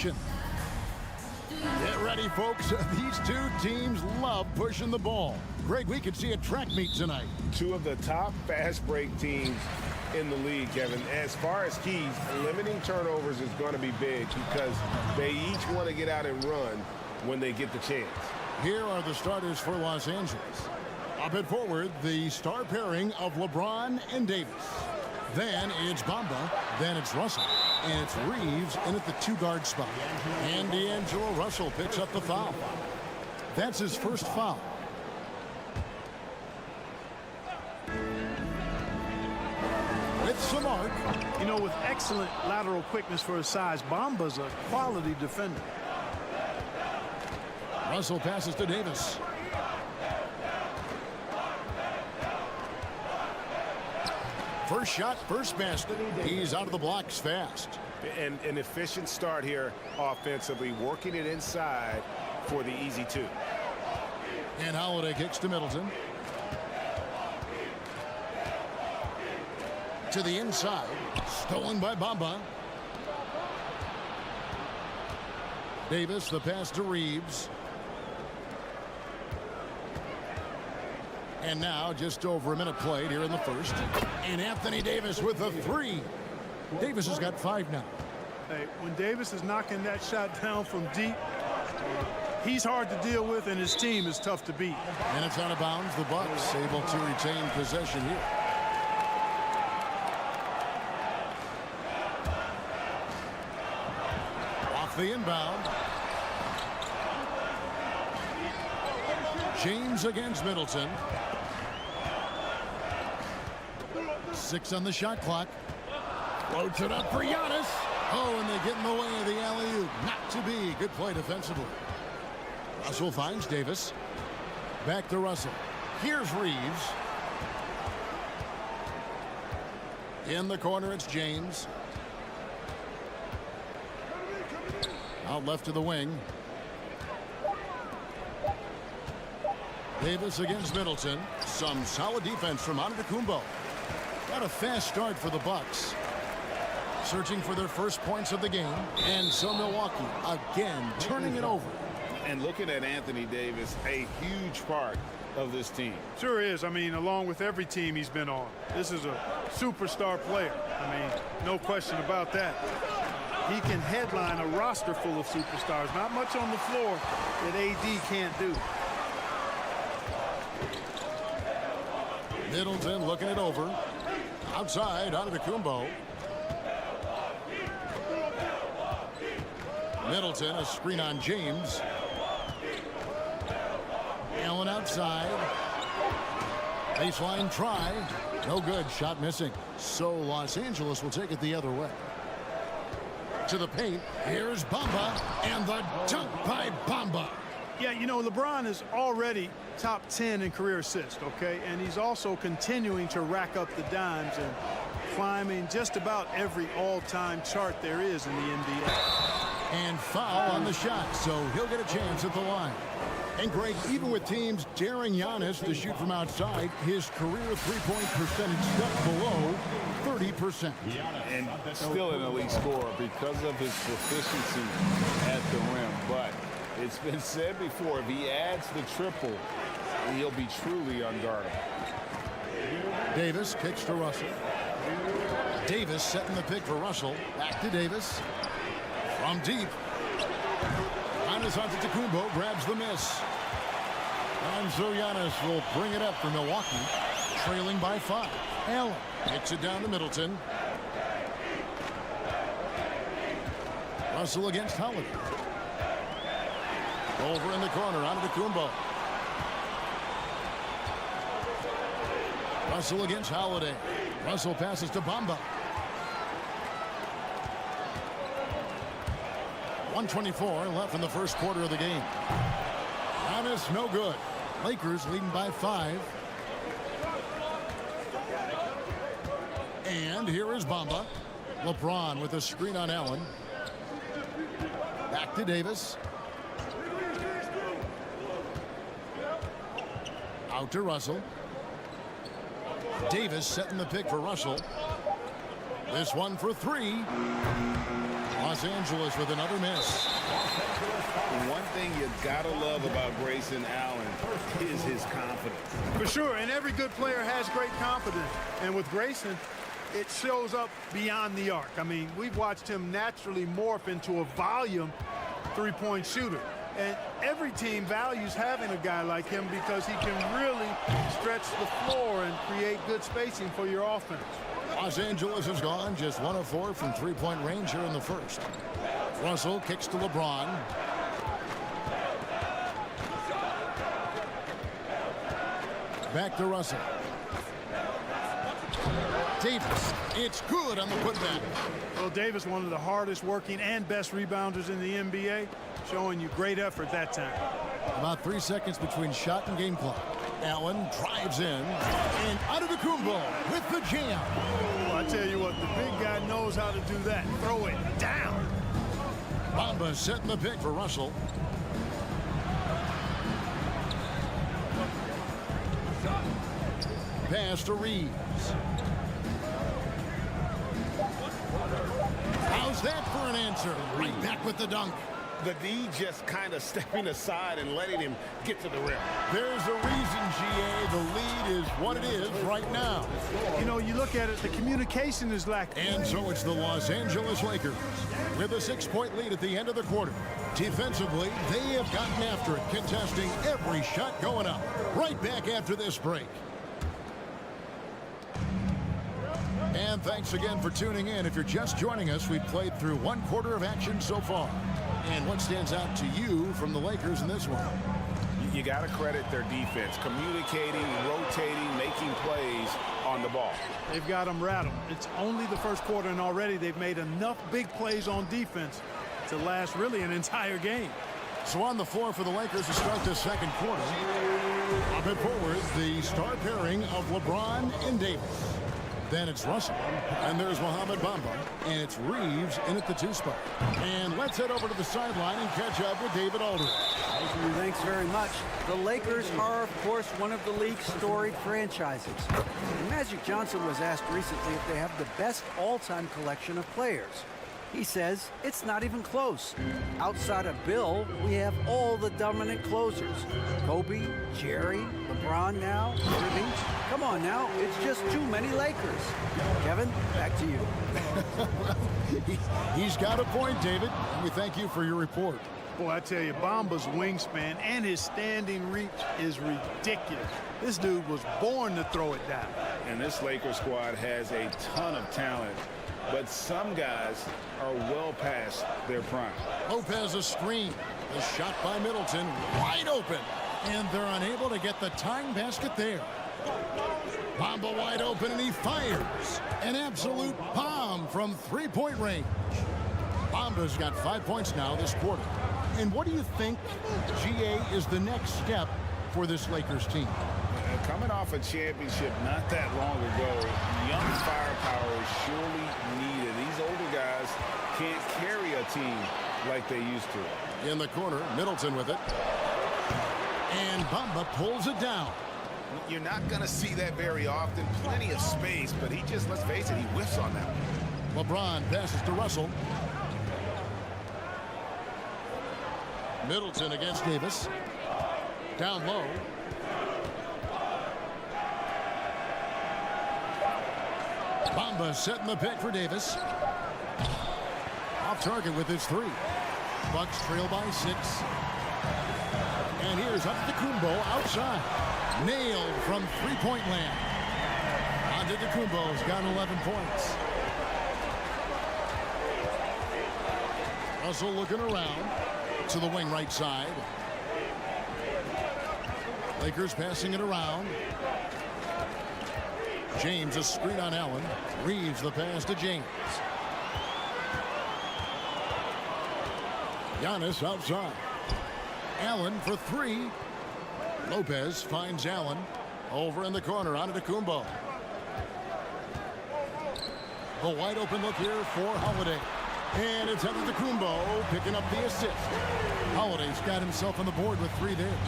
possession. Get ready, folks. These two teams love pushing the ball. Greg, we could see a track meet tonight. Two of the top fast break teams in the league, Kevin. As far as keys, limiting turnovers is going to be big because they each want to get out and run when they get the chance. Here are the starters for Los Angeles. Up at forward, the star pairing of LeBron and Davis. Then it's Bamba, then it's Russell, and it's Reeves in at the two-guard spot. And D'Angelo Russell picks up the foul. That's his first foul. With some arc. You know, with excellent lateral quickness for his size, Bamba's a quality defender. Russell passes to Davis. First shot, first basket. He's out of the blocks fast. And an efficient start here offensively, working it inside for the easy two. And Holiday kicks to Middleton. To the inside. Stolen by Bamba. Davis, the pass to Reeves. And now just over a minute played here in the first. And Anthony Davis with a three. Davis has got 5 now. Hey, when Davis is knocking that shot down from deep, he's hard to deal with, and his team is tough to beat. And it's out of bounds. The Bucks able to retain possession here. Off the inbound. James against Middleton. 6 on the shot clock. Floats it up for Giannis. Oh, and they get in the way of the alley-oop. Not to be. Good play defensively. Russell finds Davis. Back to Russell. Here's Reeves. In the corner, it's James. Out left to the wing. Davis against Middleton. Some solid defense from Antetokounmpo. Got a fast start for the Bucks. Searching for their first points of the game. And so Milwaukee again turning it over. And looking at Anthony Davis, a huge part of this team. Sure is. I mean, along with every team he's been on. This is a superstar player. I mean, no question about that. He can headline a roster full of superstars. Not much on the floor that AD can't do. Middleton looking it over. Outside, Antetokounmpo. Middleton, a screen on James. Allen outside. Baseline try. No good. Shot missing. So Los Angeles will take it the other way. To the paint. Here's Bamba. And the dunk by Bamba. Yeah, you know, LeBron is already top 10 in career assists, okay? And he's also continuing to rack up the dimes and climbing just about every all-time chart there is in the NBA. And foul on the shot, so he'll get a chance at the line. And Greg, even with teams daring Giannis to shoot from outside, his career three-point percentage stuck below 30%. And still an elite scorer because of his proficiency at the rim. But it's been said before, if he adds the triple, he'll be truly unguardable. Davis kicks to Russell. Davis setting the pick for Russell. Back to Davis. From deep. Giannis Antetokounmpo grabs the miss. And so Giannis will bring it up for Milwaukee. Trailing by 5. Allen hits it down to Middleton. Russell against Holiday. Over in the corner, Antetokounmpo. Russell against Holiday. Russell passes to Bamba. 1:24 left in the first quarter of the game. Giannis, no good. Lakers leading by 5. And here is Bamba. LeBron with a screen on Allen. Back to Davis. Out to Russell. Davis setting the pick for Russell. This one for three. Los Angeles with another miss. One thing you gotta love about Grayson Allen is his confidence. For sure, and every good player has great confidence. And with Grayson, it shows up beyond the arc. I mean, we've watched him naturally morph into a volume three-point shooter. And every team values having a guy like him because he can really stretch the floor and create good spacing for your offense. Los Angeles has gone just 1 of 4 from three-point range here in the first. Russell kicks to LeBron. Back to Russell. Davis. It's good on the putback. Well, Davis, one of the hardest working and best rebounders in the NBA, showing you great effort that time. About 3 seconds between shot and game clock. Allen drives in, and Antetokounmpo with the jam. Well, I tell you what, the big guy knows how to do that. Throw it down. Bamba setting the pick for Russell. Pass to Reeves. How's that for an answer? Right back with the dunk. The D just kind of stepping aside and letting him get to the rim. There's a reason, GA. The lead is what it is right now. You know, you look at it, the communication is lacking. And so it's the Los Angeles Lakers with a 6-point lead at the end of the quarter. Defensively, they have gotten after it, contesting every shot going up. Right back after this break. And thanks again for tuning in. If you're just joining us, we've played through 1 quarter of action so far. And what stands out to you from the Lakers in this one? You got to credit their defense, communicating, rotating, making plays on the ball. They've got them rattled. It's only the first quarter, and already they've made enough big plays on defense to last really an entire game. So on the floor for the Lakers to start this second quarter. Up and forward, the star pairing of LeBron and Davis. Then it's Russell, and there's Mohamed Bamba, and it's Reeves in at the 2 spot. And let's head over to the sideline and catch up with David Aldridge. Thank you. Thanks very much. The Lakers are, of course, one of the league's storied franchises. And Magic Johnson was asked recently if they have the best all-time collection of players. He says it's not even close. Outside of Bill, we have all the dominant closers. Kobe, Jerry, LeBron now, Irving. Come on now, it's just too many Lakers. Kevin, back to you. He's got a point, David. We thank you for your report. Boy, I tell you, Bamba's wingspan and his standing reach is ridiculous. This dude was born to throw it down. And this Lakers squad has a ton of talent, but some guys are well past their prime. Lopez a screen. A shot by Middleton, wide open. And they're unable to get the tying basket there. Bamba wide open, and he fires. An absolute bomb from 3-point range. Bamba's got 5 points now this quarter. And what do you think, GA, is the next step for this Lakers team? Coming off a championship not that long ago, young firepower is surely needed. These older guys can't carry a team like they used to. In the corner, Middleton with it. And Bamba pulls it down. You're not going to see that very often. Plenty of space, but he just, let's face it, he whiffs on that one. LeBron passes to Russell. Middleton against Davis. Down low. Bamba setting the pick for Davis. Off target with his 3. Bucks trail by 6. And here's Antetokounmpo outside. Nailed from 3-point land. Antetokounmpo's got 11 points. Russell looking around to the wing right side. Lakers passing it around. James a screen on Allen. Reeves the pass to James. Giannis outside. Allen for 3. Lopez finds Allen over in the corner. Antetokounmpo. A wide open look here for Holiday. And it's Antetokounmpo picking up the assist. Holiday's got himself on the board with 3 there.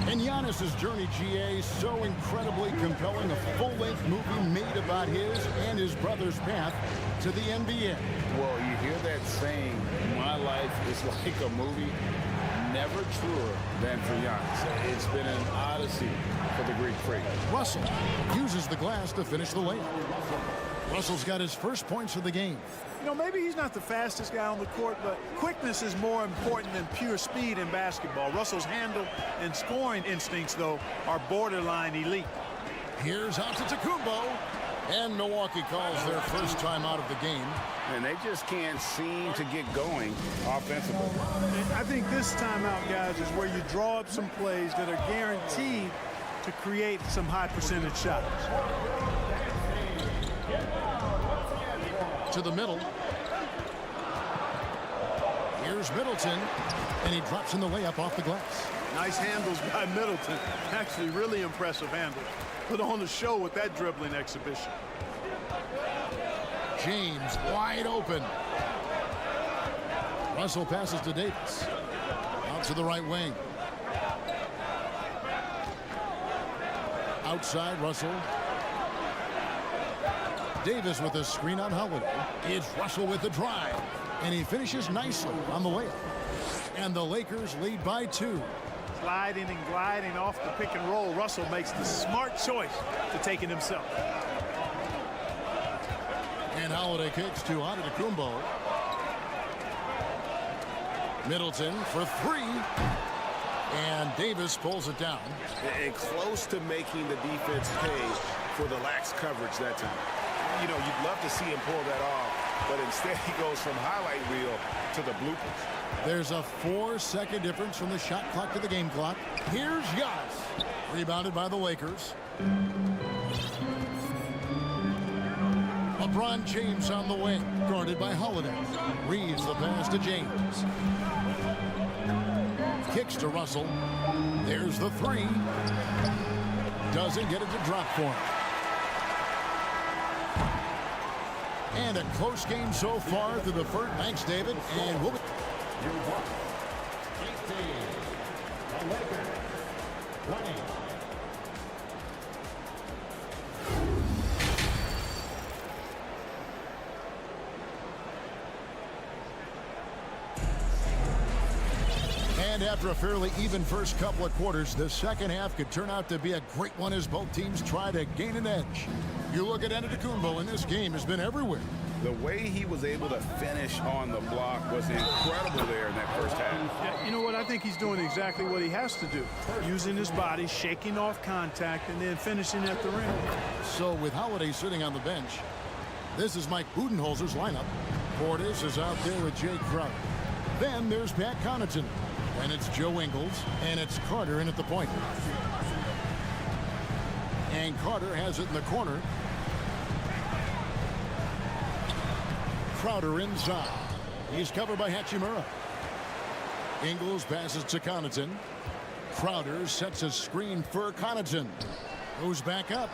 And Giannis's journey, GA, so incredibly compelling. A full-length movie made about his and his brother's path to the NBA. Well, you hear that saying, my life is like a movie. Never truer than for Giannis. It's been an odyssey for the Greek freak. Russell uses the glass to finish the layup. Russell's got his first points of the game. You know, maybe he's not the fastest guy on the court, but quickness is more important than pure speed in basketball. Russell's handle and scoring instincts, though, are borderline elite. Here's Antetokounmpo. And Milwaukee calls their first time out of the game. And they just can't seem to get going offensively. I think this timeout, guys, is where you draw up some plays that are guaranteed to create some high percentage shots. To the middle. Here's Middleton. And he drops in the layup off the glass. Nice handles by Middleton. Actually, really impressive handles. Put on the show with that dribbling exhibition. James wide open. Russell passes to Davis. Out to the right wing. Outside Russell. Davis with a screen on Holiday. It's Russell with the drive. And he finishes nicely on the layup. And the Lakers lead by 2. Sliding and gliding off the pick and roll. Russell makes the smart choice to take it himself. And Holiday kicks to Antetokounmpo. Middleton for 3. And Davis pulls it down. And close to making the defense pay for the lax coverage that time. You know, you'd love to see him pull that off, but instead he goes from highlight reel to the bloopers. There's a 4-second difference from the shot clock to the game clock. Here's Giannis. Rebounded by the Lakers. LeBron James on the wing, guarded by Holiday. Reads the pass to James. Kicks to Russell. There's the 3. Doesn't get it to drop for him. And a close game so far through the first. Thanks, David. And we'll be... And after a fairly even first couple of quarters, the second half could turn out to be a great one as both teams try to gain an edge. You look at Antetokounmpo, and this game has been everywhere. The way he was able to finish on the block was incredible there in that first half. Yeah, you know what? I think he's doing exactly what he has to do. Using his body, shaking off contact, and then finishing at the rim. So with Holiday sitting on the bench, this is Mike Budenholzer's lineup. Portis is out there with Jay Crowder. Then there's Pat Connaughton. And it's Joe Ingles, and it's Carter in at the point. And Carter has it in the corner. Crowder inside. He's covered by Hachimura. Ingles passes to Connaughton. Crowder sets a screen for Connaughton. Goes back up.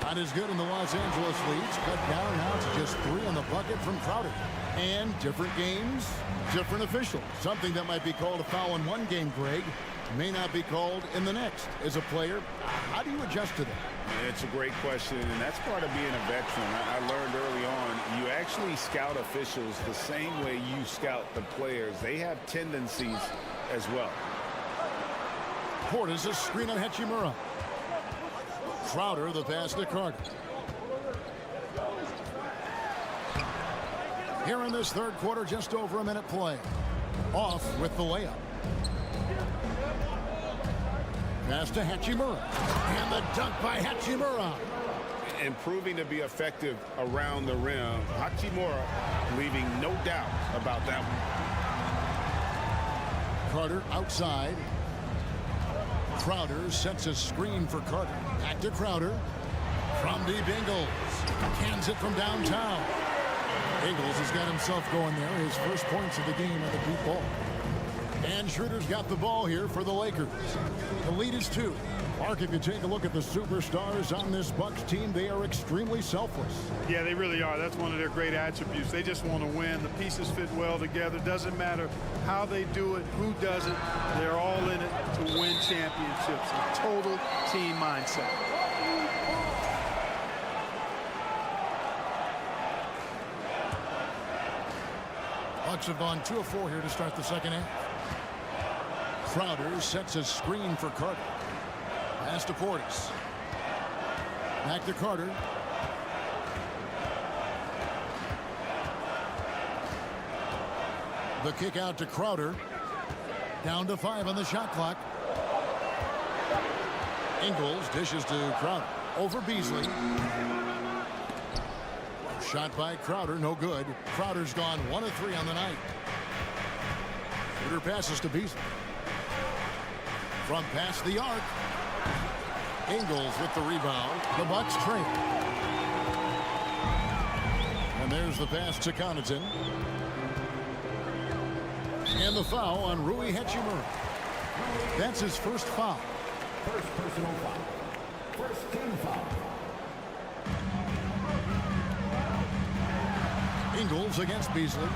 Shot is good, and the Los Angeles leads. Cut down now to just 3 on the bucket from Crowder. And different games, different officials. Something that might be called a foul in one game, Greg, may not be called in the next. As a player, how do you adjust to that? It's a great question, and that's part of being a veteran. I learned early on, you actually scout officials the same way you scout the players. They have tendencies as well. Portis a screen on Hachimura. Crowder the pass to Carter. Here in this third quarter, just over a minute play. Off with the layup. Pass to Hachimura. And the dunk by Hachimura. And proving to be effective around the rim. Hachimura leaving no doubt about that one. Carter outside. Crowder sets a screen for Carter. Back to Crowder. From deep, Ingles. Cans it from downtown. Ingles has got himself going there. His first points of the game at the deep ball. And Schroeder's got the ball here for the Lakers. The lead is 2. Mark, if you take a look at the superstars on this Bucks team, they are extremely selfless. Yeah, they really are. That's one of their great attributes. They just want to win. The pieces fit well together. Doesn't matter how they do it, who does it. They're all in it to win championships. A total team mindset. Bucks have gone 2 of 4 here to start the second half. Crowder sets a screen for Carter. Pass to Portis. Back to Carter. The kick out to Crowder. Down to 5 on the shot clock. Ingles dishes to Crowder. Over Beasley. Shot by Crowder, no good. Crowder's gone 1 of 3 on the night. Shooter passes to Beasley. From past the arc. Ingles with the rebound. The Bucks trail. And there's the pass to Connaughton. And the foul on Rui Hachimura. That's his first foul. First personal foul. First team foul. Ingles against Beasley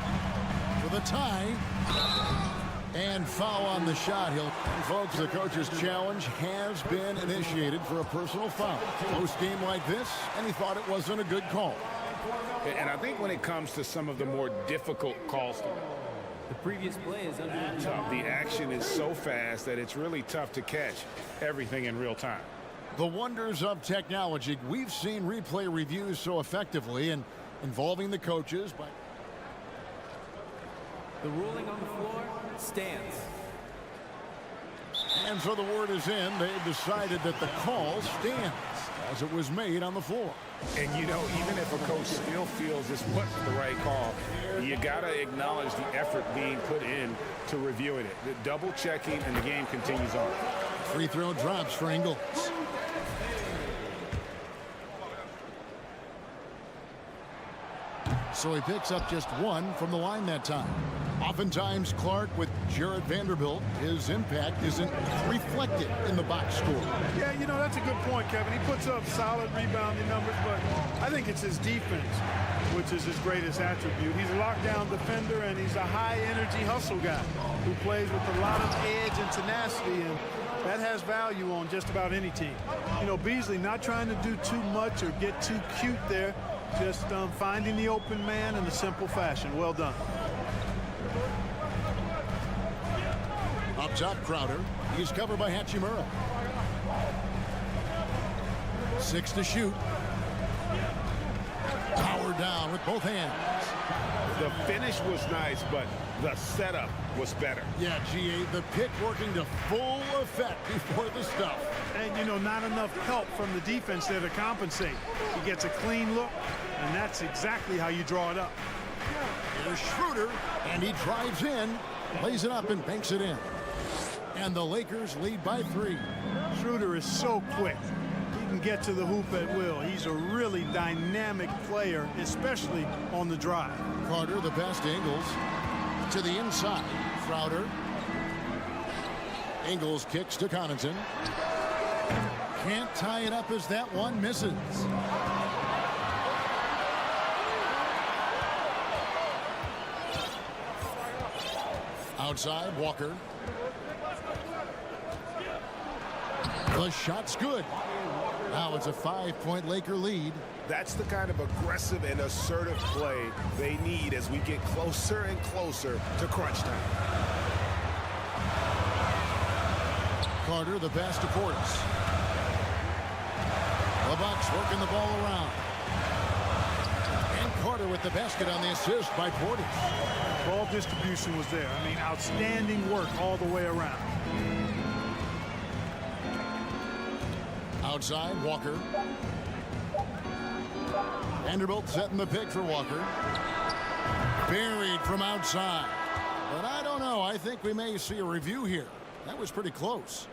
for the tie. And foul on the shot. And folks, the coach's challenge has been initiated for a personal foul. Close game like this, and he thought it wasn't a good call. And I think when it comes to some of the more difficult calls to make, the previous play is under review. the action is so fast that it's really tough to catch everything in real time. The wonders of technology. We've seen replay reviews so effectively and involving the coaches. But The ruling on the floor stands. and so the word is in. They've decided that the call stands as it was made on the floor. And, you know, even if a coach still feels this wasn't the right call, you got to acknowledge the effort being put in to reviewing it. The double checking, and the game continues on. Free throw drops for Ingles. So he picks up just 1 from the line that time. Oftentimes, Clark, with Jarrett Vanderbilt, his impact isn't reflected in the box score. Yeah, you know, that's a good point, Kevin. He puts up solid rebounding numbers, but I think it's his defense, which is his greatest attribute. He's a lockdown defender, and he's a high-energy hustle guy who plays with a lot of edge and tenacity, and that has value on just about any team. You know, Beasley not trying to do too much or get too cute there, just finding the open man in a simple fashion. Well done. Up top, Crowder. He's covered by Hachimura. 6 to shoot. Power down with both hands. The finish was nice, but the setup was better. Yeah, GA, the pick working to full effect before the stuff. And, you know, not enough help from the defense there to compensate. He gets a clean look, and that's exactly how you draw it up. Here's Schroeder, and he drives in, lays it up, and banks it in. And the Lakers lead by 3. Schroeder is so quick. He can get to the hoop at will. He's a really dynamic player, especially on the drive. Carter, the best. Ingles to the inside. Crowder. Ingles kicks to Connaughton. Can't tie it up as that one misses. Outside, Walker. The shot's good. Now it's a 5-point Laker lead. That's the kind of aggressive and assertive play they need as we get closer and closer to crunch time. Carter, the pass to Portis. The Bucks working the ball around. And Carter with the basket on the assist by Portis. Ball distribution was there. I mean, outstanding work all the way around. Outside, Walker. Vanderbilt setting the pick for Walker. Buried from outside. But I don't know. I think we may see a review here. That was pretty close.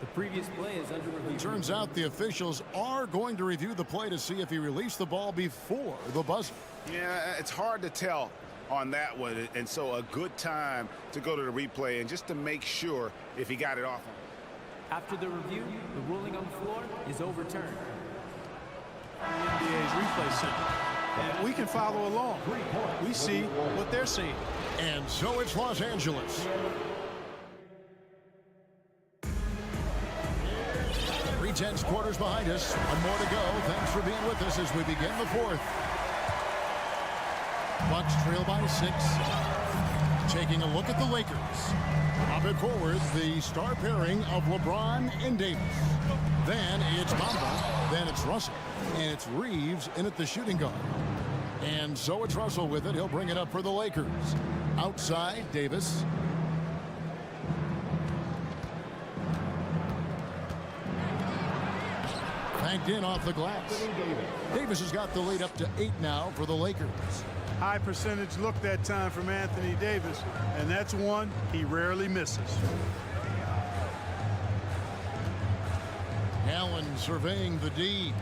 The previous play is under review. Turns out the officials are going to review the play to see if he released the ball before the buzzer. Yeah, it's hard to tell on that one, and so a good time to go to the replay and just to make sure if he got it off him. After the review, the ruling on the floor is overturned. NBA's replay center. And we can follow along. We see what they're seeing. And so it's Los Angeles. 3/10 quarters behind us. One more to go. Thanks for being with us as we begin the fourth. Bucks trail by 6. Taking a look at the Lakers. Up and forward, the star pairing of LeBron and Davis. Then it's Bamba. Then it's Russell. And it's Reeves in at the shooting guard. And so it's Russell with it. He'll bring it up for the Lakers. Outside, Davis. Banked in off the glass. Davis has got the lead up to 8 now for the Lakers. High percentage look that time from Anthony Davis, and that's one he rarely misses. Allen surveying the D.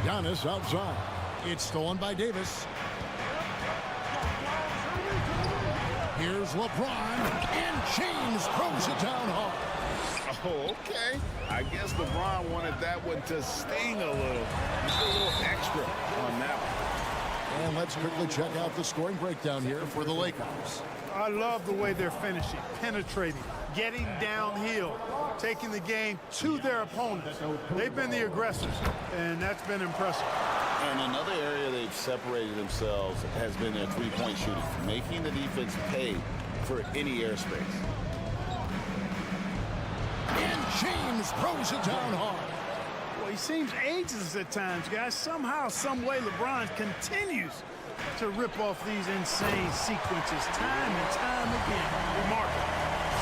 Giannis outside. It's stolen by Davis. Here's LeBron, and James throws it down hard. Oh, okay. I guess LeBron wanted that one to sting a little. Just a little extra on that one. And let's quickly check out the scoring breakdown here for the Lakers. I love the way they're finishing, penetrating, getting downhill, taking the game to their opponents. They've been the aggressors, and that's been impressive. And another area they've separated themselves has been their three-point shooting, making the defense pay for any airspace. And James throws it down hard. Well, he seems ageless at times, guys. Somehow, some way, LeBron continues to rip off these insane sequences time and time again. Remarkable.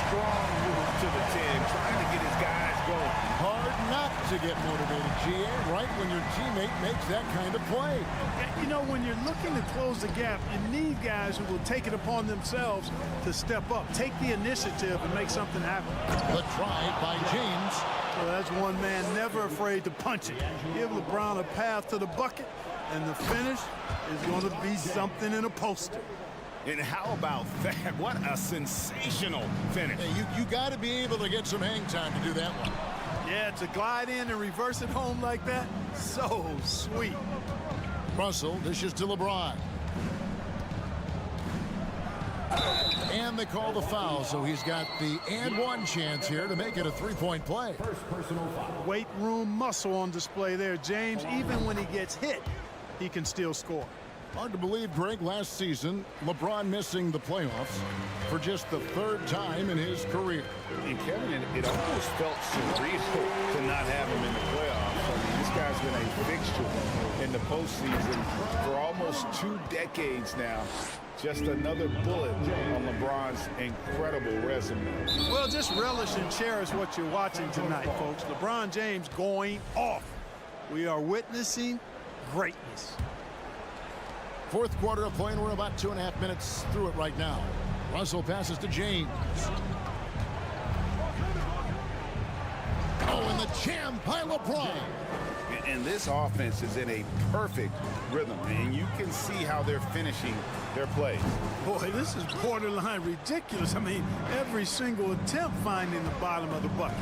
Strong move to the 10, trying to get his guys going. Hard not to get motivated, GA, right when your teammate makes that kind of play. You know, when you're looking to close the gap, you need guys who will take it upon themselves to step up, take the initiative, and make something happen. The drive by James. Well, that's one man never afraid to punch it. Give LeBron a path to the bucket, and the finish is going to be something in a poster. And how about that? What a sensational finish. Hey, you got to be able to get some hang time to do that one. Yeah, to glide in and reverse it home like that, so sweet. Russell dishes to LeBron. And they call the foul, so he's got the and one chance here to make it a three-point play. Weight room muscle on display there, James. Even when he gets hit, he can still score. Hard to believe, Greg, last season, LeBron missing the playoffs for just the 3rd time in his career. And Kevin, it almost felt surreal to not have him in the playoffs. I mean, this guy's been a fixture in the postseason for almost 2 decades now. Just another bullet on LeBron's incredible resume. Well, just relish and cherish what you're watching tonight, folks. LeBron James going off. We are witnessing greatness. 4th quarter of play, and we're about 2.5 minutes through it right now. Russell passes to James. Oh, and the jam by LeBron. And this offense is in a perfect rhythm, and you can see how they're finishing their plays. Boy, this is borderline ridiculous. I mean, every single attempt finding the bottom of the bucket.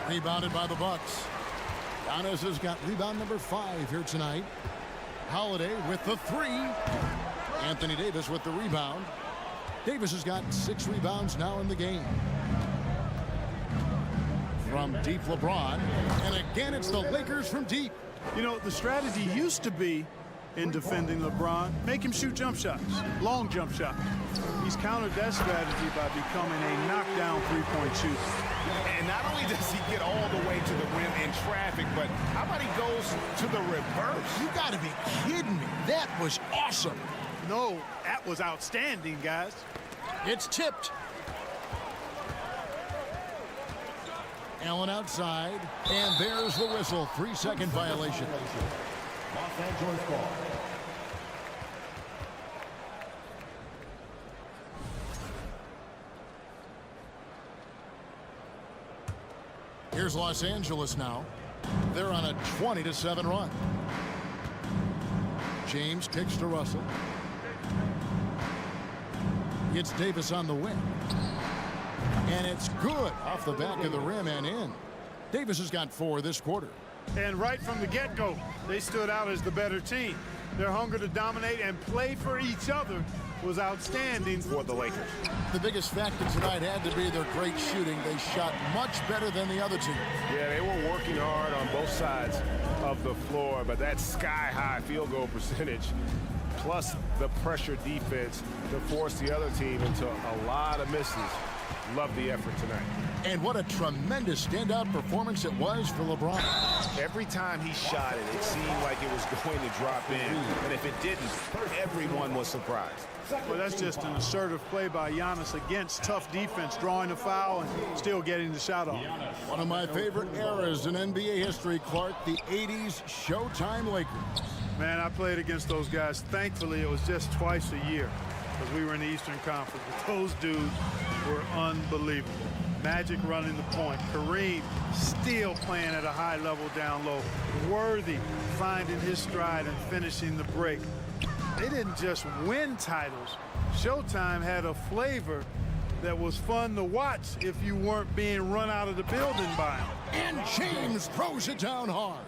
Rebounded by the Bucks. Giannis has got rebound number 5 here tonight. Holiday with the 3. Anthony Davis with the rebound. Davis has got 6 rebounds now in the game. From deep, LeBron. And again, it's the Lakers from deep. You know, the strategy used to be in defending LeBron, make him shoot jump shots, long jump shots. He's countered that strategy by becoming a knockdown three-point shooter. And not only does he get all the way to the rim in traffic, but how about he goes to the reverse? You got to be kidding me. That was awesome. No, that was outstanding, guys. It's tipped. Allen outside, and there's the whistle. 3-second violation. Los Angeles ball. Here's Los Angeles now. They're on a 20-7 run. James kicks to Russell. It's Davis on the wing. And it's good off the back of the rim and in. Davis has got 4 this quarter. And right from the get-go, they stood out as the better team. Their hunger to dominate and play for each other was outstanding for the Lakers. The biggest factor tonight had to be their great shooting. They shot much better than the other team. Yeah, they were working hard on both sides of the floor, but that sky-high field goal percentage plus the pressure defense to force the other team into a lot of misses. Love the effort tonight. And what a tremendous standout performance it was for LeBron. Every time he shot it, it seemed like it was going to drop in. And if it didn't, everyone was surprised. Well, that's just an assertive play by Giannis against tough defense, drawing a foul and still getting the shot off. One of my favorite eras in NBA history, Clark, the 80s Showtime Lakers. Man, I played against those guys. Thankfully, it was just twice a year because we were in the Eastern Conference. But those dudes were unbelievable. Magic running the point. Kareem still playing at a high level down low. Worthy finding his stride and finishing the break. They didn't just win titles. Showtime had a flavor that was fun to watch if you weren't being run out of the building by them. And James throws it down hard.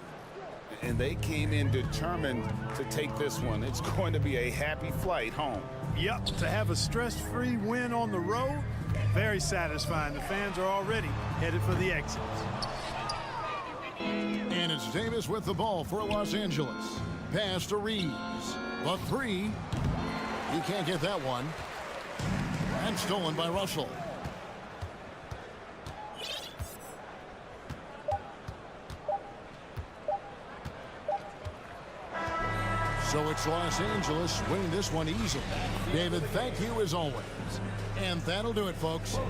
And they came in determined to take this one. It's going to be a happy flight home. Yep, to have a stress-free win on the road, very satisfying. The fans are already headed for the exits. And it's Davis with the ball for Los Angeles. Pass to Reeves. The 3. He can't get that one. And stolen by Russell. So it's Los Angeles winning this one easily. David, thank you as always. And that'll do it, folks.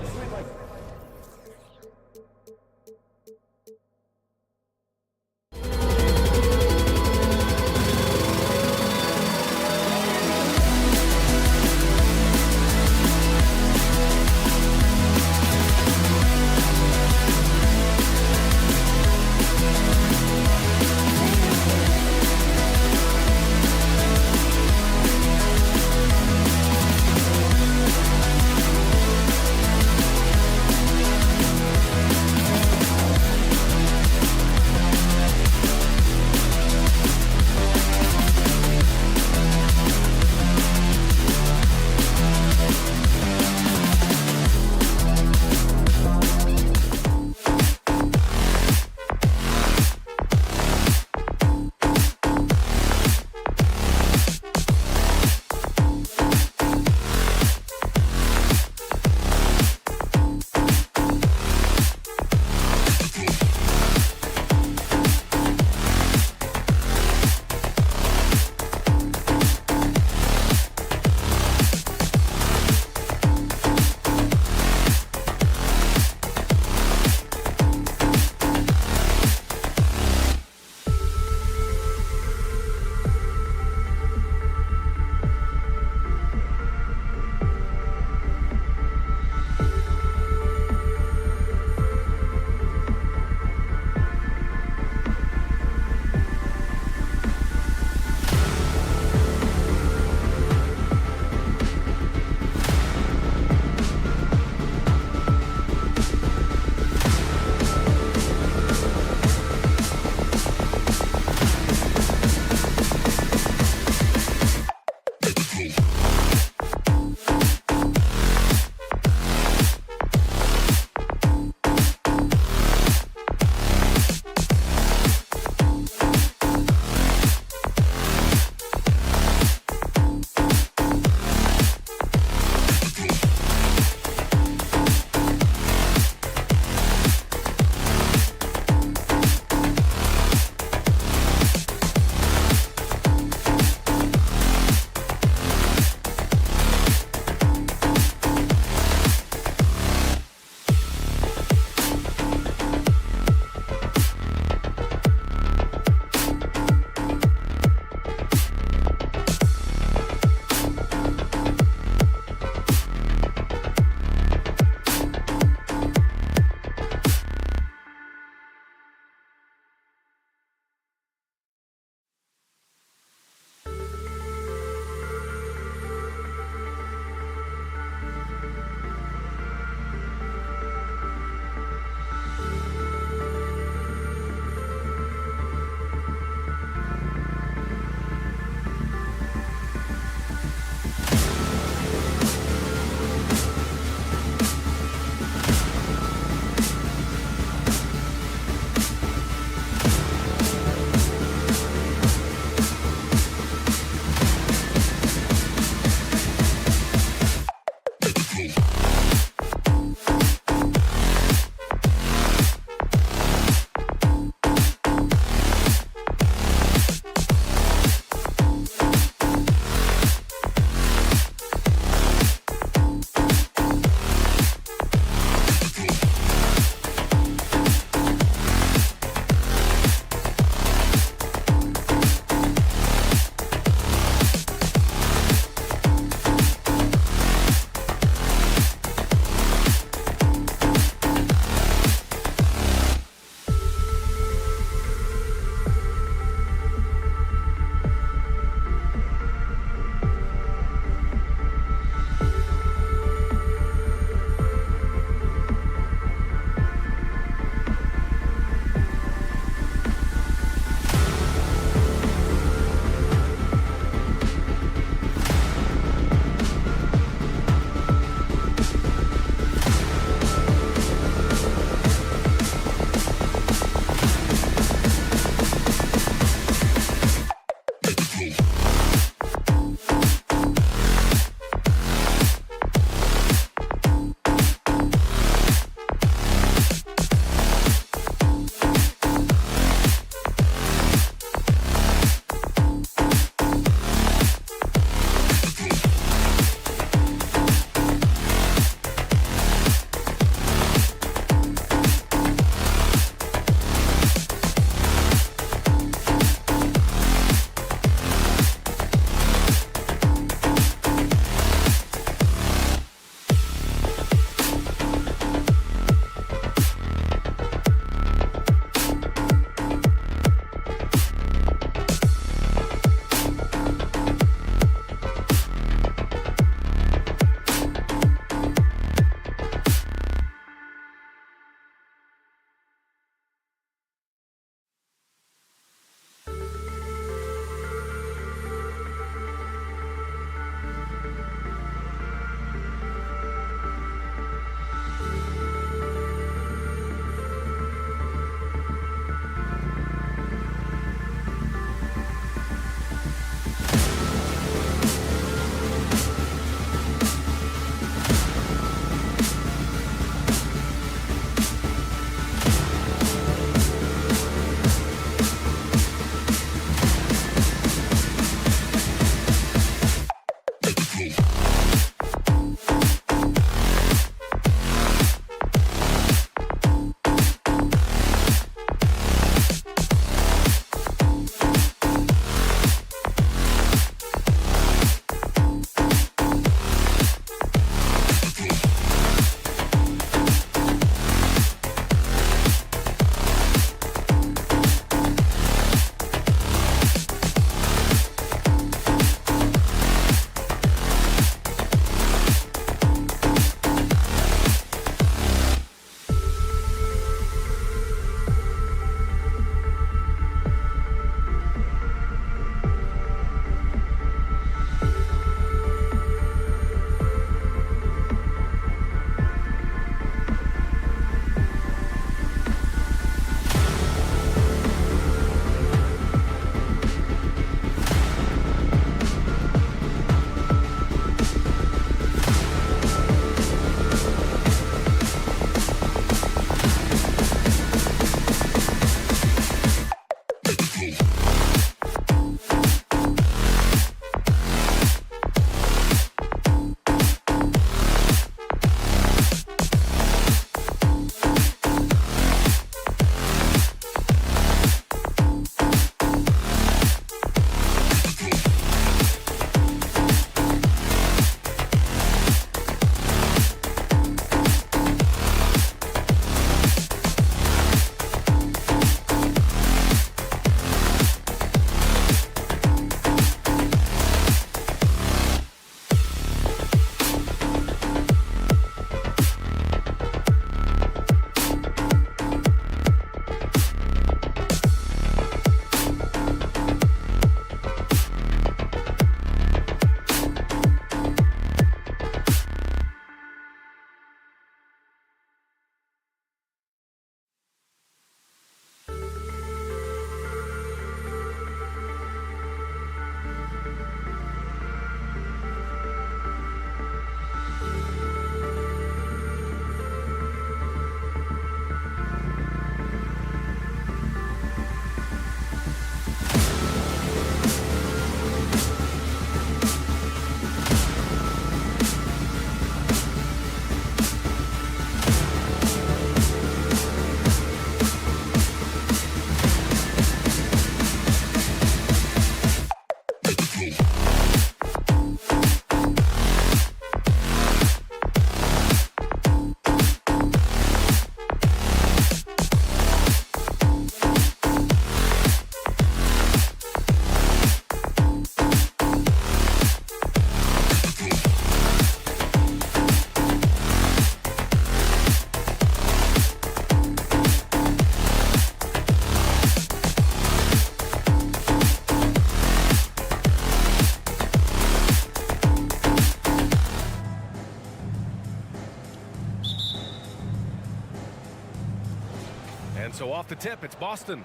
And so off the tip, it's Boston.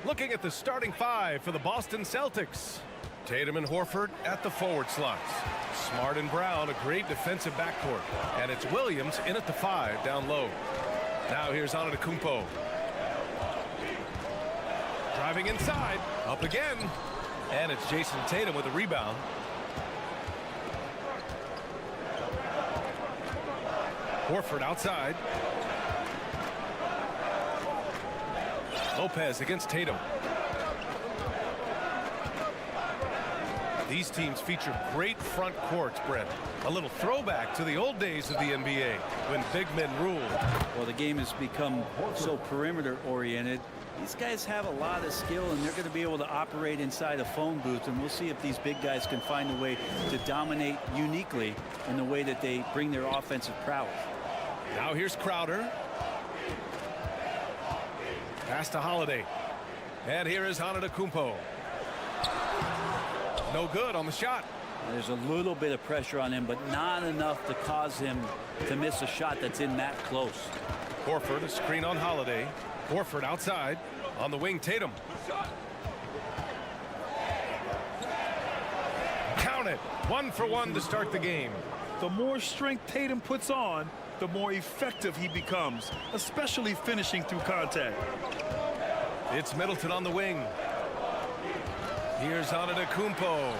Looking at the starting five for the Boston Celtics. Tatum and Horford at the forward slots. Smart and Brown, a great defensive backcourt. And it's Williams in at the 5 down low. Now here's Antetokounmpo. Driving inside, up again. And it's Jason Tatum with a rebound. Horford outside. Lopez against Tatum. These teams feature great front courts, Brent. A little throwback to the old days of the NBA when big men ruled. Well, the game has become so perimeter oriented. These guys have a lot of skill, and they're going to be able to operate inside a phone booth, and we'll see if these big guys can find a way to dominate uniquely in the way that they bring their offensive prowess. Now here's Crowder. Pass to Holiday. And here is Antetokounmpo. No good on the shot. There's a little bit of pressure on him, but not enough to cause him to miss a shot that's in that close. Horford, a screen on Holiday. Horford outside. On the wing, Tatum. Count it. 1 for 1 to start the game. The more strength Tatum puts on, the more effective he becomes, especially finishing through contact. It's Middleton on the wing. Here's Antetokounmpo.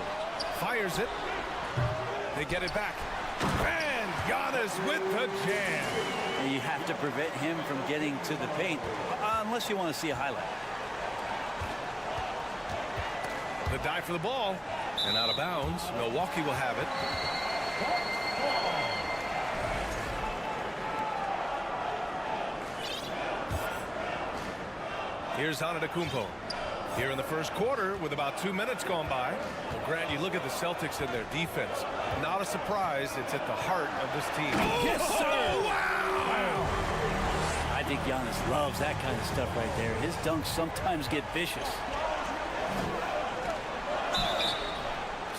Fires it. They get it back. And Giannis with the jam. And you have to prevent him from getting to the paint, unless you want to see a highlight. The dive for the ball. And out of bounds. Milwaukee will have it. Here's Antetokounmpo. Here in the first quarter with about 2 minutes gone by. Well, Grant, you look at the Celtics and their defense. Not a surprise. It's at the heart of this team. Yes, sir. Wow. I think Giannis loves that kind of stuff right there. His dunks sometimes get vicious.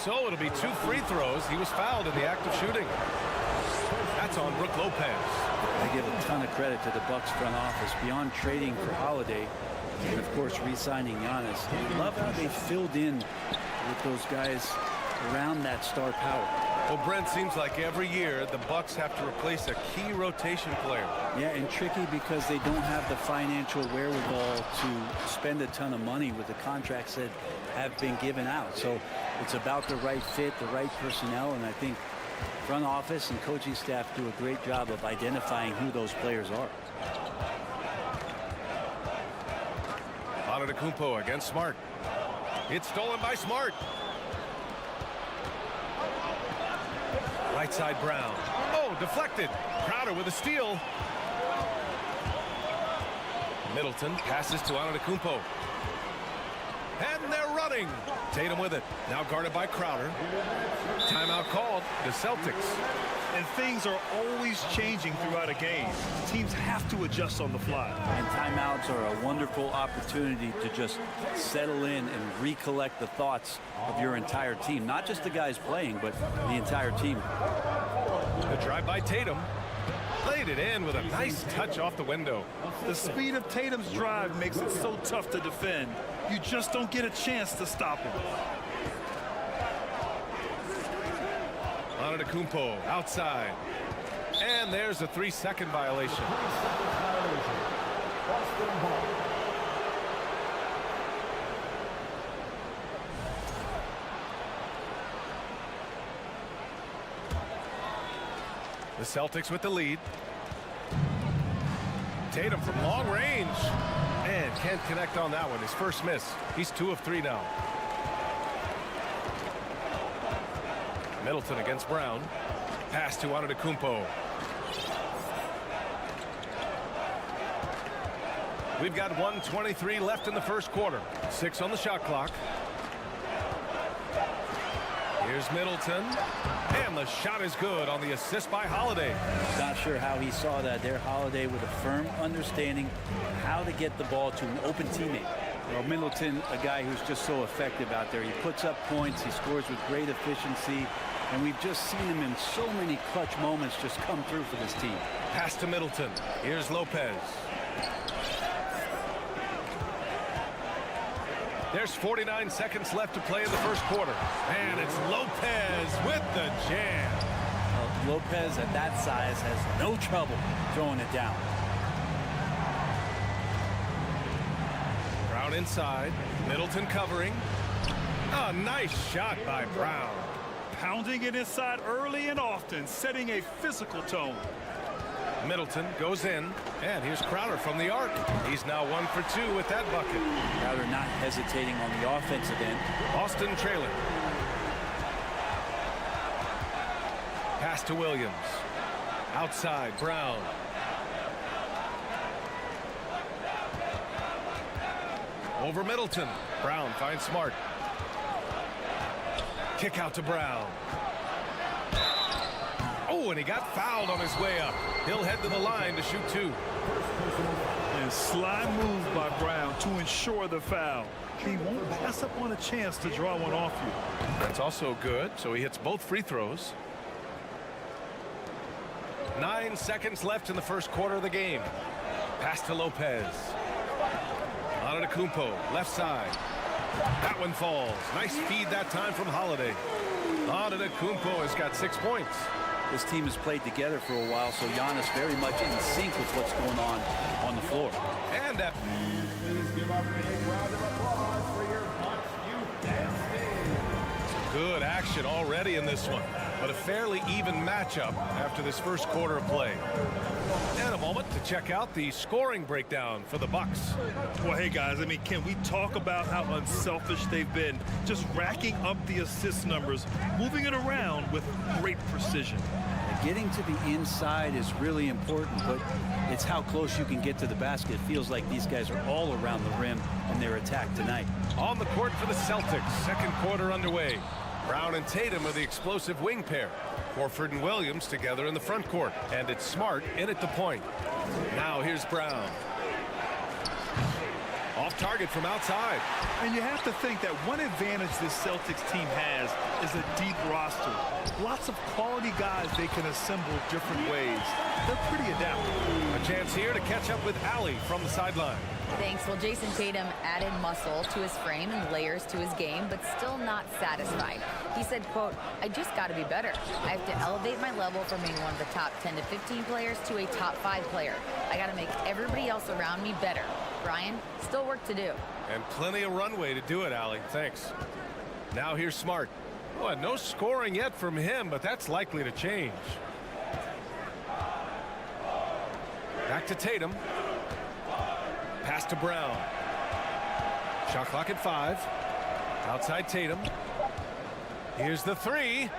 So it'll be 2 free throws. He was fouled in the act of shooting. That's on Brook Lopez. I give a ton of credit to the Bucks front office. Beyond trading for Holiday, and of course re-signing Giannis, I love how they filled in with those guys around that star power. Well, Brent, seems like every year the Bucks have to replace a key rotation player. Yeah, and tricky because they don't have the financial wherewithal to spend a ton of money with the contracts that have been given out. So it's about the right fit, the right personnel, and I think front office and coaching staff do a great job of identifying who those players are. Antetokounmpo against Smart. It's stolen by Smart. Right side Brown. Oh, deflected. Crowder with a steal. Middleton passes to Antetokounmpo. And they're running. Tatum with it. Now guarded by Crowder. Timeout called. The Celtics. And things are always changing throughout a game. Teams have to adjust on the fly. And timeouts are a wonderful opportunity to just settle in and recollect the thoughts of your entire team. Not just the guys playing, but the entire team. The drive by Tatum. Laid it in with a nice touch off the window. The speed of Tatum's drive makes it so tough to defend. You just don't get a chance to stop him. Antetokounmpo outside. And there's a 3-second violation. The Celtics with the lead. Tatum from long range. And can't connect on that one. His first miss. He's 2 of 3 now. Middleton against Brown. Pass to Antetokounmpo. We've got 1:23 left in the first quarter. 6 on the shot clock. Here's Middleton. And the shot is good on the assist by Holiday. Not sure how he saw that there. Holiday with a firm understanding how to get the ball to an open teammate. Well, Middleton, a guy who's just so effective out there. He puts up points. He scores with great efficiency. And we've just seen him in so many clutch moments just come through for this team. Pass to Middleton. Here's Lopez. There's 49 seconds left to play in the first quarter. And it's Lopez with the jam. Well, Lopez at that size has no trouble throwing it down. Brown inside. Middleton covering. A nice shot by Brown. Pounding it inside early and often, setting a physical tone. Middleton goes in, and here's Crowder from the arc. He's now 1 for 2 with that bucket. Crowder not hesitating on the offensive end. Boston trailing. Pass to Williams. Outside, Brown. Over Middleton. Brown finds Smart. Kick out to Brown. Oh, and he got fouled on his way up. He'll head to the line to shoot 2. And sly move by Brown to ensure the foul. He won't pass up on a chance to draw one off you. That's also good, so he hits both free throws. 9 seconds left in the first quarter of the game. Pass to Lopez. Antetokounmpo, left side. That one falls. Nice feed that time from Holiday. Antetokounmpo has got 6 points. This team has played together for a while, so Giannis very much in sync with what's going on the floor. And that. Good action already in this one, but a fairly even matchup after this first quarter of play. And a moment to check out the scoring breakdown for the Bucks. Well, hey guys, I mean, can we talk about how unselfish they've been? Just racking up the assist numbers, moving it around with great precision. Getting to the inside is really important, but it's how close you can get to the basket. It feels like these guys are all around the rim in their attack tonight. On the court for the Celtics, second quarter underway. Brown and Tatum are the explosive wing pair. Horford and Williams together in the front court. And it's Smart in at the point. Now here's Brown. Off target from outside. And you have to think that one advantage this Celtics team has is a deep roster. Lots of quality guys they can assemble different ways. They're pretty adaptable. A chance here to catch up with Allie from the sideline. Thanks. Well, Jason Tatum added muscle to his frame and layers to his game, but still not satisfied. He said, quote, "I just got to be better. I have to elevate my level from being one of the top 10 to 15 players to a top 5 player. I got to make everybody else around me better." Brian, still work to do. And plenty of runway to do it, Allie. Thanks. Now here's Smart. Well, no scoring yet from him, but that's likely to change. Back to Tatum. Pass to Brown. Shot clock at 5. Outside Tatum. Here's the 3.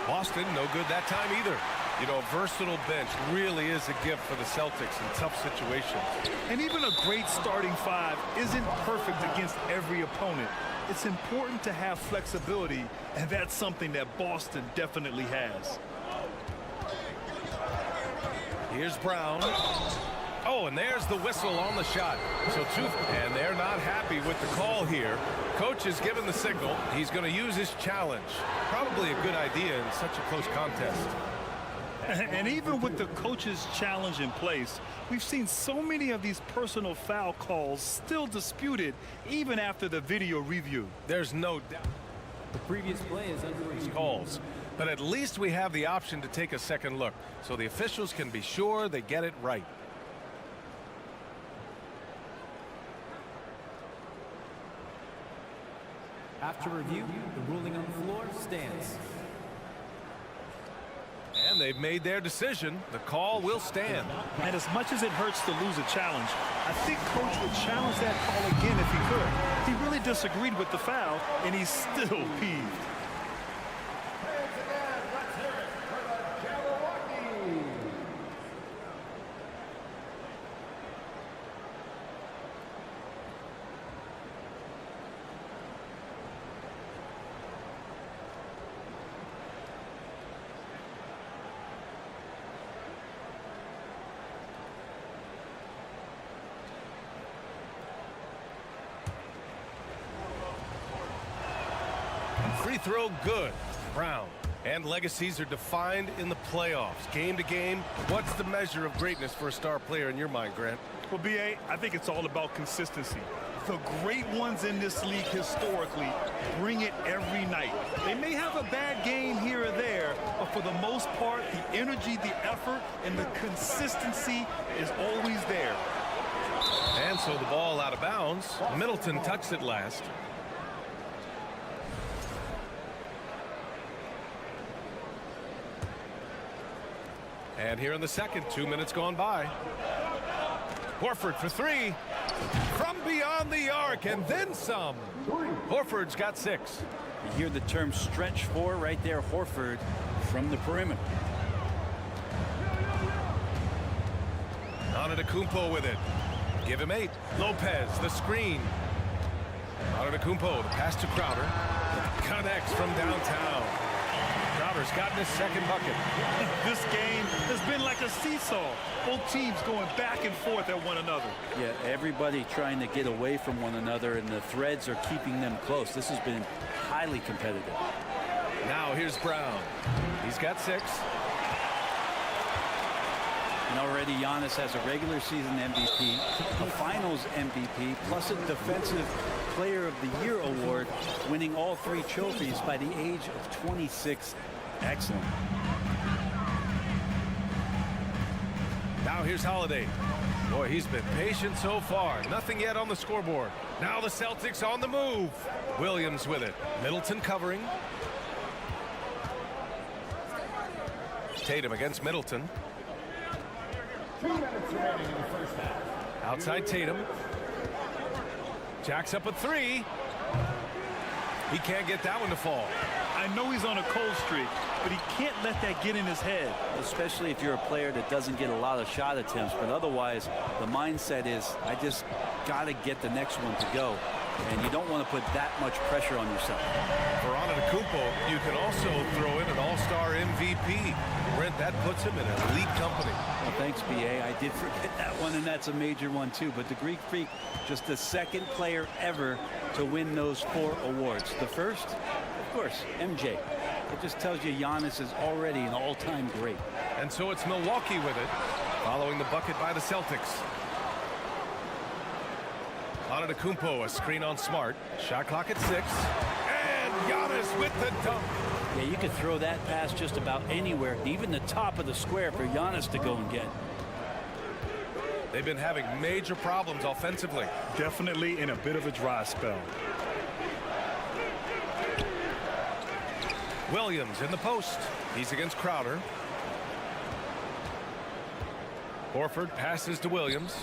Boston, no good that time either. You know, a versatile bench really is a gift for the Celtics in tough situations. And even a great starting 5 isn't perfect against every opponent. It's important to have flexibility, and that's something that Boston definitely has. Here's Brown. Oh, and there's the whistle on the shot. So and they're not happy with the call here. Coach has given the signal. He's going to use his challenge. Probably a good idea in such a close contest. And even with the coach's challenge in place, we've seen so many of these personal foul calls still disputed even after the video review. There's no doubt. The previous play is under review. Calls. But at least we have the option to take a second look, so the officials can be sure they get it right. After review, the ruling on the floor stands. And they've made their decision. The call will stand. And as much as it hurts to lose a challenge, I think Coach would challenge that call again if he could. He really disagreed with the foul, and he's still peeved. again, let's hear it for the Milwaukee. Free throw good. Brown. And legacies are defined in the playoffs. Game to game, what's the measure of greatness for a star player in your mind, Grant? Well, B.A., I think it's all about consistency. The great ones in this league historically bring it every night. They may have a bad game here or there, but for the most part, the energy, the effort, and the consistency is always there. And so the ball out of bounds. Middleton touched it last. And here in the second, 2 minutes gone by. Horford for three. From beyond the arc, and then some. Horford's got 6. You hear the term stretch four right there, Horford from the perimeter. Antetokounmpo with it. Give him 8. Lopez, the screen. Antetokounmpo, the pass to Crowder. Connects from downtown. Crowder's gotten his second bucket. This game has been like a seesaw. Both teams going back and forth at one another. Yeah, everybody trying to get away from one another, and the threads are keeping them close. This has been highly competitive. Now here's Brown. He's got 6. And already Giannis has a regular season MVP, a finals MVP, plus a defensive player of the year award, winning all 3 trophies by the age of 26. Excellent. Now here's Holiday. Boy, he's been patient so far. Nothing yet on the scoreboard. Now the Celtics on the move. Williams with it. Middleton covering. Tatum against Middleton. 2 minutes remaining in the first half. Outside Tatum. Jacks up a 3. He can't get that one to fall. I know he's on a cold streak, but he can't let that get in his head. Especially if you're a player that doesn't get a lot of shot attempts, but otherwise the mindset is, I just got to get the next one to go. And you don't want to put that much pressure on yourself. For Antetokounmpo, you can also throw in an all-star MVP. Brent, that puts him in elite company. Well, thanks, B.A. I did forget that one, and that's a major one, too. But the Greek Freak, just the second player ever to win those 4 awards. The first, of course, MJ. It just tells you Giannis is already an all-time great. And so it's Milwaukee with it, following the bucket by the Celtics. Antetokounmpo, a screen on Smart. Shot clock at 6. And Giannis with the dunk. Yeah, you could throw that pass just about anywhere, even the top of the square for Giannis to go and get. They've been having major problems offensively. Definitely in a bit of a dry spell. Williams in the post. He's against Crowder. Horford passes to Williams.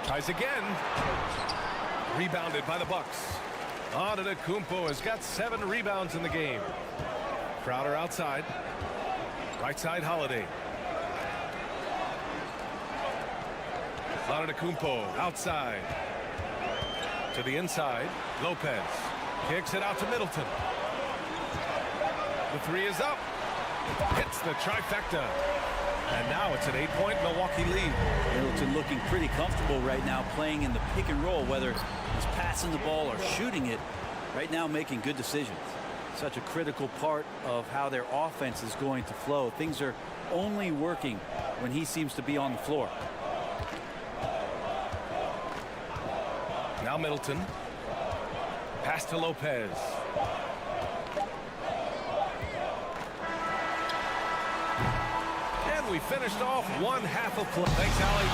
Tries again. Rebounded by the Bucks. Antetokounmpo has got 7 rebounds in the game. Crowder outside. Right side Holiday. Antetokounmpo outside. To the inside. Lopez kicks it out to Middleton. The 3 is up. Hits the trifecta. And now it's an 8-point Milwaukee lead. Middleton looking pretty comfortable right now, playing in the pick and roll, whether he's passing the ball or shooting it. Right now making good decisions. Such a critical part of how their offense is going to flow. Things are only working when he seems to be on the floor. Now Middleton. Pass to Lopez. And we finished off one half of play. Thanks, Allie.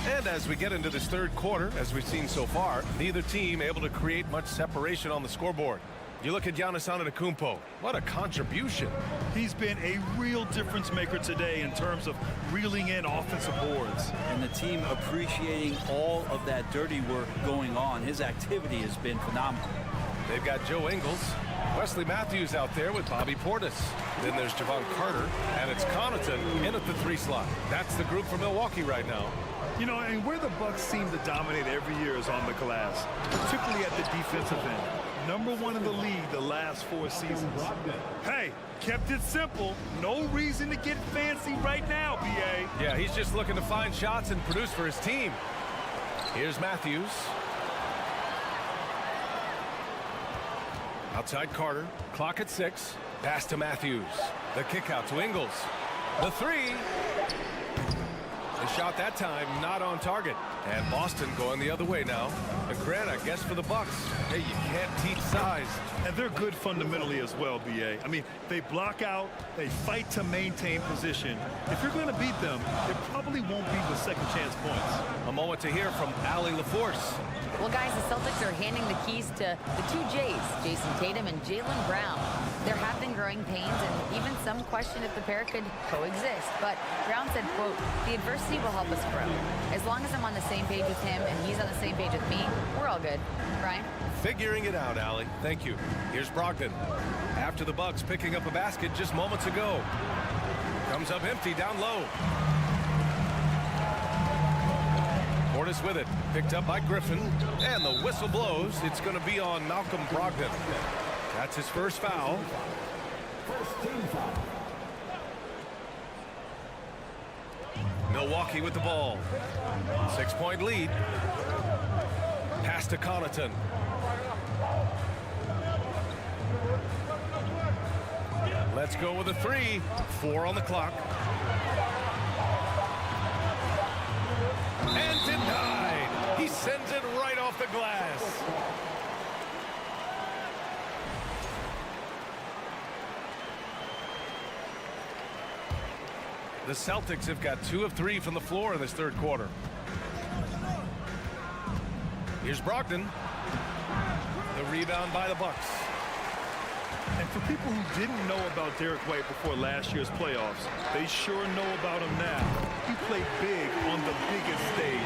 And as we get into this third quarter, as we've seen so far, neither team able to create much separation on the scoreboard. You look at Giannis Antetokounmpo. What a contribution. He's been a real difference maker today in terms of reeling in offensive boards. And the team appreciating all of that dirty work going on. His activity has been phenomenal. They've got Joe Ingles, Wesley Matthews out there with Bobby Portis. Then there's Javon Carter, and it's Connaughton in at the 3 slot. That's the group for Milwaukee right now. You know, and where the Bucks seem to dominate every year is on the glass, particularly at the defensive end. #1 in the league the last 4 seasons. Hey, kept it simple. No reason to get fancy right now, B.A. Yeah, he's just looking to find shots and produce for his team. Here's Matthews. Outside Carter. Clock at 6. Pass to Matthews. The kick out to Ingles. The 3. The shot that time not on target. And Boston going the other way now. And Grant, I guess for the Bucks, hey, you can't teach size. And they're good fundamentally as well, B.A. I mean, they block out, they fight to maintain position. If you're going to beat them, it probably won't be with second chance points. A moment to hear from Allie LaForce. Well, guys, the Celtics are handing the keys to the 2 J's, Jason Tatum and Jaylen Brown. There have been growing pains and even some question if the pair could coexist. But Brown said, quote, "The adversity will help us grow. As long as I'm on the same page with him and he's on the same page with me, we're all good." Brian? Figuring it out, Allie. Thank you. Here's Brogdon. After the Bucks picking up a basket just moments ago. Comes up empty down low. Portis with it. Picked up by Griffin. And the whistle blows. It's going to be on Malcolm Brogdon. That's his first foul. First team foul. Milwaukee with the ball. 6-point lead. Pass to Connaughton. Let's go with a 3. 4 on the clock. And denied. He sends it right off the glass. The Celtics have got 2 of 3 from the floor in this third quarter. Here's Brogdon. The rebound by the Bucks. And for people who didn't know about Derek White before last year's playoffs, they sure know about him now. He played big on the biggest stage.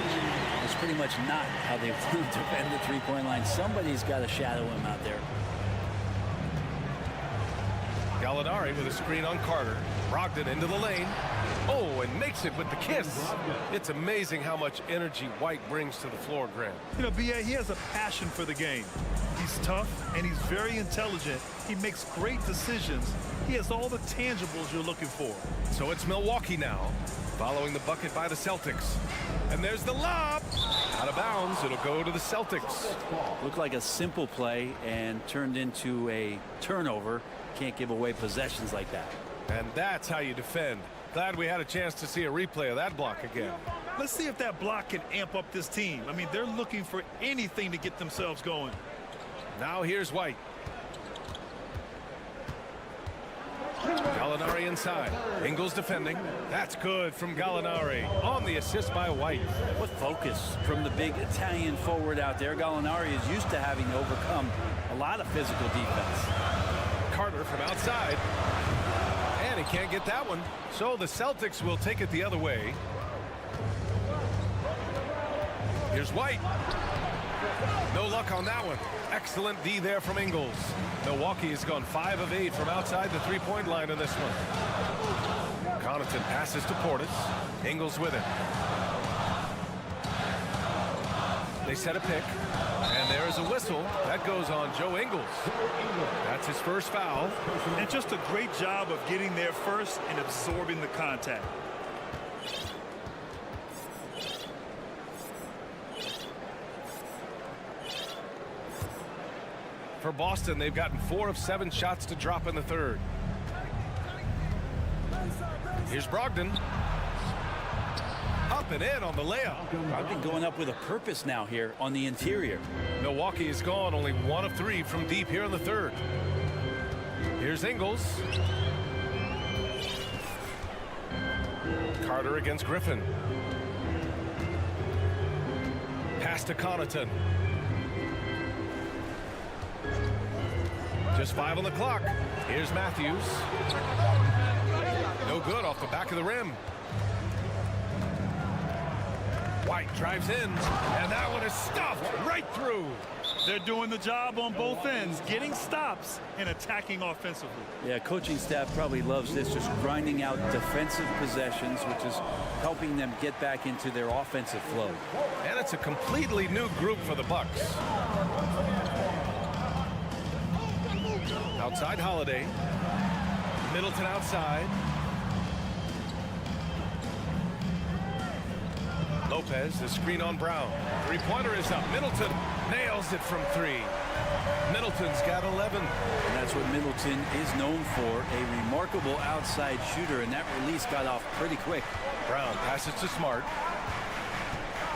It's pretty much not how they defend the 3-point line. Somebody's got to shadow him out there. Gallinari with a screen on Carter. Brogdon into the lane. Oh, and makes it with the kiss. It's amazing how much energy White brings to the floor, Grant. You know, B.A., he has a passion for the game. He's tough, and he's very intelligent. He makes great decisions. He has all the tangibles you're looking for. So it's Milwaukee now, following the bucket by the Celtics. And there's the lob. Out of bounds. It'll go to the Celtics. Looked like a simple play and turned into a turnover. Can't give away possessions like that. And that's how you defend. Glad we had a chance to see a replay of that block again. Let's see if that block can amp up this team. I mean, they're looking for anything to get themselves going. Now here's White. Gallinari inside. Ingles defending. That's good from Gallinari on the assist by White. What focus from the big Italian forward out there. Gallinari is used to having to overcome a lot of physical defense. Carter from outside. And he can't get that one. So the Celtics will take it the other way. Here's White. No luck on that one. Excellent D there from Ingles. Milwaukee has gone 5 of 8 from outside the 3-point line in this one. Connaughton passes to Portis. Ingles with it. They set a pick. And there is a whistle. That goes on Joe Ingles. That's his first foul. And just a great job of getting there first and absorbing the contact. For Boston, they've gotten 4 of 7 shots to drop in the third. Here's Brogdon. Up and in on the layup. Brogdon going up with a purpose now here on the interior. Milwaukee is gone only 1 of 3 from deep here in the third. Here's Ingles. Carter against Griffin. Pass to Connaughton. Just 5 on the clock. Here's Matthews. No good off the back of the rim. White drives in, and that one is stuffed right through. They're doing the job on both ends, getting stops and attacking offensively. Yeah, coaching staff probably loves this, just grinding out defensive possessions, which is helping them get back into their offensive flow. And it's a completely new group for the Bucks. Outside Holiday. Middleton outside. Lopez, the screen on Brown. Three-pointer is up. Middleton nails it from 3. Middleton's got 11. And that's what Middleton is known for, a remarkable outside shooter, and that release got off pretty quick. Brown passes to Smart.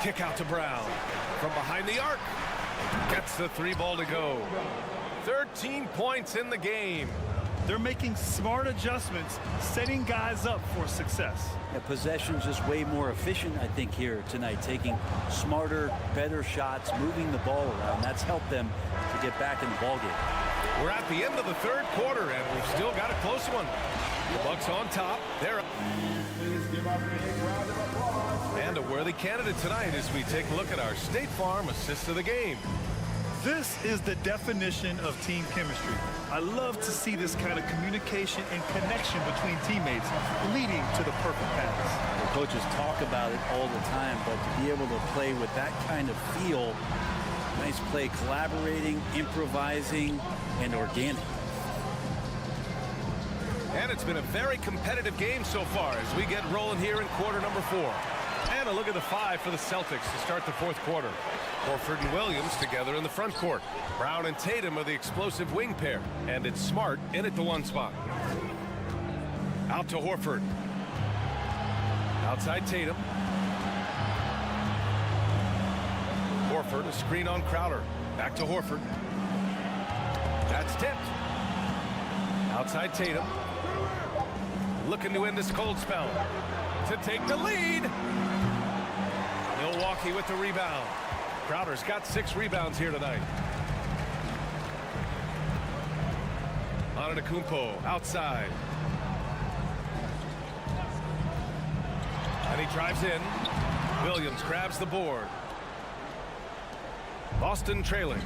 Kick out to Brown. From behind the arc. Gets the 3 ball to go. 13 points in the game. They're making smart adjustments, setting guys up for success. Yeah, possession just way more efficient, I think, here tonight, taking smarter, better shots, moving the ball around. That's helped them to get back in the ballgame. We're at the end of the 3rd quarter, and we've still got a close one. The Bucks on top. They're up. And a worthy candidate tonight as we take a look at our State Farm assist of the game. This is the definition of team chemistry. I love to see this kind of communication and connection between teammates leading to the perfect pass. The coaches talk about it all the time, but to be able to play with that kind of feel, nice play, collaborating, improvising, and organic. And it's been a very competitive game so far as we get rolling here in quarter number 4. And a look at the 5 for the Celtics to start the 4th quarter. Horford and Williams together in the front court. Brown and Tatum are the explosive wing pair. And it's Smart in at the 1 spot. Out to Horford. Outside Tatum. Horford, a screen on Crowder. Back to Horford. That's tipped. Outside Tatum. Looking to end this cold spell. To take the lead. Milwaukee with the rebound. Crowder's got 6 rebounds here tonight. Antetokounmpo outside. And he drives in. Williams grabs the board. Boston trailing.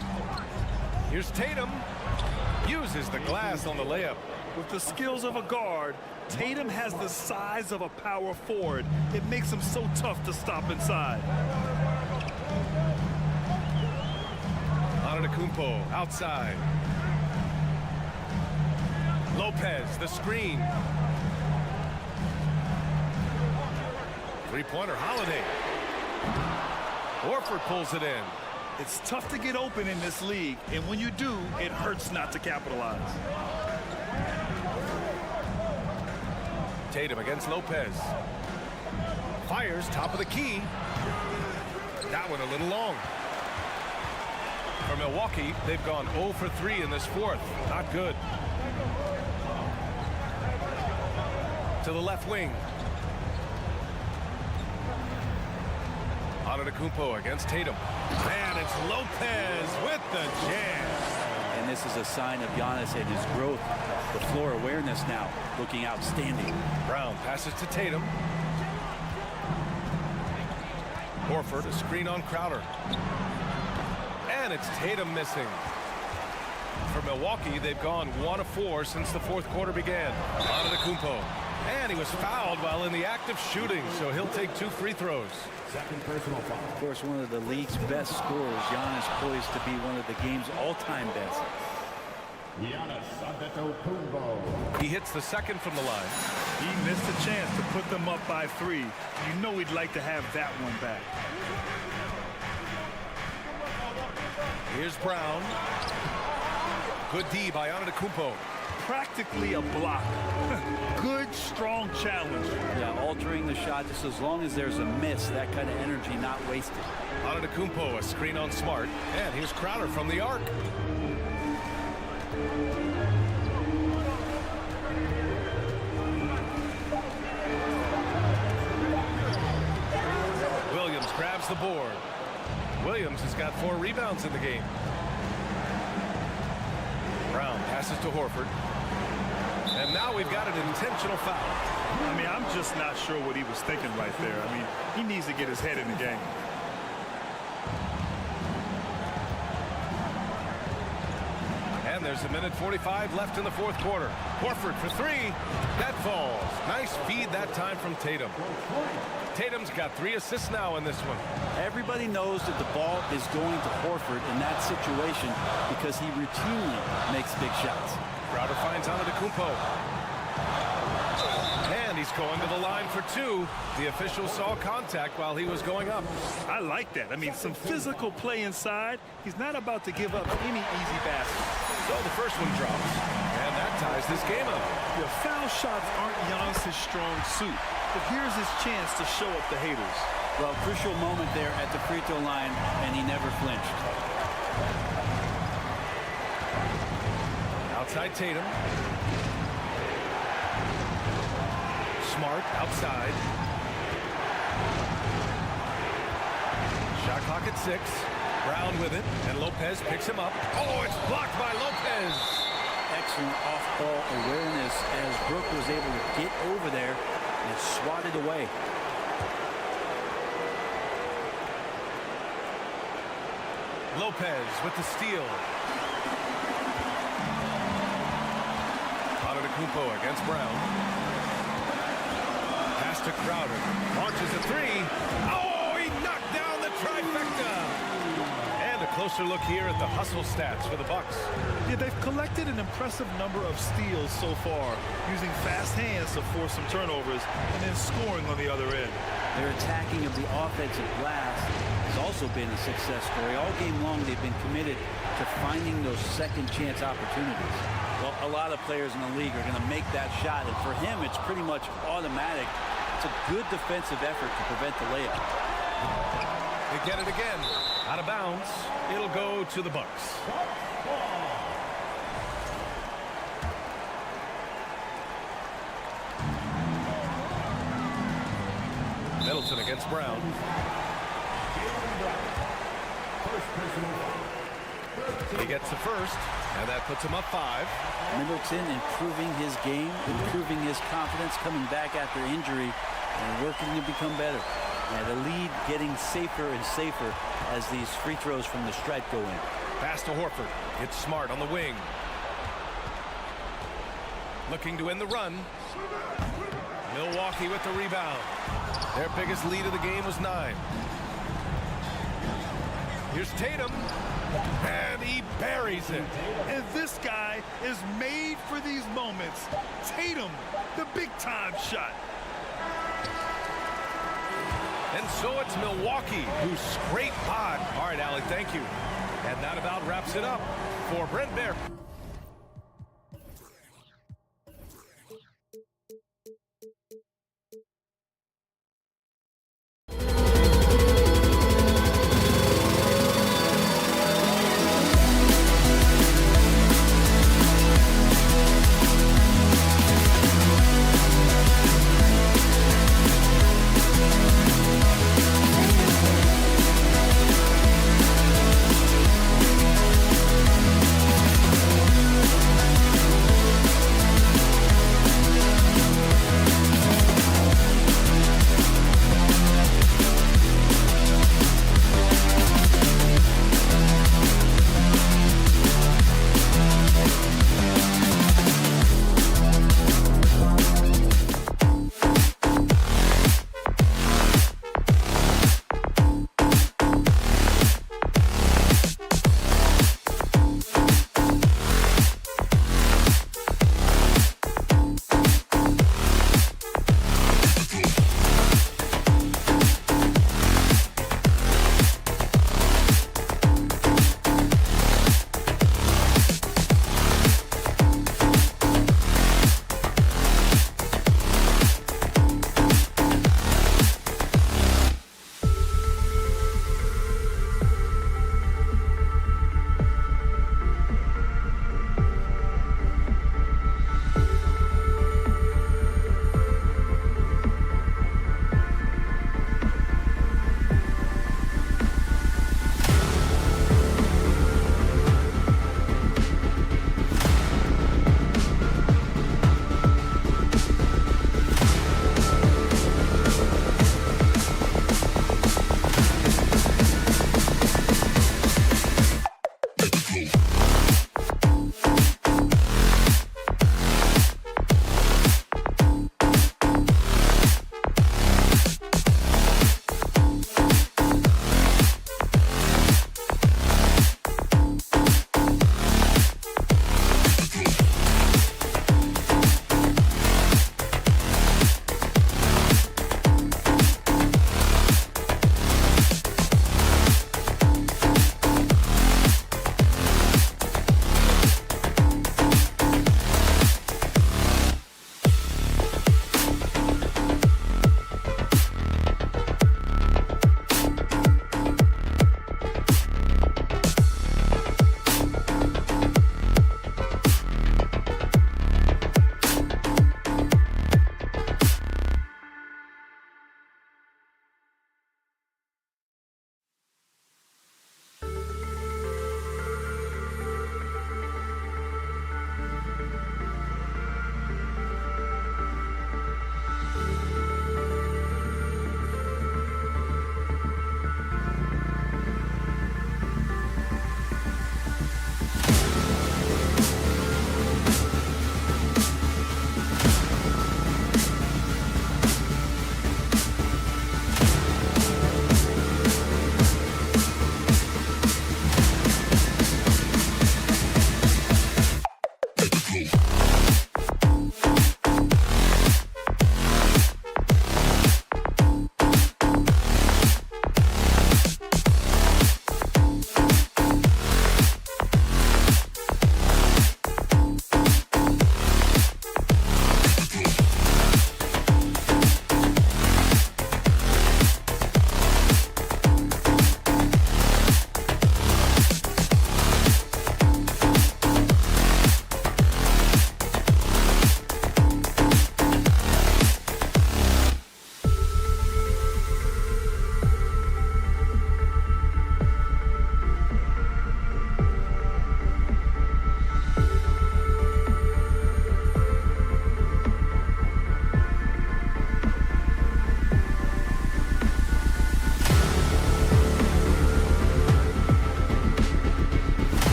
Here's Tatum. Uses the glass on the layup. With the skills of a guard, Tatum has the size of a power forward. It makes him so tough to stop inside. Antetokounmpo outside. Lopez, the screen. Three-pointer, Holiday. Horford pulls it in. It's tough to get open in this league, and when you do, it hurts not to capitalize. Tatum against Lopez. Fires top of the key. That one a little long. For Milwaukee, they've gone 0 for 3 in this 4th. Not good. To the left wing. Antetokounmpo against Tatum. And it's Lopez with the jam. And this is a sign of Giannis and his growth. The floor awareness now looking outstanding. Brown passes to Tatum. Horford, a screen on Crowder. And it's Tatum missing. For Milwaukee, they've gone 1 of 4 since the 4th quarter began. Antetokounmpo. And he was fouled while in the act of shooting, so he'll take 2 free throws. Second personal foul. Of course, one of the league's best scorers. Giannis poised to be one of the game's all-time best. Giannis Antetokounmpo. He hits the second from the line. He missed a chance to put them up by 3. You know he'd like to have that one back. Here's Brown. Good D by Antetokounmpo. Practically a block. Good, strong challenge. Yeah, altering the shot just as long as there's a miss, that kind of energy not wasted. Antetokounmpo, a screen on Smart. And here's Crowder from the arc. Williams grabs the board. Williams has got 4 rebounds in the game. Brown passes to Horford. And now we've got an intentional foul. I mean, I'm just not sure what he was thinking right there. I mean, he needs to get his head in the game. And there's a minute 45 left in the fourth quarter. Horford for three. That falls. Nice feed that time from Tatum. Tatum's got 3 assists now in this one. Everybody knows that the ball is going to Horford in that situation because he routinely makes big shots. Crowder finds Antetokounmpo. And he's going to the line for 2. The official saw contact while he was going up. I like that. I mean, some physical play inside. He's not about to give up any easy baskets. So the first one drops. And that ties this game up. The foul shots aren't Giannis's strong suit. But here's his chance to show up the haters. Well, crucial moment there at the free throw line, and he never flinched. Outside Tatum. Smart outside. Shot clock at 6. Brown with it, and Lopez picks him up. Oh, it's blocked by Lopez. Excellent off-ball awareness as Brook was able to get over there and swat it away. Lopez with the steal. Antetokounmpo against Brown. Pass to Crowder. Launches a 3. Oh, he knocked down the trifecta. And a closer look here at the hustle stats for the Bucks. Yeah, they've collected an impressive number of steals so far, using fast hands to force some turnovers and then scoring on the other end. Their attacking of the offensive glass has also been a success story. All game long, they've been committed to finding those second chance opportunities. Well, a lot of players in the league are going to make that shot, and for him, it's pretty much automatic. It's a good defensive effort to prevent the layup. They get it again. Out of bounds. It'll go to the Bucks. Middleton against Brown. He gets the first, and that puts him up 5. Middleton improving his game, improving his confidence, coming back after injury, and working to become better. And the lead getting safer and safer as these free throws from the stripe go in. Pass to Horford. It's Smart on the wing. Looking to end the run. Milwaukee with the rebound. Their biggest lead of the game was 9. Here's Tatum. And he buries it. And this guy is made for these moments. Tatum, the big-time shot. And so it's Milwaukee who scraped by. All right, Allie, thank you. And that about wraps it up for Brent Bear.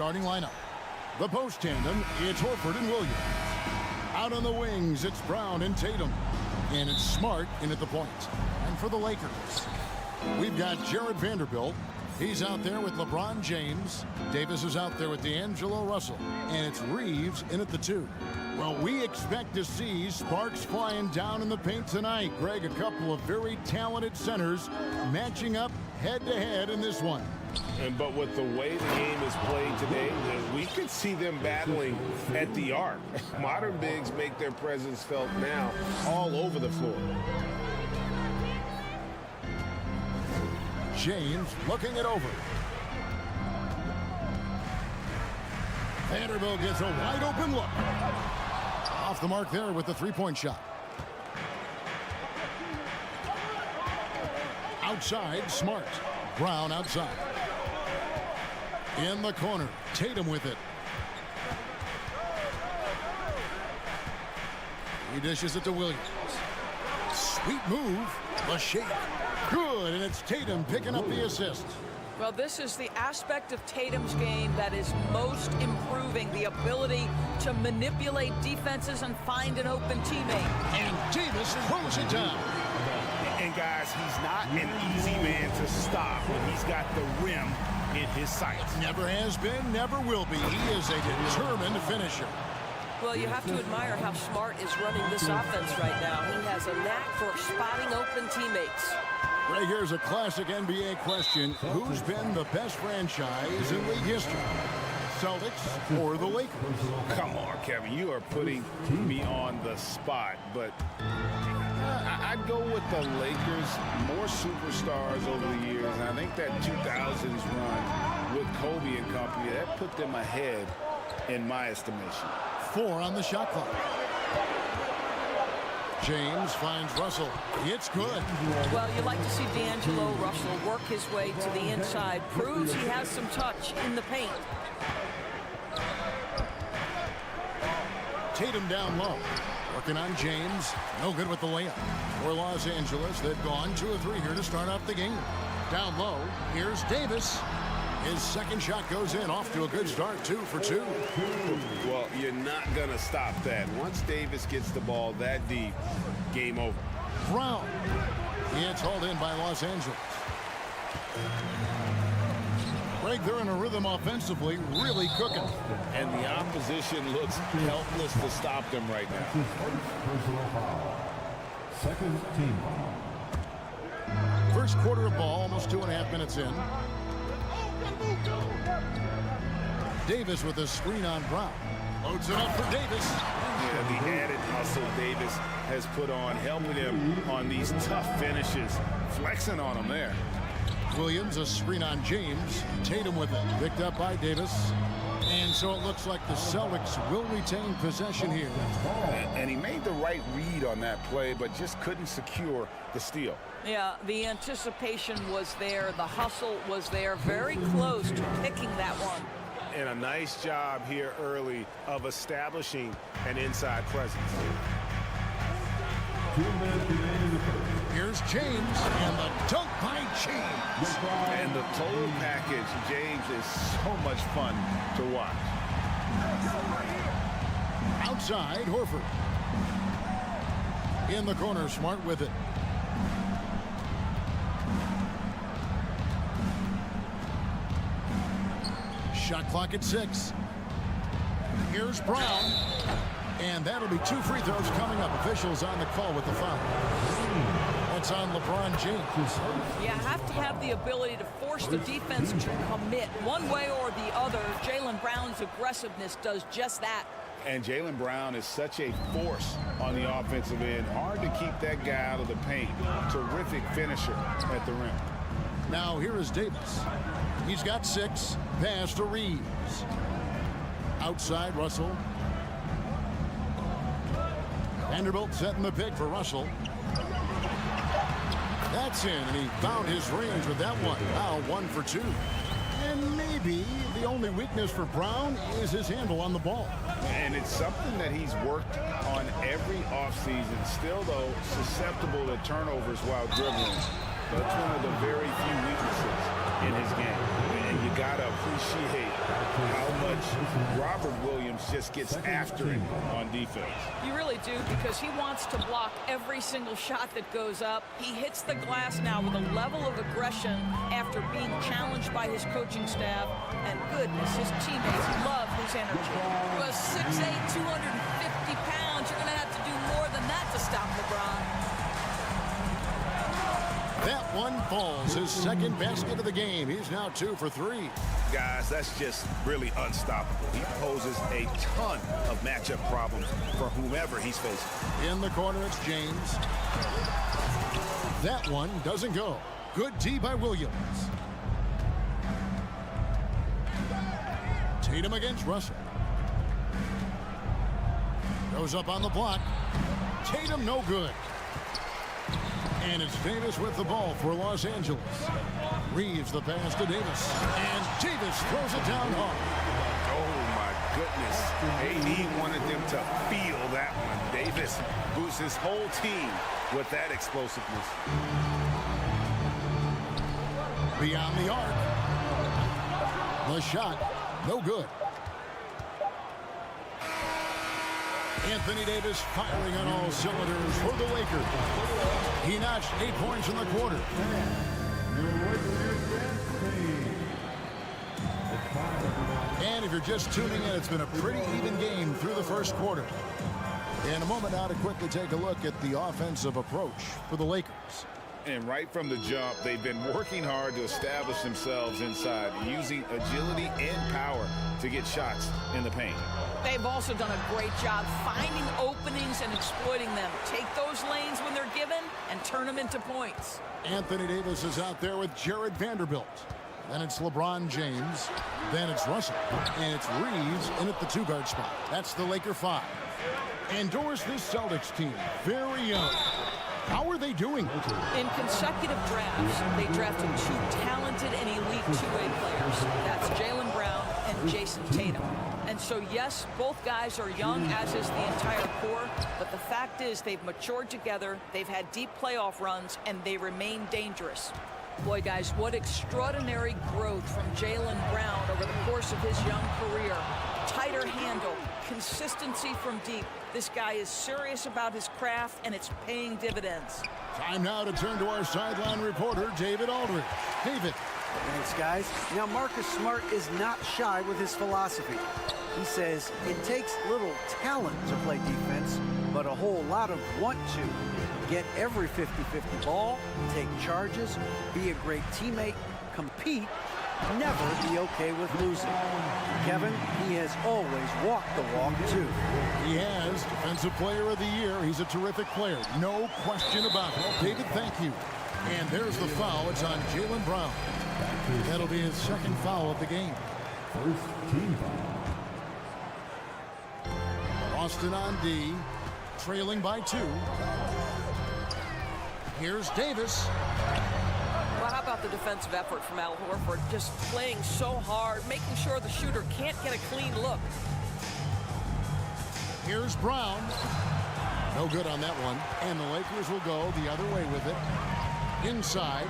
starting lineup. The post tandem, it's Horford and Williams. Out on the wings, it's Brown and Tatum. And it's Smart in at the point. And for the Lakers, we've got Jared Vanderbilt. He's out there with LeBron James. Davis is out there with D'Angelo Russell. And it's Reeves in at the 2. Well, we expect to see sparks flying down in the paint tonight. Greg, a couple of very talented centers matching up head-to-head in this one. But with the way the game is played today, we could see them battling at the arc. Modern bigs make their presence felt now all over the floor. James looking it over. Vanderbilt gets a wide open look. Off the mark there with the three-point shot. Outside, Smart. Brown outside. In the corner, Tatum with it. He dishes it to Williams. Sweet move. The shake. Good, and it's Tatum picking up the assist. Well, this is the aspect of Tatum's game that is most improving, the ability to manipulate defenses and find an open teammate. And Davis throws it down. And guys, he's not an easy man to stop when he's got the rim in his sights. Never has been, never will be. He is a determined finisher. Well, you have to admire how Smart is running this offense right now. He has a knack for spotting open teammates. Right here's a classic NBA question. Who's been the best franchise in league history? Celtics or the Lakers? Come on, Kevin. You are putting me on the spot, but I'd go with the Lakers. More superstars over the years, and I think that 2000s run with Kobe and company, that put them ahead in my estimation. 4 on the shot clock. James finds Russell. It's good. Well, you like to see D'Angelo Russell work his way to the inside. Proves he has some touch in the paint. Tatum down low. Working on James. No good with the layup. For Los Angeles, they've gone 2 of 3 here to start off the game. Down low, here's Davis. His second shot goes in, off to a good start, 2 for 2. Well, you're not going to stop that. Once Davis gets the ball that deep, game over. Brown. It's hauled in by Los Angeles. Greg, they're in a rhythm offensively, really cooking. And the opposition looks helpless to stop them right now. Second team. First quarter of ball, almost 2.5 minutes in. Davis with a screen on Brown. Loads it up for Davis. Yeah, the added hustle Davis has put on, helping him on these tough finishes. Flexing on him there. Williams, a screen on James. Tatum with it. Picked up by Davis. And so it looks like the Celtics will retain possession here. And he made the right read on that play, but just couldn't secure the steal. Yeah, the anticipation was there. The hustle was there. Very close to picking that one. And a nice job here early of establishing an inside presence. Here's James, and the dunk by James. And the total package, James, is so much fun to watch. Outside, Horford. In the corner, Smart with it. Shot clock at 6. Here's Brown. And that'll be 2 free throws coming up. Officials on the call with the foul. That's on LeBron James. You have to have the ability to force the defense to commit one way or the other. Jaylen Brown's aggressiveness does just that. And Jaylen Brown is such a force on the offensive end. Hard to keep that guy out of the paint. Terrific finisher at the rim. Now here is Davis. He's got 6. Pass to Reeves. Outside, Russell. Vanderbilt setting the pick for Russell. That's in, and he found his range with that one. Now 1 for 2. And maybe the only weakness for Brown is his handle on the ball. And it's something that he's worked on every offseason. Still, though, susceptible to turnovers while dribbling. That's one of the very few weaknesses in his game. And you got to appreciate how much Robert Williams just gets after him on defense. You really do, because he wants to block every single shot that goes up. He hits the glass now with a level of aggression after being challenged by his coaching staff. And goodness, his teammates love his energy. Well, 6'8", 250 pounds. You're going to have to do more than that to stop LeBron. That one falls, his second basket of the game. He's now 2 for 3. Guys, that's just really unstoppable. He poses a ton of matchup problems for whomever he's facing. In the corner, it's James. That one doesn't go. Good D by Williams. Tatum against Russell. Goes up on the block. Tatum no good. And it's Davis with the ball for Los Angeles. Reeves the pass to Davis. And Davis throws it down hard. Oh, my goodness. AD wanted them to feel that one. Davis boosts his whole team with that explosiveness. Beyond the arc. The shot, no good. Anthony Davis firing on all cylinders for the Lakers. He notched 8 points in the quarter. And if you're just tuning in, it's been a pretty even game through the first quarter. In a moment now to quickly take a look at the offensive approach for the Lakers. And right from the jump, they've been working hard to establish themselves inside, using agility and power to get shots in the paint. They've also done a great job finding openings and exploiting them. Take those lanes when they're given and turn them into points. Anthony Davis is out there with Jared Vanderbilt. Then it's LeBron James. Then it's Russell. And it's Reeves in at the 2-guard spot. That's the Laker 5. Endorse this Celtics team. Very young. How are they doing? In consecutive drafts, they drafted 2 talented and elite two-way players. That's Jaylen Brown and Jason Tatum. And so, yes, both guys are young, as is the entire core. But the fact is they've matured together, they've had deep playoff runs, and they remain dangerous. Boy, guys, what extraordinary growth from Jaylen Brown over the course of his young career. Tighter handle, consistency from deep. This guy is serious about his craft, and it's paying dividends. Time now to turn to our sideline reporter, David Aldridge. David. Thanks, guys. Now, Marcus Smart is not shy with his philosophy. He says it takes little talent to play defense, but a whole lot of want to. Get every 50-50 ball, take charges, be a great teammate, compete, never be okay with losing. Kevin, he has always walked the walk, too. He has. Defensive Player of the Year. He's a terrific player. No question about it. Well, David, thank you. And there's the foul. It's on Jaylen Brown. That'll be his second foul of the game. First team foul. Boston on D, trailing by 2. Here's Davis. Well, how about the defensive effort from Al Horford? Just playing so hard, making sure the shooter can't get a clean look. Here's Brown. No good on that one. And the Lakers will go the other way with it. Inside.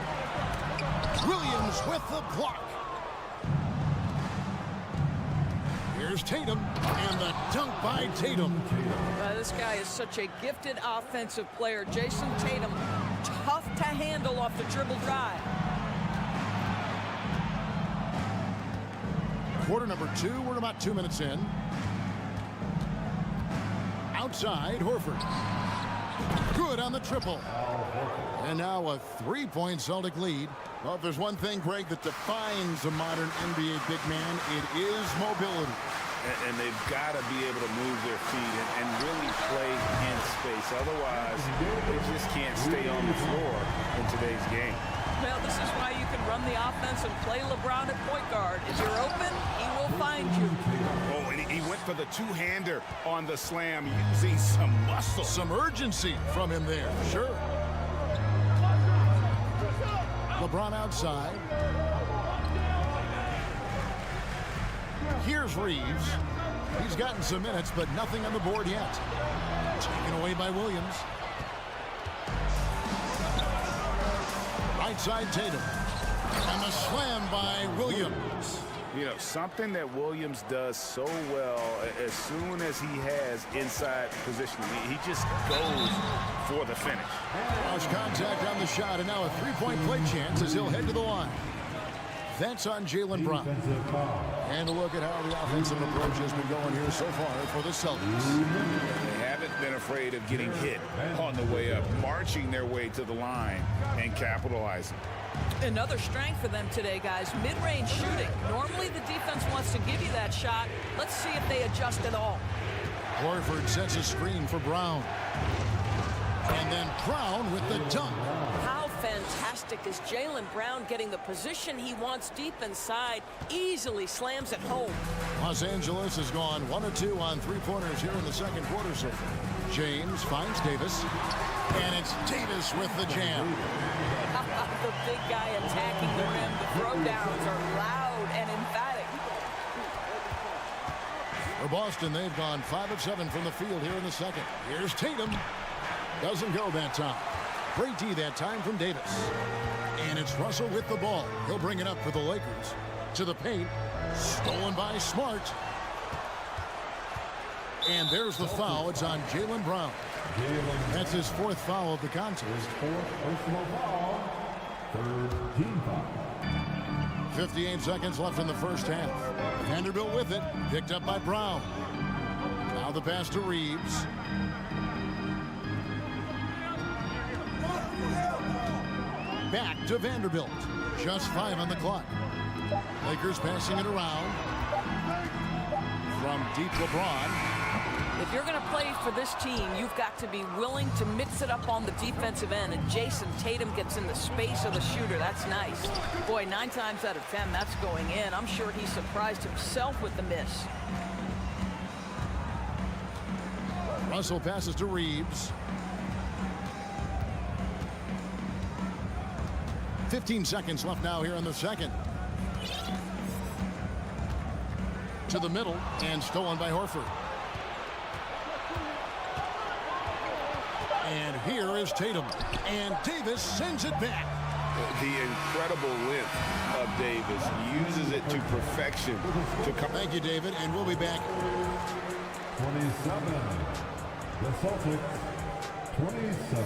Williams with the block. Here's Tatum, and the dunk by Tatum. This guy is such a gifted offensive player. Jason Tatum, tough to handle off the dribble drive. Quarter number 2, we're about 2 minutes in. Outside, Horford. Good on the triple. And now a 3-point Celtic lead. Well, if there's one thing, Greg, that defines a modern NBA big man, it is mobility. And they've got to be able to move their feet and really play in space. Otherwise, they just can't stay on the floor in today's game. Well, this is why you can run the offense and play LeBron at point guard. If you're open, he will find you. Oh, and he went for the two-hander on the slam, using some muscle. Some urgency from him there, sure. LeBron outside. Here's Reeves. He's gotten some minutes, but nothing on the board yet. Taken away by Williams. Right side Tatum. And the slam by Williams. You know, something that Williams does so well as soon as he has inside positioning, he just goes for the finish. Cross contact on the shot, and now a three-point play chance as he'll head to the line. That's on Jaylen Brown. And a look at how the offensive approach has been going here so far for the Celtics. They haven't been afraid of getting hit on the way up, marching their way to the line and capitalizing. Another strength for them today, guys, mid-range shooting. Normally the defense wants to give you that shot. Let's see if they adjust at all. Horford sets a screen for Brown. And then Brown with the dunk. How fantastic is Jaylen Brown getting the position he wants deep inside, easily slams it home. Los Angeles has gone 1 of 2 on three-pointers here in the second quarter so far. James finds Davis, and it's Davis with the jam. The big guy attacking the rim. The throwdowns are loud and emphatic. For Boston, they've gone 5 of 7 from the field here in the second. Here's Tatum. Doesn't go that time. Great D that time from Davis. And it's Russell with the ball. He'll bring it up for the Lakers. To the paint. Stolen by Smart. And there's the foul. It's on Jaylen Brown. That's his 4th foul of the contest. 58 seconds left in the first half. Vanderbilt with it. Picked up by Brown. Now the pass to Reeves. Back to Vanderbilt. Just 5 on the clock. Lakers passing it around. From deep LeBron. If you're going to play for this team, you've got to be willing to mix it up on the defensive end. And Jason Tatum gets in the space of the shooter. That's nice. Boy, 9 times out of 10, that's going in. I'm sure he surprised himself with the miss. Russell passes to Reeves. 15 seconds left now here in the second. To the middle, and stolen by Horford. And here is Tatum. And Davis sends it back. The incredible length of Davis uses it to perfection. Thank you, David, and we'll be back. 27. The Celtics, 27.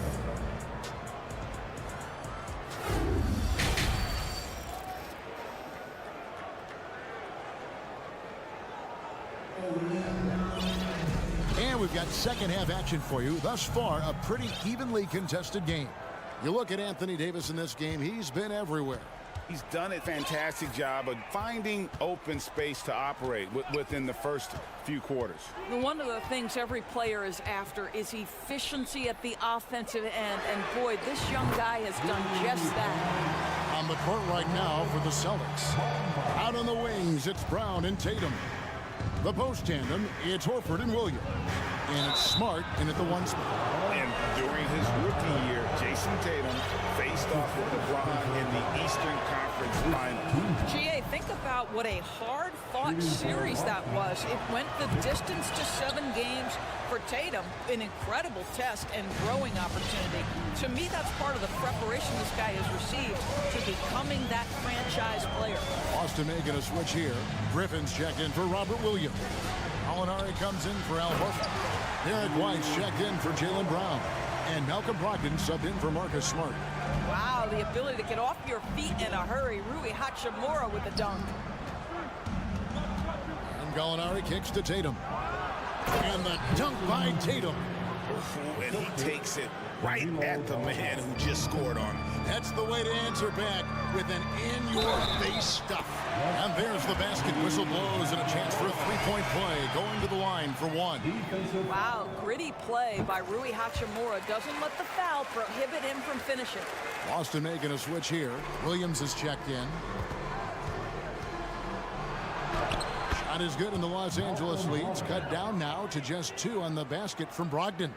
And we've got second half action for you. Thus far, a pretty evenly contested game. You look at Anthony Davis in this game, he's been everywhere. He's done a fantastic job of finding open space to operate within the first few quarters. One of the things every player is after is efficiency at the offensive end. And boy, this young guy has done just that. On the court right now for the Celtics. Out on the wings, it's Brown and Tatum. The post tandem, it's Horford and Williams. And it's Smart in at the 1 spot. And during his rookie year, Jason Tatum faced off with LeBron in the Eastern Conference Finals. GA, think about what a hard-fought series that was. It went the distance to 7 games for Tatum. An incredible test and growing opportunity. To me, that's part of the preparation this guy has received to becoming that franchise player. Boston making a switch here. Griffin's checked in for Robert Williams. Molinari comes in for Al Horford. Derek White's checked in for Jaylen Brown. And Malcolm Brogdon subbed in for Marcus Smart. Wow, the ability to get off your feet in a hurry. Rui Hachimura with a dunk. And Gallinari kicks to Tatum. And the dunk by Tatum. And he takes it right at the man who just scored on him. That's the way to answer back with an in-your-face stuff. And there's the basket. Whistle blows and a chance for a three-point play. Going to the line for 1. Wow, gritty play by Rui Hachimura. Doesn't let the foul prohibit him from finishing. Boston making a switch here. Williams is checked in. Shot is good, and the Los Angeles leads cut down now to just 2 on the basket from Brogdon.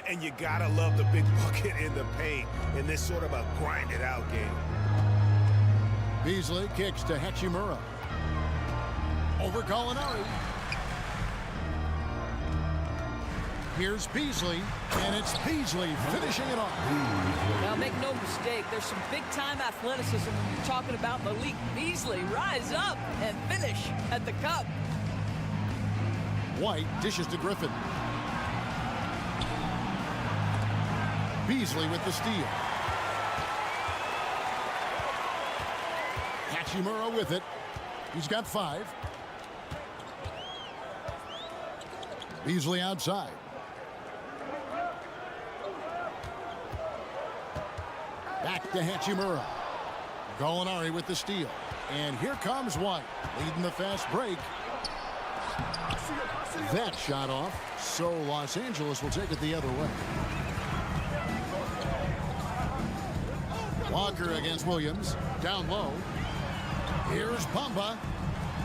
And you gotta love the big bucket in the paint in this sort of a grinded-out game. Beasley kicks to Hachimura. Over Gallinari. Here's Beasley, and it's Beasley finishing it off. Now, make no mistake, there's some big-time athleticism when you're talking about Malik Beasley. Rise up and finish at the cup. White dishes to Griffin. Beasley with the steal. Hachimura with it. He's got 5. Beasley outside. Back to Hachimura. Gallinari with the steal. And here comes White, leading the fast break. That shot off, so Los Angeles will take it the other way. Walker against Williams, down low. Here's Bamba,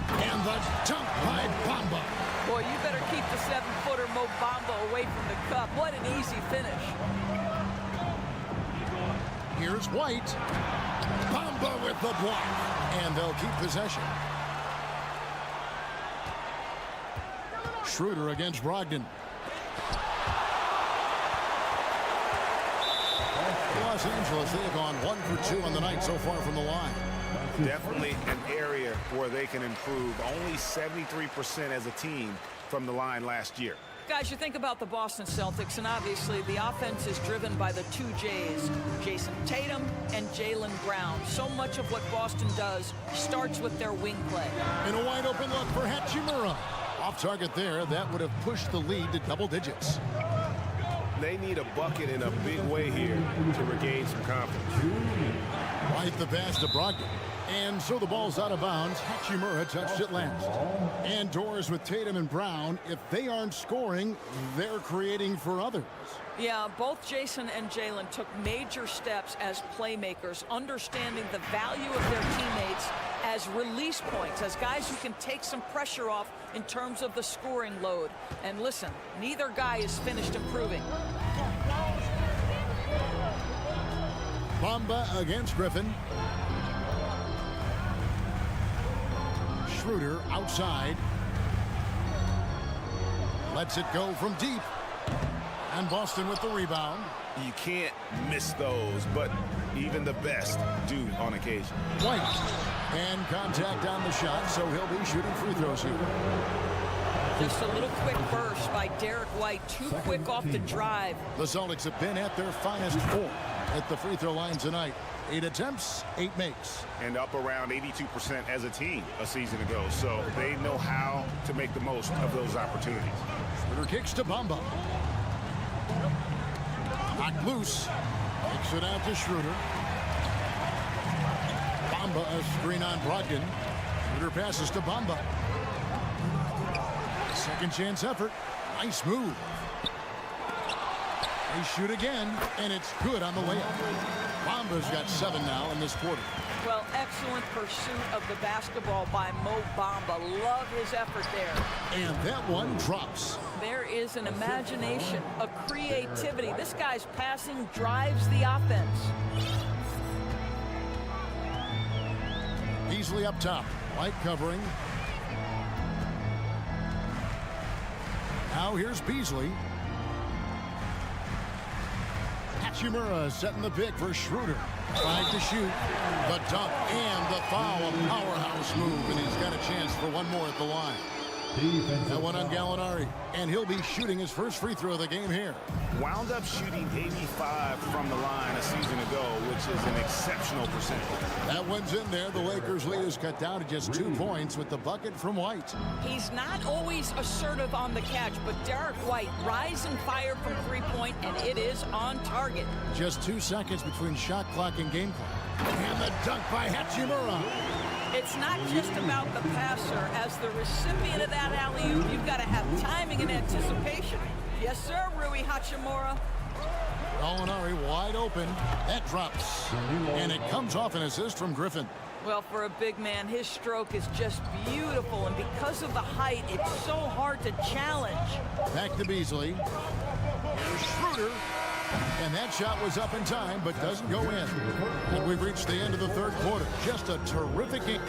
and the dunk by Bamba. Boy, you better keep the 7-footer Mo Bamba away from the cup. What an easy finish. Here's White. Bamba with the block. And they'll keep possession. Schroeder against Brogdon. Los Angeles, they have gone 1 for 2 on the night so far from the line. Definitely an area where they can improve. Only 73% as a team from the line last year. Guys, you think about the Boston Celtics, and obviously the offense is driven by the 2 J's, Jason Tatum and Jaylen Brown. So much of what Boston does starts with their wing play. And a wide open look for Hachimura. Off target there, that would have pushed the lead to double digits. They need a bucket in a big way here to regain some confidence. Right the pass to Brogdon. And so the ball's out of bounds. Hachimura touched it last. And doors with Tatum and Brown. If they aren't scoring, they're creating for others. Yeah, both Jason and Jaylen took major steps as playmakers, understanding the value of their teammates as release points, as guys who can take some pressure off in terms of the scoring load. And listen, neither guy is finished improving. Bamba against Griffin. Schroeder outside. Lets it go from deep. And Boston with the rebound. You can't miss those, but even the best do on occasion. White. And contact on the shot, so he'll be shooting free throws here. Just a little quick burst by Derek White. Too quick off the drive. The Celtics have been at their finest 4 at the free throw line tonight. 8 attempts, 8 makes. And up around 82% as a team a season ago. So they know how to make the most of those opportunities. Schroeder kicks to Bamba. Knocked loose. Kicks it out to Schroeder. Bamba a screen on Brogdon. Schroeder passes to Bamba. Second chance effort. Nice move. They shoot again, and it's good on the layup. Bamba's got 7 now in this quarter. Well, excellent pursuit of the basketball by Mo Bamba. Love his effort there. And that one drops. There is an imagination, a creativity. This guy's passing drives the offense. Beasley up top. White covering. Now here's Beasley. Hachimura setting the pick for Schroeder. Tried to shoot. The dunk and the foul. A powerhouse move, and he's got a chance for one more at the line. That one on Gallinari, and he'll be shooting his first free throw of the game here. Wound up shooting 85 from the line a season ago, which is an exceptional percentage. That one's in there. The Lakers' lead is cut down to just 2 points with the bucket from White. He's not always assertive on the catch, but Derek White rise and fire from 3-point, and it is on target. Just 2 seconds between shot clock and game clock. And the dunk by Hachimura. It's not just about the passer. As the recipient of that alley-oop, you've got to have timing and anticipation. Yes, sir, Rui Hachimura. Gallinari wide open. That drops. And it comes off an assist from Griffin. Well, for a big man, his stroke is just beautiful. And because of the height, it's so hard to challenge. Back to Beasley. Here's Schroeder. And that shot was up in time, but doesn't go in. And we've reached the end of the third quarter. Just a terrific game.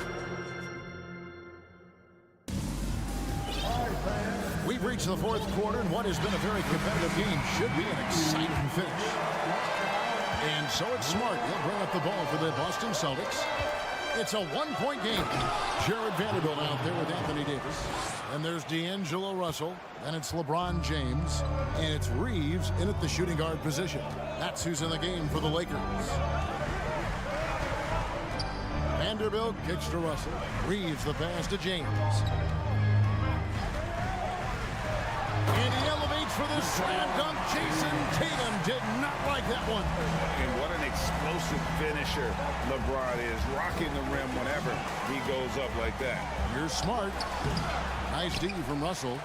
We've We've reached the fourth quarter, and what has been a very competitive game should be an exciting finish. And so it's Smart. He'll bring up the ball for the Boston Celtics. It's a one-point game. Jared Vanderbilt out there with Anthony Davis. And there's D'Angelo Russell. And it's LeBron James. And it's Reeves in at the shooting guard position. That's who's in the game for the Lakers. Vanderbilt kicks to Russell. Reeves the pass to James. And he elevates for the slam dunk. Jason Tatum did not like that one. And what an explosive finisher LeBron is, rocking the rim whenever he goes up like that. You're Smart. Nice D from Russell.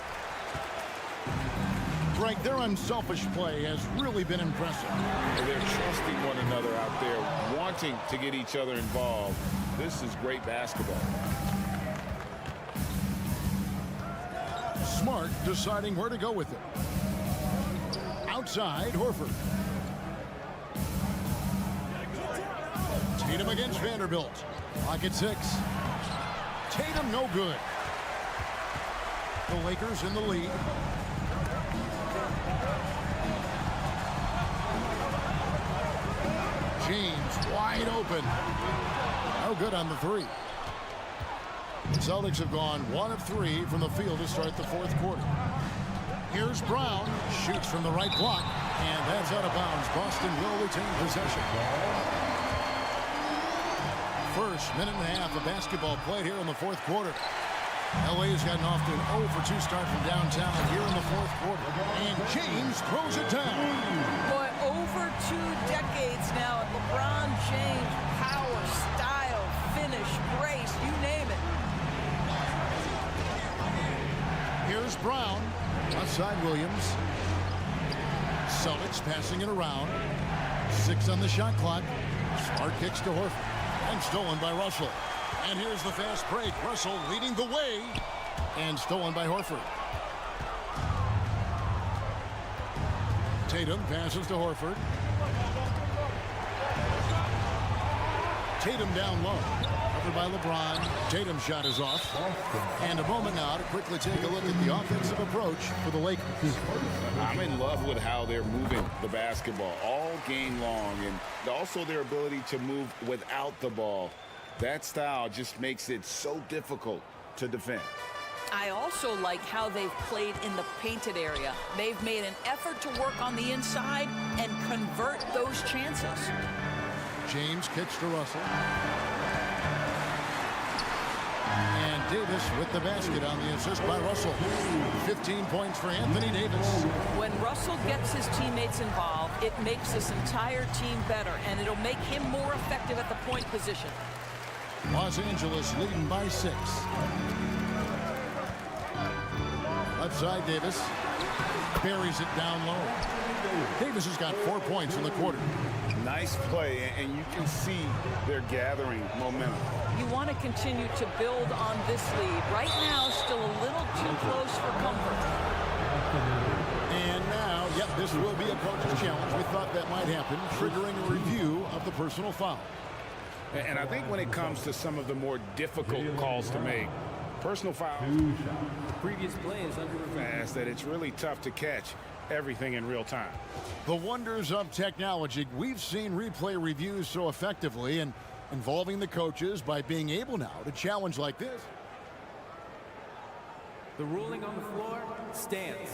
Greg, their unselfish play has really been impressive. They're trusting one another out there, wanting to get each other involved. This is great basketball. Smart deciding where to go with it. Outside, Horford. Tatum against Vanderbilt. Clock at 6. Tatum no good. The Lakers in the lead. James wide open. No good on the 3. The Celtics have gone 1 of 3 from the field to start the fourth quarter. Here's Brown. Shoots from the right block. And that's out of bounds. Boston will retain possession. First minute and a half of basketball played here in the fourth quarter. LA has gotten off to an 0 for 2 start from downtown here in the fourth quarter. And James throws it down. Boy, over 2 decades now, and LeBron James, power, style, finish, grace, you name it. Here's Brown. Outside Williams. Celtics passing it around. 6 on the shot clock. Smart kicks to Horford. And stolen by Russell. And here's the fast break. Russell leading the way. And stolen by Horford. Tatum passes to Horford. Tatum down low. Covered by LeBron. Tatum's shot is off. And a moment now to quickly take a look at the offensive approach for the Lakers. I'm in love with how they're moving the basketball all game long, and also their ability to move without the ball. That style just makes it so difficult to defend. I also like how they've played in the painted area. They've made an effort to work on the inside and convert those chances. James kicks to Russell. And Davis with the basket on the assist by Russell. 15 points for Anthony Davis. When Russell gets his teammates involved, it makes this entire team better, and it'll make him more effective at the point position. Los Angeles leading by 6. Left side, Davis. Buries it down low. Davis has got 4 points in the quarter. Nice play, and you can see they're gathering momentum. You want to continue to build on this lead. Right now, still a little too close for comfort. And now, yep, this will be a coach's challenge. We thought that might happen, triggering a review of the personal foul. And I think when it comes to some of the more difficult calls to make, personal foul, The previous play is under review. fast that it's really tough to catch everything in real time. The wonders of technology. We've seen replay reviews so effectively and involving the coaches by being able now to challenge like this. The ruling on the floor stands.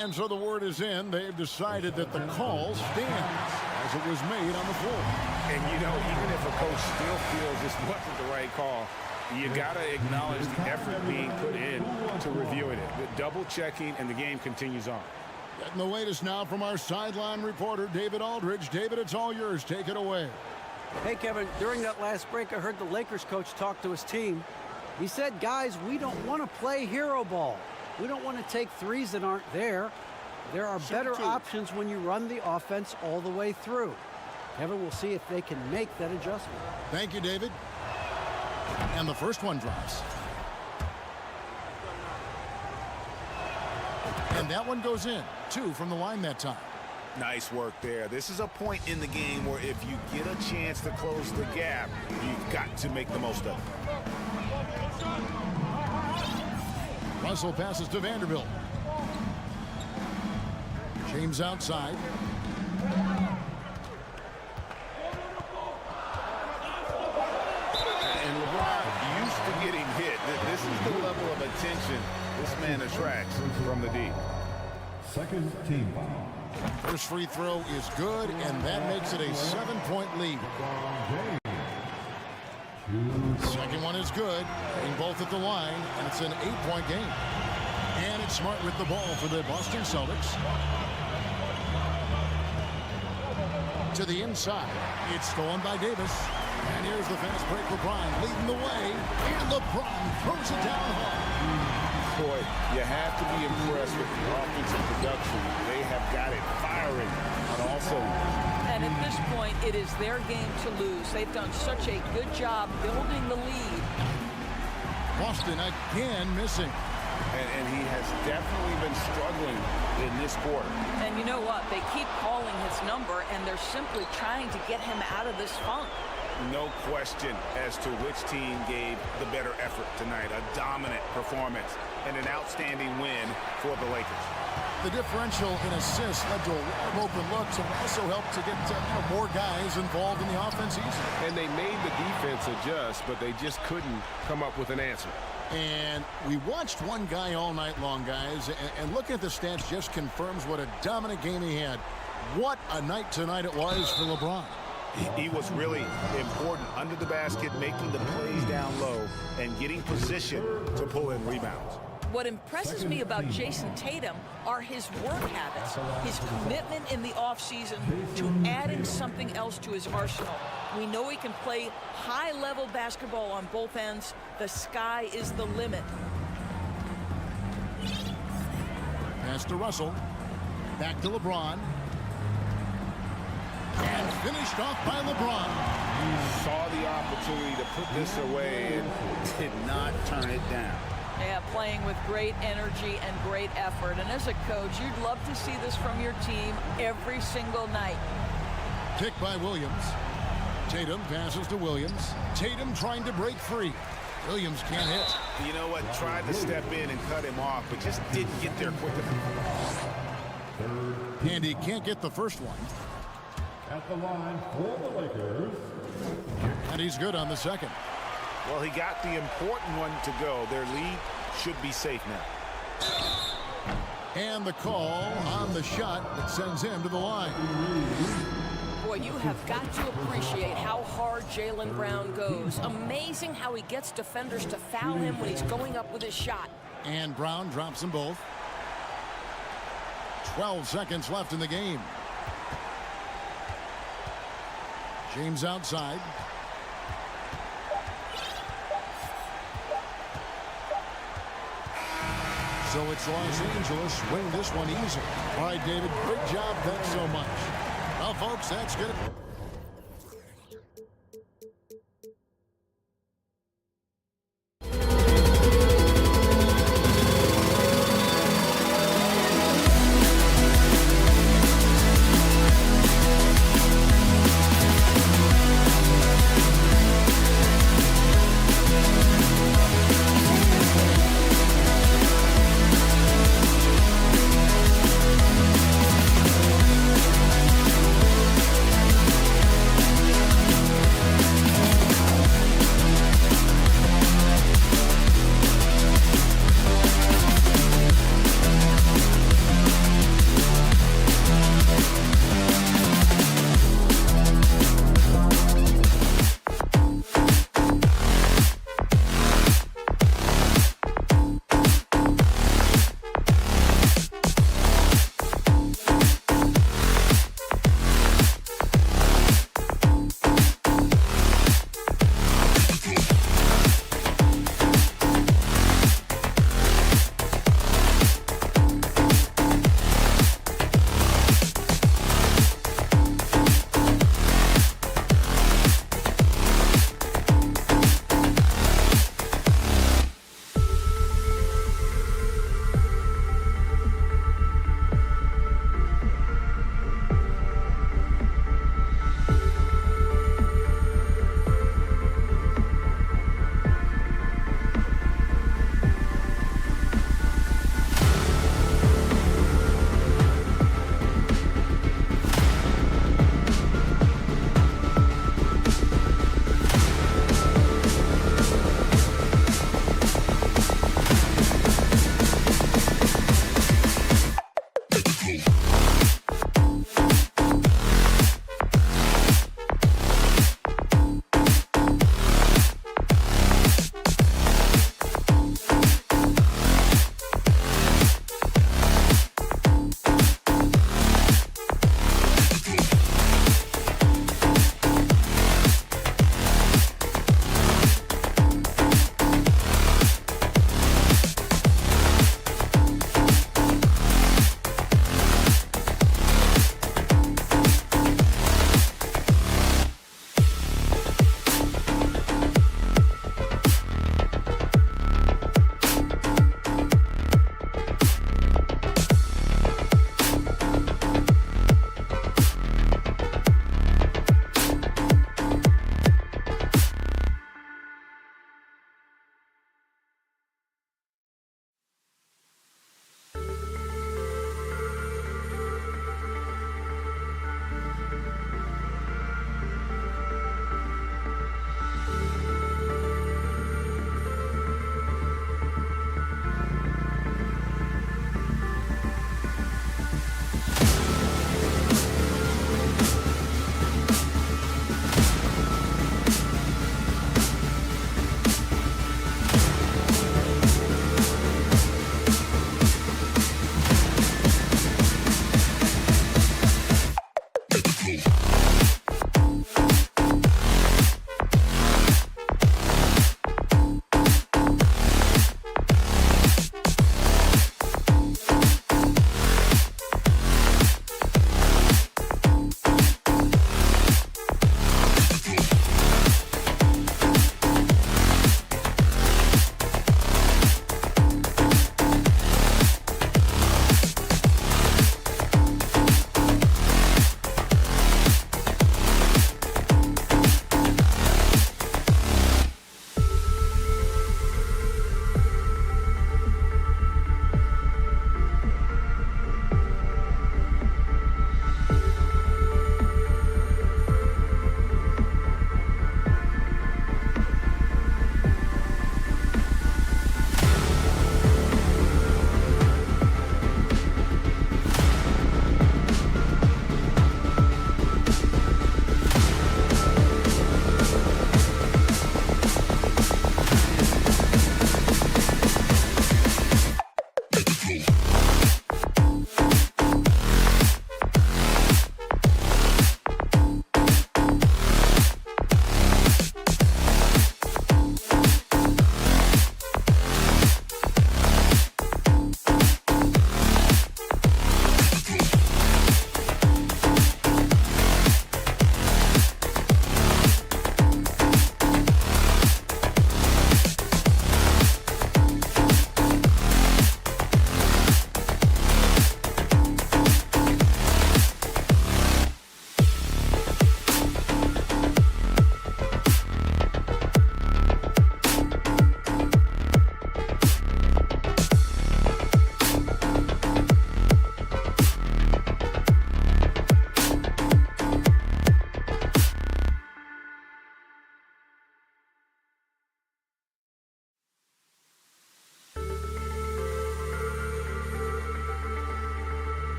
And so the word is in. They've decided that the call stands as it was made on the floor. And, you know, even if a coach still feels this wasn't the right call, you got to acknowledge the effort being put in to reviewing it. The double checking, and the game continues on. Getting the latest now from our sideline reporter, David Aldridge. David, it's all yours. Take it away. Hey, Kevin, during that last break, I heard the Lakers coach talk to his team. He said, guys, we don't want to play hero ball. We don't want to take threes that aren't there. There are better options when you run the offense all the way through. Kevin, we'll see if they can make that adjustment. Thank you, David. And the first one drops. And that one goes in. 2 from the line that time. Nice work there. This is a point in the game where if you get a chance to close the gap, you've got to make the most of it. Russell passes to Vanderbilt. James outside. And LeBron used to getting hit. This is the level of attention this man attracts from the deep. Second team foul. First free throw is good, and that makes it a 7-point lead. Second one is good, getting both at the line, and it's an 8-point game. And it's Smart with the ball for the Boston Celtics. To the inside. It's stolen by Davis. And here's the fast break. LeBron leading the way. And LeBron throws it down hard. Boy, you have to be impressed with the offensive production. They have got it firing on all cylinders. And at this point, it is their game to lose. They've done such a good job building the lead. Boston again missing. And he has definitely been struggling in this quarter. And you know what? They keep calling his number, and they're simply trying to get him out of this funk. No question as to which team gave the better effort tonight. A dominant performance and an outstanding win for the Lakers. The differential in assists led to a lot of open looks and also helped to get more guys involved in the offense easily. And they made the defense adjust, but they just couldn't come up with an answer. And we watched one guy all night long, guys, and looking at the stats just confirms what a dominant game he had. What a night tonight it was for LeBron. He was really important under the basket, making the plays down low and getting position to pull in rebounds. What impresses me about Jason Tatum are his work habits, his commitment in the offseason to adding something else to his arsenal. We know he can play high-level basketball on both ends. The sky is the limit. Pass to Russell. Back to LeBron. And finished off by LeBron. He saw the opportunity to put this away and did not turn it down. Yeah, playing with great energy and great effort. And as a coach, you'd love to see this from your team every single night. Pick by Williams. Tatum passes to Williams. Tatum trying to break free. Williams can't hit. You know what? Tried to step in and cut him off, but just didn't get there quick enough. And he can't get the first one. At the line for the Lakers. And he's good on the second. Well, he got the important one to go. Their lead should be safe now. And the call on the shot that sends him to the line. Boy, you have got to appreciate how hard Jaylen Brown goes. Amazing how he gets defenders to foul him when he's going up with his shot. And Brown drops them both. 12 seconds left in the game. James outside. So it's Los Angeles win this one easy. All right, David, great job. Thanks so much. Well, folks, that's good.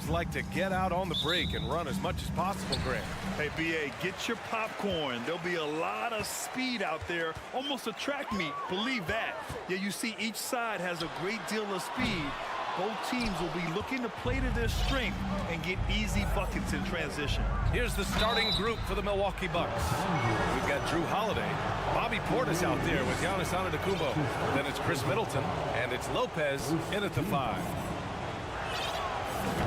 teams like to get out on the break and run as much as possible, Grant. Hey, BA, get your popcorn. There'll be a lot of speed out there, almost a track meet. Believe that. Yeah, you see each side has a great deal of speed. Both teams will be looking to play to their strength and get easy buckets in transition. Here's the starting group for the Milwaukee Bucks. We've got Drew Holiday, Bobby Portis out there with Giannis Antetokounmpo. Then it's Chris Middleton, and it's Lopez in at the 5.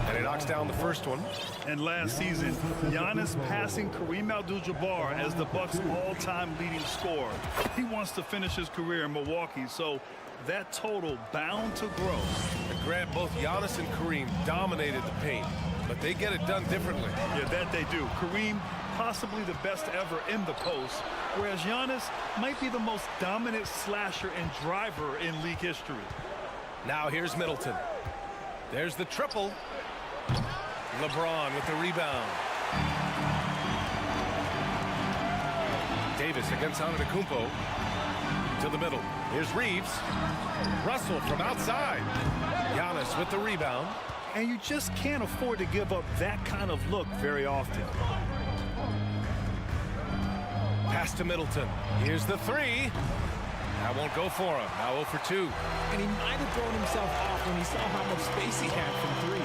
And he knocks down the first one. And last season, Giannis passing Kareem Abdul-Jabbar as the Bucks' all-time leading scorer. He wants to finish his career in Milwaukee, so that total bound to grow. And Grant, both Giannis and Kareem dominated the paint, but they get it done differently. Yeah, that they do. Kareem, possibly the best ever in the post, whereas Giannis might be the most dominant slasher and driver in league history. Now here's Middleton. There's the triple. LeBron with the rebound. Davis against Antetokounmpo. To the middle. Here's Reeves. Russell from outside. Giannis with the rebound. And you just can't afford to give up that kind of look very often. Pass to Middleton. Here's the 3. That won't go for him. Now 0 for 2. And he might have thrown himself off when he saw how much space he had from 3.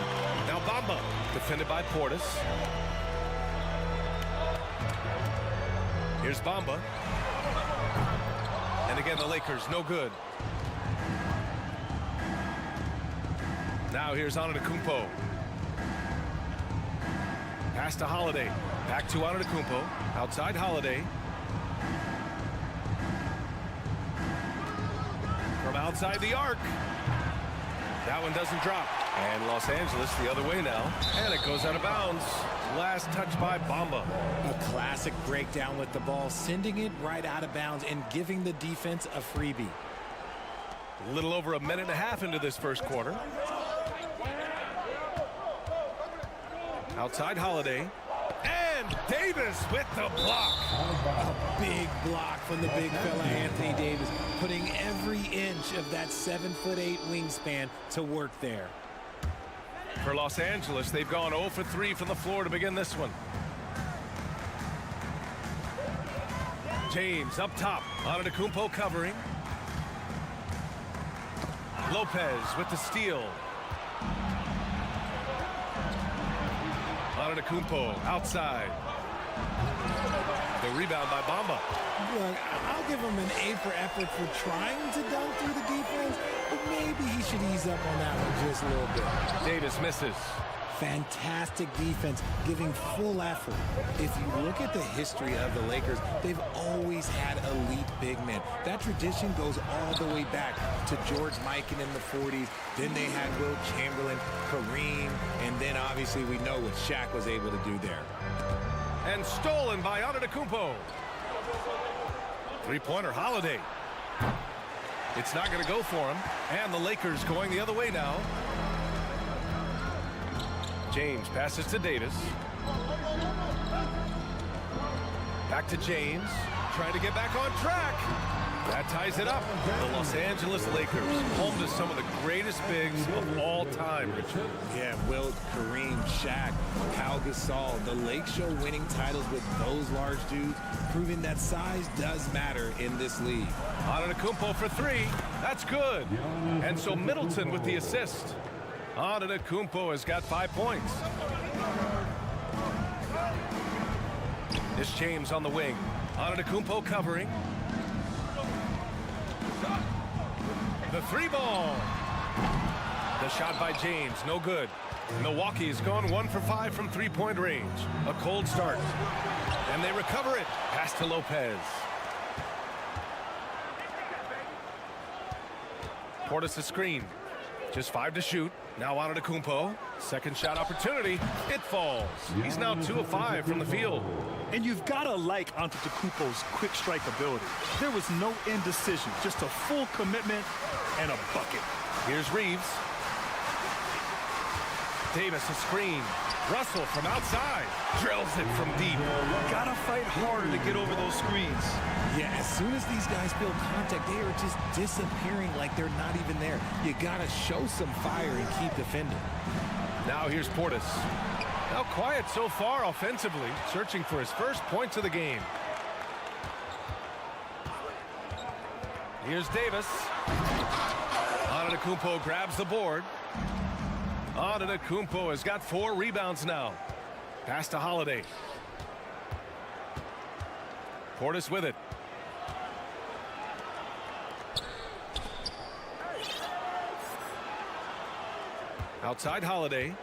Now Bamba, defended by Portis. Here's Bamba. And again, the Lakers, no good. Now here's Antetokounmpo. Pass to Holiday. Back to Antetokounmpo. Outside Holiday. From outside the arc. That one doesn't drop. And Los Angeles the other way now. And it goes out of bounds. Last touch by Bamba. A classic breakdown with the ball, sending it right out of bounds and giving the defense a freebie. A little over a minute and a half into this first quarter. Outside Holiday. And Davis with the block. A big block from the big fella Anthony Davis, putting every inch of that 7'8" wingspan to work there. For Los Angeles, they've gone 0 for 3 from the floor to begin this one. James up top. Antetokounmpo covering. Lopez with the steal. Antetokounmpo outside. The rebound by Bamba. Look, I'll give him an A for effort for trying to dunk through the defense, but maybe he should ease up on that one just a little bit. Davis misses. Fantastic defense, giving full effort. If you look at the history of the Lakers, they've always had elite big men. That tradition goes all the way back to George Mikan in the 40s. Then they had Wilt Chamberlain, Kareem, and then obviously we know what Shaq was able to do there. And stolen by Antetokounmpo. Three-pointer Holiday. It's not going to go for him. And the Lakers going the other way now. James passes to Davis. Back to James. Trying to get back on track. That ties it up. The Los Angeles Lakers, home to some of the greatest bigs of all time, Richard. Yeah, Wilt, Kareem, Shaq, Pau Gasol. The Lake Show winning titles with those large dudes, proving that size does matter in this league. Antetokounmpo for 3. That's good. And so Middleton with the assist. Antetokounmpo has got 5 points. It's James on the wing. Antetokounmpo covering. The 3-ball. The shot by James, no good. Milwaukee's gone 1 for 5 from 3-point range. A cold start. And they recover it. Pass to Lopez. Portis a screen. Just 5 to shoot. Now Antetokounmpo. Second shot opportunity. It falls. He's now 2 of 5 from the field. And you've got to like Antetokounmpo's quick strike ability. There was no indecision, just a full commitment and a bucket. Here's Reeves. Davis a screen. Russell from outside. Drills it from deep. Gotta fight harder to get over those screens. Yeah, as soon as these guys feel contact, they are just disappearing like they're not even there. You gotta show some fire and keep defending. Now here's Portis. Now quiet so far offensively, searching for his first points of the game. Here's Davis. Antetokounmpo grabs the board. Antetokounmpo has got 4 rebounds now. Pass to Holiday. Portis with it. Outside Holiday.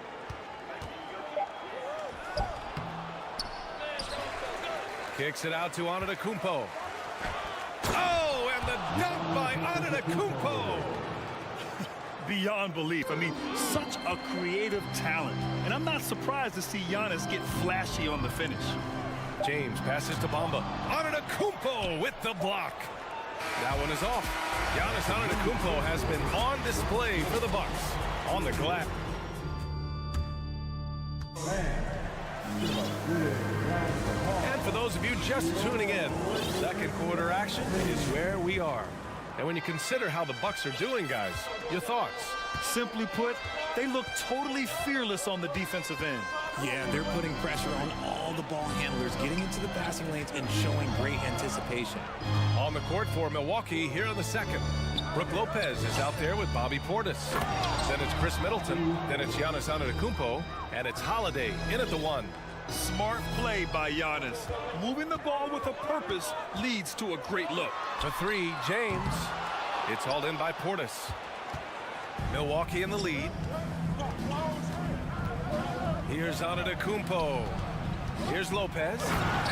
Kicks it out to Antetokounmpo. Oh, and the dunk by Antetokounmpo. Beyond belief. I mean, such a creative talent. And I'm not surprised to see Giannis get flashy on the finish. James passes to Bamba. Antetokounmpo with the block. That one is off. Giannis Antetokounmpo has been on display for the Bucks on the glass. And for those of you just tuning in, second quarter action is where we are. And when you consider how the Bucks are doing, guys, your thoughts? Simply put, they look totally fearless on the defensive end. Yeah, they're putting pressure on all the ball handlers, getting into the passing lanes and showing great anticipation. On the court for Milwaukee here in the second. Brook Lopez is out there with Bobby Portis. Then it's Chris Middleton. Then it's Giannis Antetokounmpo. And it's Holiday in at the 1. Smart play by Giannis. Moving the ball with a purpose leads to a great look. The 3, James. It's hauled in by Portis. Milwaukee in the lead. Here's Antetokounmpo. Here's Lopez.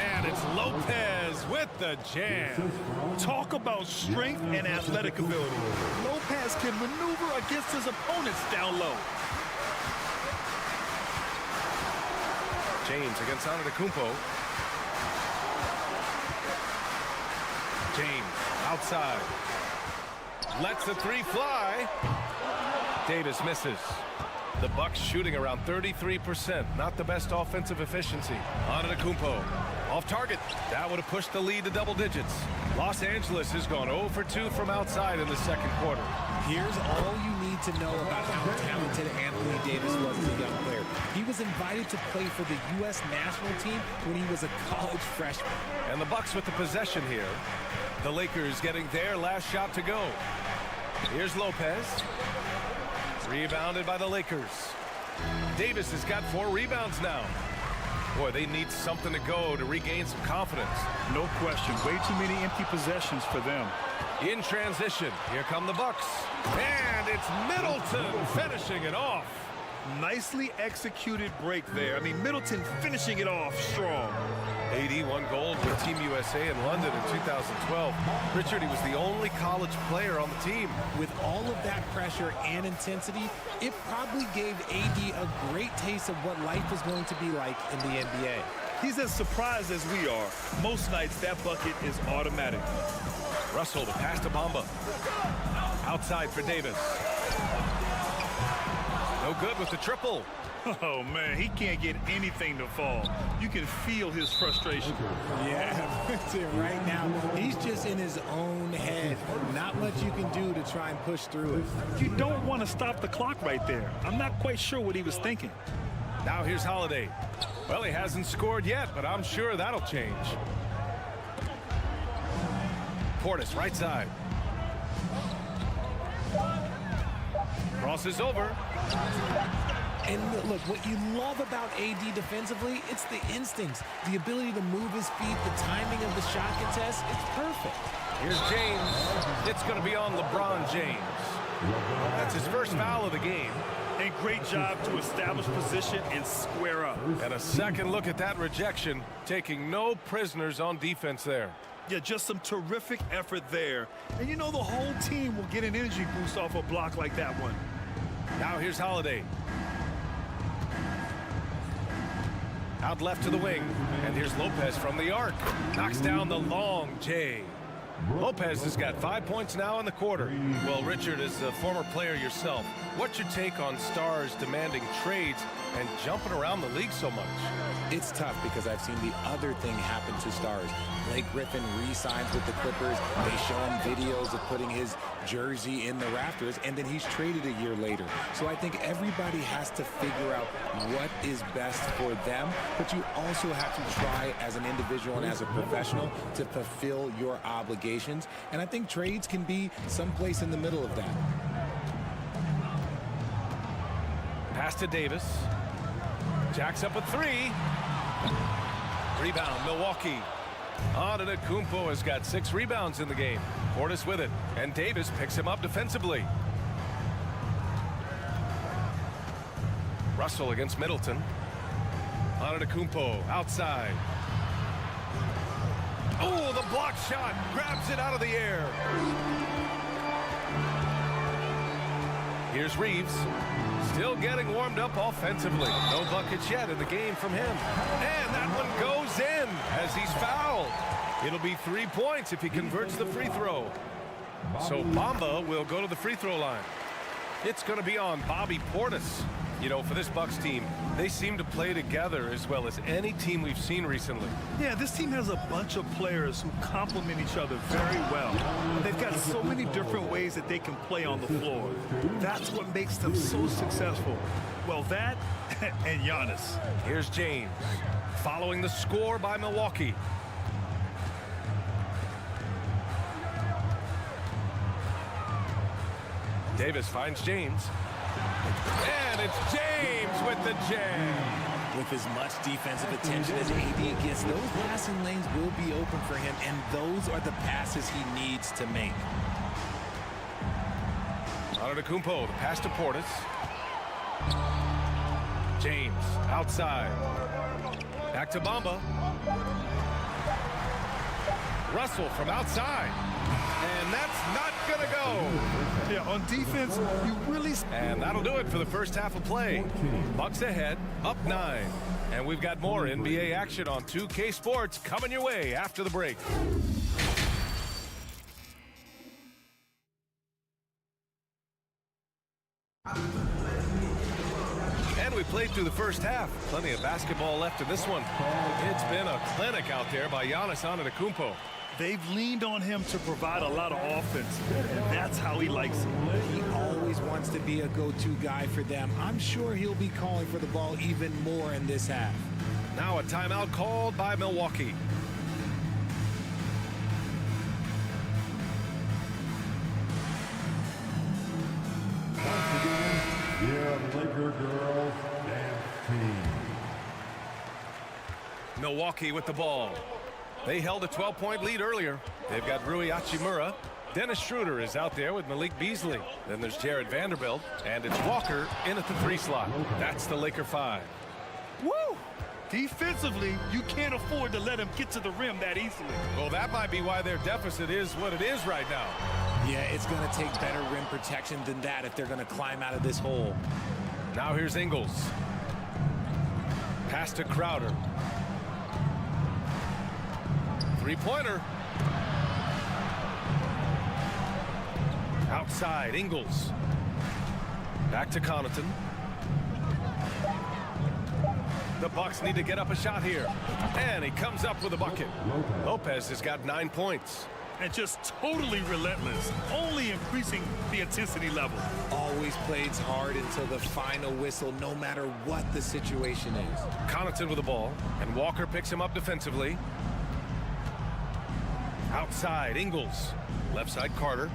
And it's Lopez with the jam. Talk about strength and athletic ability. Lopez can maneuver against his opponents down low. James against Antetokounmpo. James outside. Lets the 3 fly. Davis misses. The Bucks shooting around 33%. Not the best offensive efficiency. Antetokounmpo off target. That would have pushed the lead to double digits. Los Angeles has gone 0 for 2 from outside in the second quarter. Here's all you need to know about how talented Anthony Davis was as a young player. He was invited to play for the U.S. national team when he was a college freshman. And the Bucks with the possession here. The Lakers getting their last shot to go. Here's Lopez. Rebounded by the Lakers. Davis has got 4 rebounds now. Boy, they need something to go to regain some confidence. No question. Way too many empty possessions for them. In transition, here come the Bucks. And it's Middleton finishing it off. Nicely executed break there. I mean, Middleton finishing it off strong. AD won gold with Team USA in London in 2012. Richard, he was the only college player on the team. With all of that pressure and intensity, it probably gave AD a great taste of what life was going to be like in the NBA. He's as surprised as we are. Most nights, that bucket is automatic. Russell to pass to Bamba. Outside for Davis. No good with the triple. Oh, man, he can't get anything to fall. You can feel his frustration. Yeah, that's it right now. He's just in his own head. Not much you can do to try and push through it. You don't want to stop the clock right there. I'm not quite sure what he was thinking. Now here's Holiday. Well, he hasn't scored yet, but I'm sure that'll change. Portis, right side. Crosses over. And look, what you love about AD defensively, it's the instincts, the ability to move his feet, the timing of the shot contest. It's perfect. Here's James. It's going to be on LeBron James. That's his first foul of the game. And great job to establish position and square up. And a second look at that rejection, taking no prisoners on defense there. Yeah, just some terrific effort there. And you know the whole team will get an energy boost off a block like that one. Now here's Holiday. Out left to the wing. And here's Lopez from the arc. Knocks down the long J. Lopez has got 5 points now in the quarter. Well, Richard, as a former player yourself, what's your take on stars demanding trades and jumping around the league so much? It's tough because I've seen the other thing happen to stars. Blake Griffin re-signs with the Clippers. They show him videos of putting his jersey in the rafters, and then he's traded a year later. So I think everybody has to figure out what is best for them, but you also have to try as an individual and as a professional to fulfill your obligations. And I think trades can be someplace in the middle of that. Pass to Davis. Jacks up a three. Rebound, Milwaukee. Antetokounmpo has got 6 rebounds in the game. Portis with it, and Davis picks him up defensively. Russell against Middleton. Antetokounmpo outside. Oh, the block shot. Grabs it out of the air. Here's Reeves. Still getting warmed up offensively. No buckets yet in the game from him. And that one goes in as he's fouled. It'll be 3 points if he converts the free throw. So Bamba will go to the free throw line. It's going to be on Bobby Portis. You know, for this Bucks team, they seem to play together as well as any team we've seen recently. Yeah, this team has a bunch of players who complement each other very well. They've got so many different ways that they can play on the floor. That's what makes them so successful. Well, that and Giannis. Here's James, following the score by Milwaukee. Davis finds James. And it's James with the jam. With as much defensive attention as AD gets, those passing lanes will be open for him, and those are the passes he needs to make. Antetokounmpo, the pass to Portis. James outside. Back to Bamba. Russell from outside. And that's not going to go. Yeah, on defense, you really... And that'll do it for the first half of play. Bucks ahead, up 9. And we've got more NBA action on 2K Sports coming your way after the break. And we played through the first half. Plenty of basketball left in this one. It's been a clinic out there by Giannis Antetokounmpo. They've leaned on him to provide a lot of offense, and that's how he likes it. He always wants to be a go-to guy for them. I'm sure he'll be calling for the ball even more in this half. Now a timeout called by Milwaukee. Once again, your Laker girls dance team. Milwaukee with the ball. They held a 12-point lead earlier. They've got Rui Hachimura. Dennis Schroeder is out there with Malik Beasley. Then there's Jared Vanderbilt, and it's Walker in at the 3 slot. That's the Laker 5. Woo! Defensively, you can't afford to let him get to the rim that easily. Well, that might be why their deficit is what it is right now. Yeah, it's going to take better rim protection than that if they're going to climb out of this hole. Now here's Ingles. Pass to Crowder. Three-pointer. Outside, Ingles. Back to Connaughton. The Bucks need to get up a shot here. And he comes up with a bucket. Lopez has got 9 points. And just totally relentless, only increasing the intensity level. Always plays hard until the final whistle, no matter what the situation is. Connaughton with the ball, and Walker picks him up defensively. Outside, Ingles. Left side, Carter.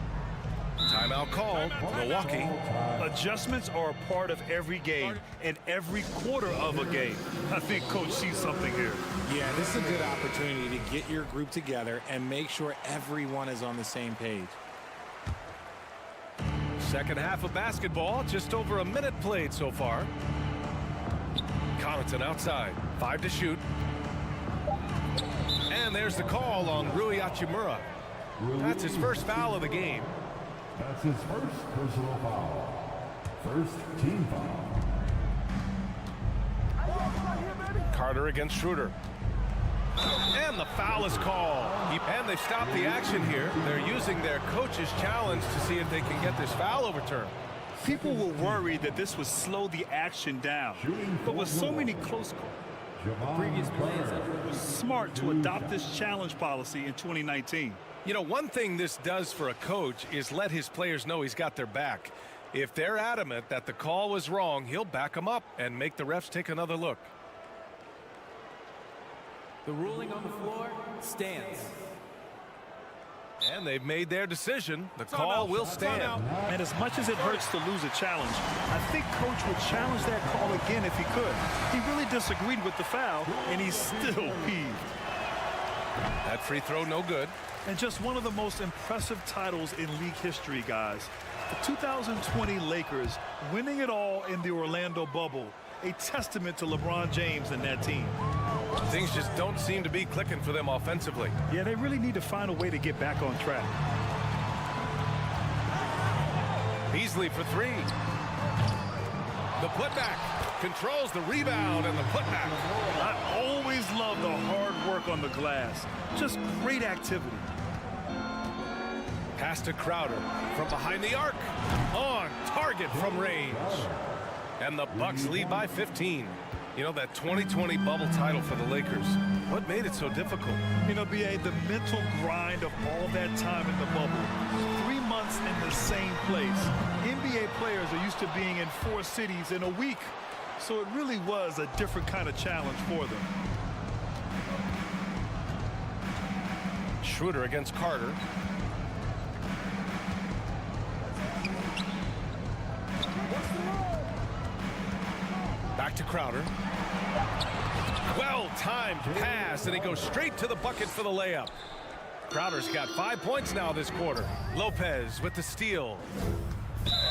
Timeout called, Milwaukee. Adjustments are a part of every game and every quarter of a game. I think Coach sees something here. Yeah, this is a good opportunity to get your group together and make sure everyone is on the same page. Second half of basketball, just over a minute played so far. Connaughton outside, 5 to shoot. And there's the call on Rui Hachimura. That's his first foul of the game. That's his first personal foul. First team foul. Carter against Schroeder. And the foul is called. And they stopped the action here. They're using their coach's challenge to see if they can get this foul overturned. People were worried that this would slow the action down. But with so many close calls, previous players, it was smart to adopt this challenge policy in 2019. You know, one thing this does for a coach is let his players know he's got their back. If they're adamant that the call was wrong, he'll back them up and make the refs take another look. The ruling on the floor stands. And they've made their decision. The call will stand. And as much as it hurts to lose a challenge, I think Coach would challenge that call again if he could. He really disagreed with the foul, and he's still peeved. That free throw no good. And just one of the most impressive titles in league history, guys. The 2020 Lakers winning it all in the Orlando bubble. A testament to LeBron James and that team. Things just don't seem to be clicking for them offensively. Yeah, they really need to find a way to get back on track. Beasley for three. The putback controls the rebound and the putback. I always love the hard work on the glass. Just great activity. Pass to Crowder from behind the arc. On target from range. And the Bucks lead by 15. You know, that 2020 bubble title for the Lakers. What made it so difficult? You know, B.A., the mental grind of all that time in the bubble. 3 months in the same place. NBA players are used to being in 4 cities in a week. So it really was a different kind of challenge for them. Schroeder against Carter. Back to Crowder. Well-timed pass, and he goes straight to the bucket for the layup. Crowder's got 5 points now this quarter. Lopez with the steal.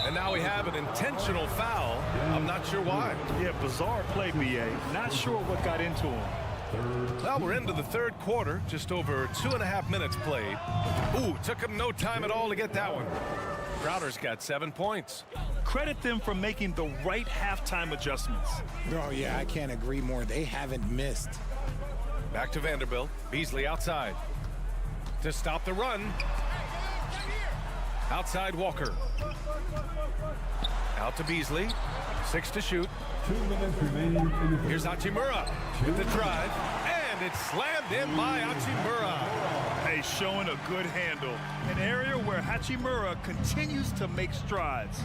And now we have an intentional foul. I'm not sure why. Yeah, bizarre play, B.A. Not sure what got into him. Well, we're into the third quarter. Just over 2.5 minutes played. Ooh, took him no time at all to get that one. Crowder's got 7 points. Credit them for making the right halftime adjustments. Oh, yeah, I can't agree more. They haven't missed. Back to Vanderbilt. Beasley outside. To stop the run. Outside Walker. Out to Beasley. 6 to shoot. 2 minutes remaining. Here's Hachimura with the drive. And it's slammed in by Hachimura. Hey, showing a good handle. An area where Hachimura continues to make strides.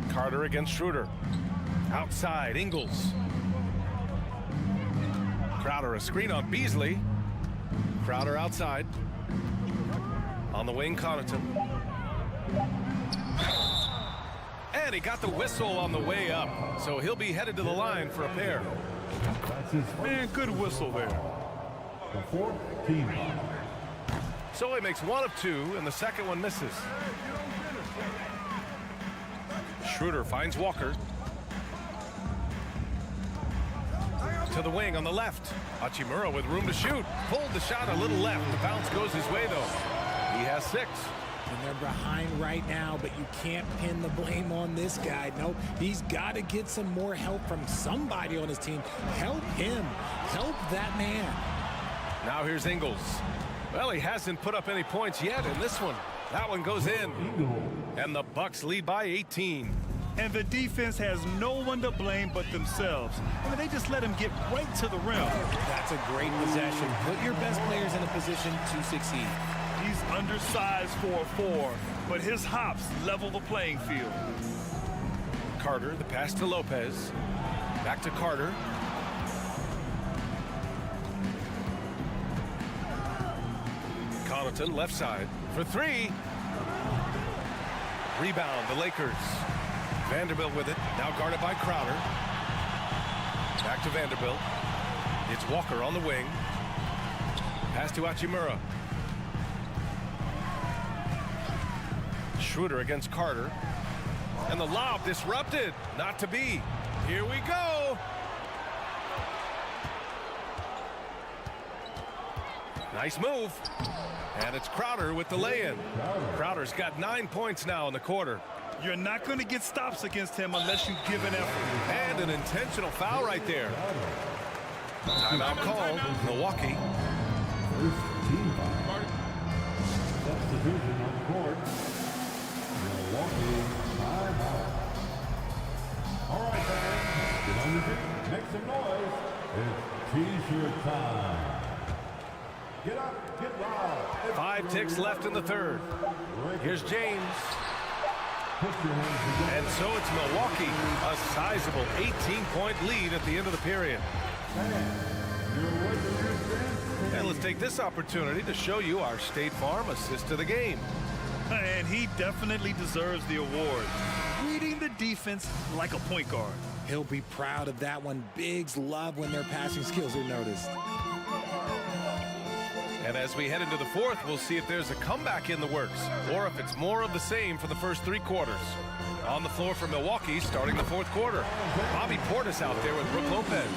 Carter against Schroeder. Outside, Ingles. Crowder, a screen on Beasley. Crowder outside. On the wing, Connaughton. And he got the whistle on the way up. So he'll be headed to the line for a pair. Man, good whistle there. The fourth team. So he makes 1 of 2, and the second one misses. Schroeder finds Walker. To the wing on the left. Hachimura with room to shoot. Pulled the shot a little left. The bounce goes his way, though. He has 6. And they're behind right now, but you can't pin the blame on this guy. Nope, he's got to get some more help from somebody on his team. Help him. Help that man. Now here's Ingles. Well, he hasn't put up any points yet in this one. That one goes in. And the Bucks lead by 18. And the defense has no one to blame but themselves. I mean, they just let him get right to the rim. That's a great possession. Put your best players in a position to succeed. He's undersized for a 4, but his hops level the playing field. Carter, the pass to Lopez. Back to Carter. Connaughton, left side for 3. Rebound, the Lakers. Vanderbilt with it, now guarded by Crowder. Back to Vanderbilt. It's Walker on the wing. Pass to Hachimura. Schroeder against Carter. And the lob disrupted. Not to be. Here we go. Nice move. And it's Crowder with the lay-in. Crowder's got 9 points now in the quarter. You're not going to get stops against him unless you give an effort. And an intentional foul right there. Timeout called. Milwaukee. First team foul. Substitution on the court. T-shirt time. Get up, get loud. 5 ticks left in the third. Here's James. And so it's Milwaukee, a sizable 18-point lead at the end of the period. And let's take this opportunity to show you our State Farm assist to the game. And he definitely deserves the award. Reading the defense like a point guard. He'll be proud of that one. Bigs love when their passing skills are noticed. And as we head into the fourth, we'll see if there's a comeback in the works or if it's more of the same for the first 3 quarters. On the floor for Milwaukee starting the fourth quarter. Bobby Portis out there with Brook Lopez.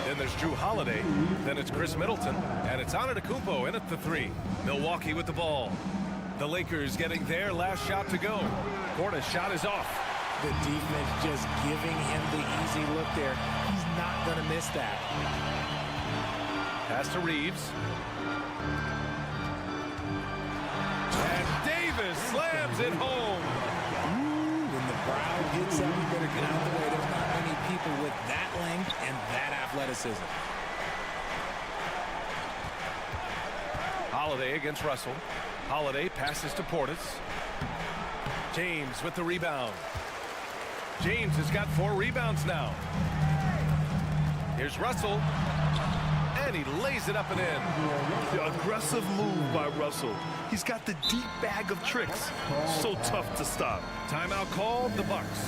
Then there's Drew Holiday. Then it's Chris Middleton. And it's Antetokounmpo in at the 3. Milwaukee with the ball. The Lakers getting their last shot to go. Portis' shot is off. The defense just giving him the easy look there. He's not going to miss that. Pass to Reeves. And Davis slams it home. Ooh, when the crowd gets up, you better get out of the way. There's not many people with that length and that athleticism. Holiday against Russell. Holiday passes to Portis. James with the rebound. James has got 4 rebounds now. Here's Russell. And he lays it up and in. The aggressive move by Russell. He's got the deep bag of tricks. So tough to stop. Timeout called, the Bucks.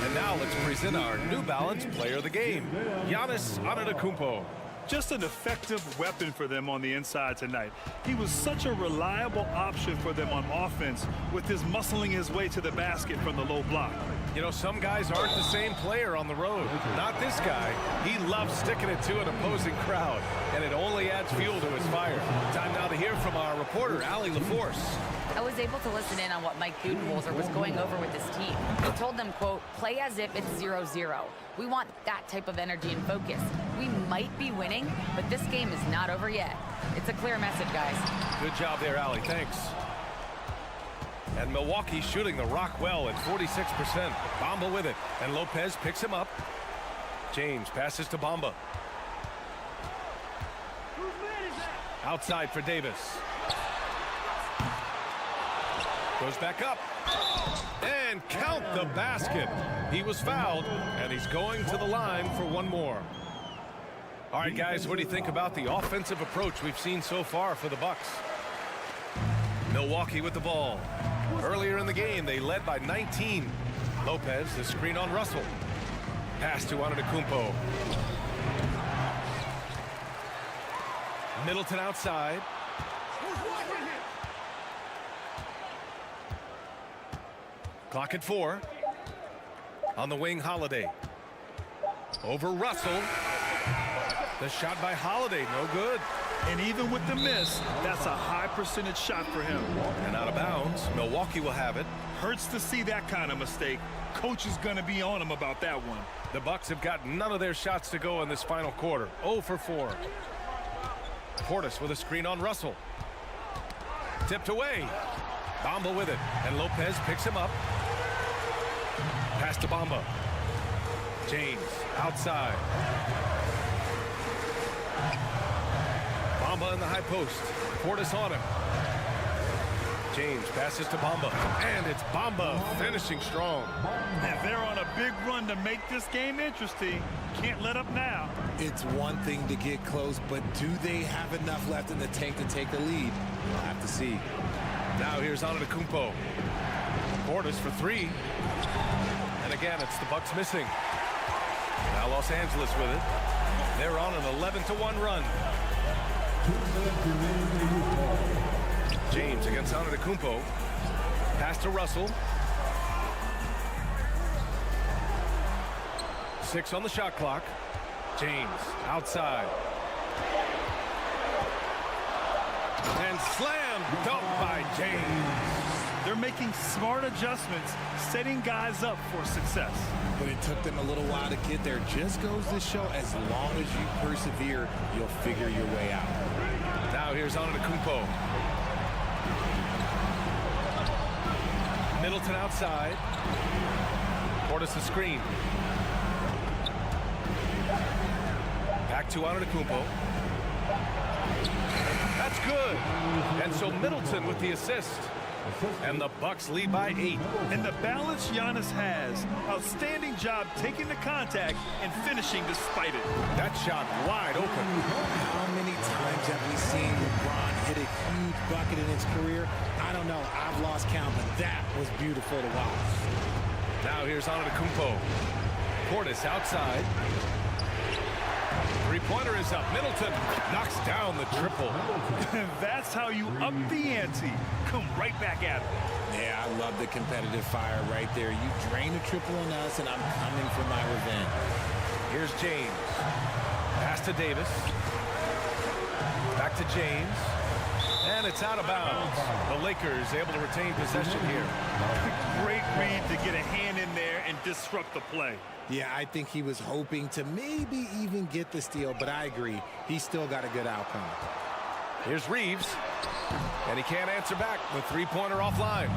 And now let's present our New Balance player of the game, Giannis Antetokounmpo. Just an effective weapon for them on the inside tonight. He was such a reliable option for them on offense with his muscling his way to the basket from the low block. You know, some guys aren't the same player on the road. Not this guy. He loves sticking it to an opposing crowd, and it only adds fuel to his fire. Time now to hear from our reporter, Allie LaForce. I was able to listen in on what Mike Budenholzer was going over with his team. He told them, quote, play as if it's 0-0. We want that type of energy and focus. We might be winning, but this game is not over yet. It's a clear message, guys. Good job there, Allie. Thanks. And Milwaukee shooting the rock well at 46%. Bamba with it, and Lopez picks him up. James passes to Bamba. Outside for Davis. Goes back up. And count the basket. He was fouled, and he's going to the line for one more. All right, guys, what do you think about the offensive approach we've seen so far for the Bucks? Milwaukee with the ball. Earlier in the game, they led by 19. Lopez, the screen on Russell. Pass to Antetokounmpo. Middleton outside. Clock at 4. On the wing, Holiday. Over Russell. The shot by Holiday, no good. And even with the miss, that's a high percentage shot for him. And out of bounds, Milwaukee will have it. Hurts to see that kind of mistake. Coach is going to be on him about that one. The Bucks have got none of their shots to go in this final quarter. 0 for 4. Portis with a screen on Russell. Tipped away. Bamba with it, and Lopez picks him up. Pass to Bamba. James outside. Bamba in the high post. Portis on him. James passes to Bamba, and it's Bamba finishing strong. And they're on a big run to make this game interesting. Can't let up now. It's one thing to get close, but do they have enough left in the tank to take the lead? We'll have to see. Now here's Antetokounmpo. Portis for 3. And again, it's the Bucks missing. Now Los Angeles with it. They're on an 11-1 run. James against Antetokounmpo. Pass to Russell. 6 on the shot clock. James outside. And slam dunk by James. They're making smart adjustments, setting guys up for success. But it took them a little while to get there. Just goes to show, as long as you persevere, you'll figure your way out. Now here's Antetokounmpo. Middleton outside. Portis the screen. Back to Antetokounmpo. That's good. And so Middleton with the assist. And the Bucks lead by 8. And the balance Giannis has. Outstanding job taking the contact and finishing despite it. That shot wide open. How many times have we seen LeBron hit a huge bucket in his career? I don't know. I've lost count, but that was beautiful to watch. Now here's Antetokounmpo. Portis outside. Three-pointer is up. Middleton knocks down the triple. That's how you up the ante. Come right back at it. Yeah, I love the competitive fire right there. You drain a triple on us, and I'm coming for my revenge. Here's James. Pass to Davis. Back to James. And it's out of bounds. The Lakers able to retain possession here. Great read to get a hand in there and disrupt the play. Yeah, I think he was hoping to maybe even get the steal, but I agree. He's still got a good outcome. Here's Reeves. And he can't answer back. The three-pointer offline.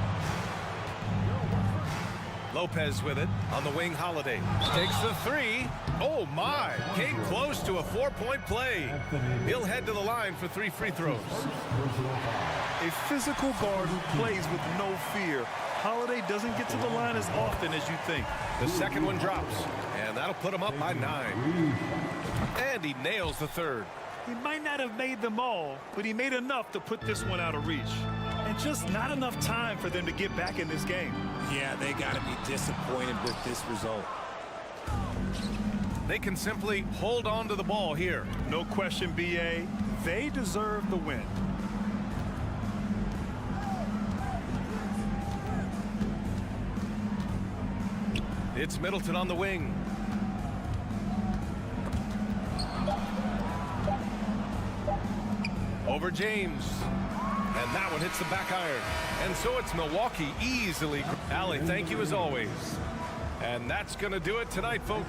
Lopez with it on the wing. Holiday takes the three. Oh my, came close to a 4-point play. He'll head to the line for 3 free throws. A physical guard who plays with no fear. Holiday doesn't get to the line as often as you think. The second one drops, and that'll put him up by 9. And he nails the third. He might not have made them all, but he made enough to put this one out of reach. And just not enough time for them to get back in this game. Yeah, they got to be disappointed with this result. They can simply hold on to the ball here. No question, BA. They deserve the win. It's Middleton on the wing. Over James. And that one hits the back iron. And so it's Milwaukee easily. Allie, thank you as always. And that's going to do it tonight, folks.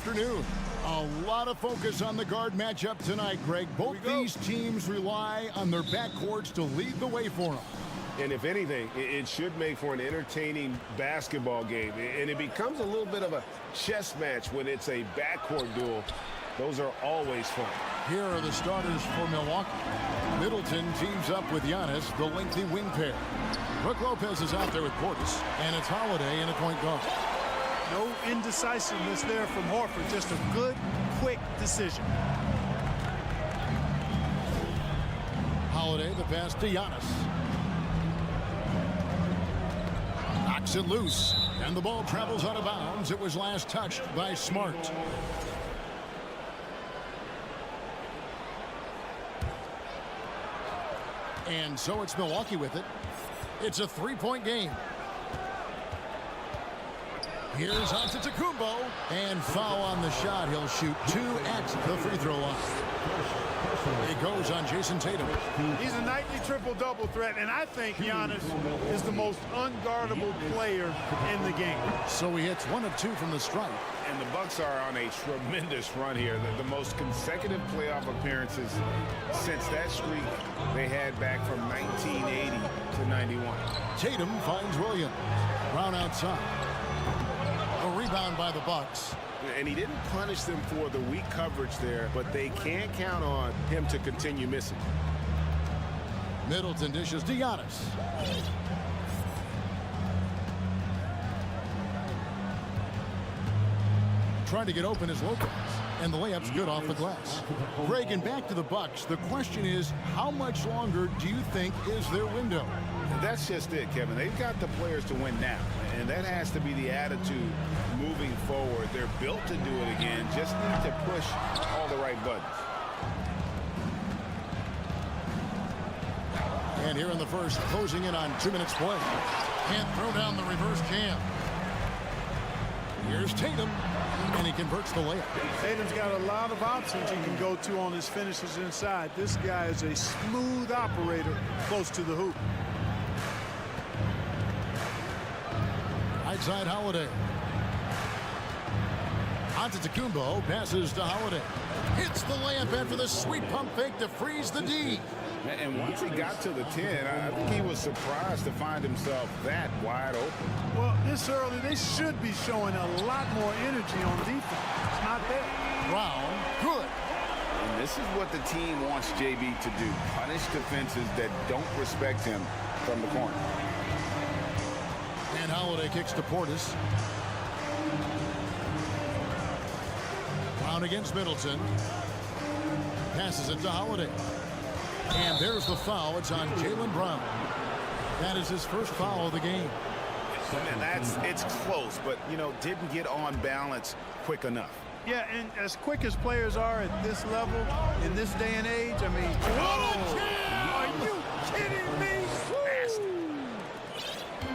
afternoon. A lot of focus on the guard matchup tonight, Greg. Both these teams rely on their backcourts to lead the way for them. And if anything, it should make for an entertaining basketball game. And it becomes a little bit of a chess match when it's a backcourt duel. Those are always fun. Here are the starters for Milwaukee. Middleton teams up with Giannis, the lengthy wing pair. Brook Lopez is out there with Portis, and it's Holiday in a point guard. No indecisiveness there from Horford. Just a good, quick decision. Holiday, the pass to Giannis. Knocks it loose, and the ball travels out of bounds. It was last touched by Smart. And so it's Milwaukee with it. It's a three-point game. Here's Antetokounmpo, and foul on the shot. He'll shoot 2 at the free throw line. It goes on Jason Tatum. He's a nightly triple-double threat, and I think Giannis is the most unguardable player in the game. So he hits 1 of 2 from the stripe. And the Bucks are on a tremendous run here. The most consecutive playoff appearances since that streak they had back from 1980 to 91. Tatum finds Williams. Brown outside. A rebound by the Bucks. And he didn't punish them for the weak coverage there, but they can't count on him to continue missing. Middleton dishes to Giannis. Trying to get open is Lopez, and the layup's good off the glass. Greg, and back to the Bucks. The question is, how much longer do you think is their window? That's just it, Kevin. They've got the players to win now, and that has to be the attitude moving forward. They're built to do it again, just need to push all the right buttons. And here in the first, closing in on 2 minutes play. Can't throw down the reverse jam. Here's Tatum, and he converts the layup. Tatum's got a lot of options he can go to on his finishes inside. This guy is a smooth operator close to the hoop. Right side, Holiday. Antetokounmpo passes to Holiday. Hits the layup after the sweet pump fake to freeze the D. And once he got to the 10, I think he was surprised to find himself that wide open. Well, this early, they should be showing a lot more energy on defense. It's not there. Brown, good. And this is what the team wants JB to do. Punish defenses that don't respect him from the corner. And Holiday kicks to Portis. Brown against Middleton. Passes it to Holiday. And there's the foul. It's on Jaylen Brown. That is his first foul of the game. And it's close, but, you know, didn't get on balance quick enough. Yeah, and as quick as players are at this level, in this day and age, I mean, are you kidding me?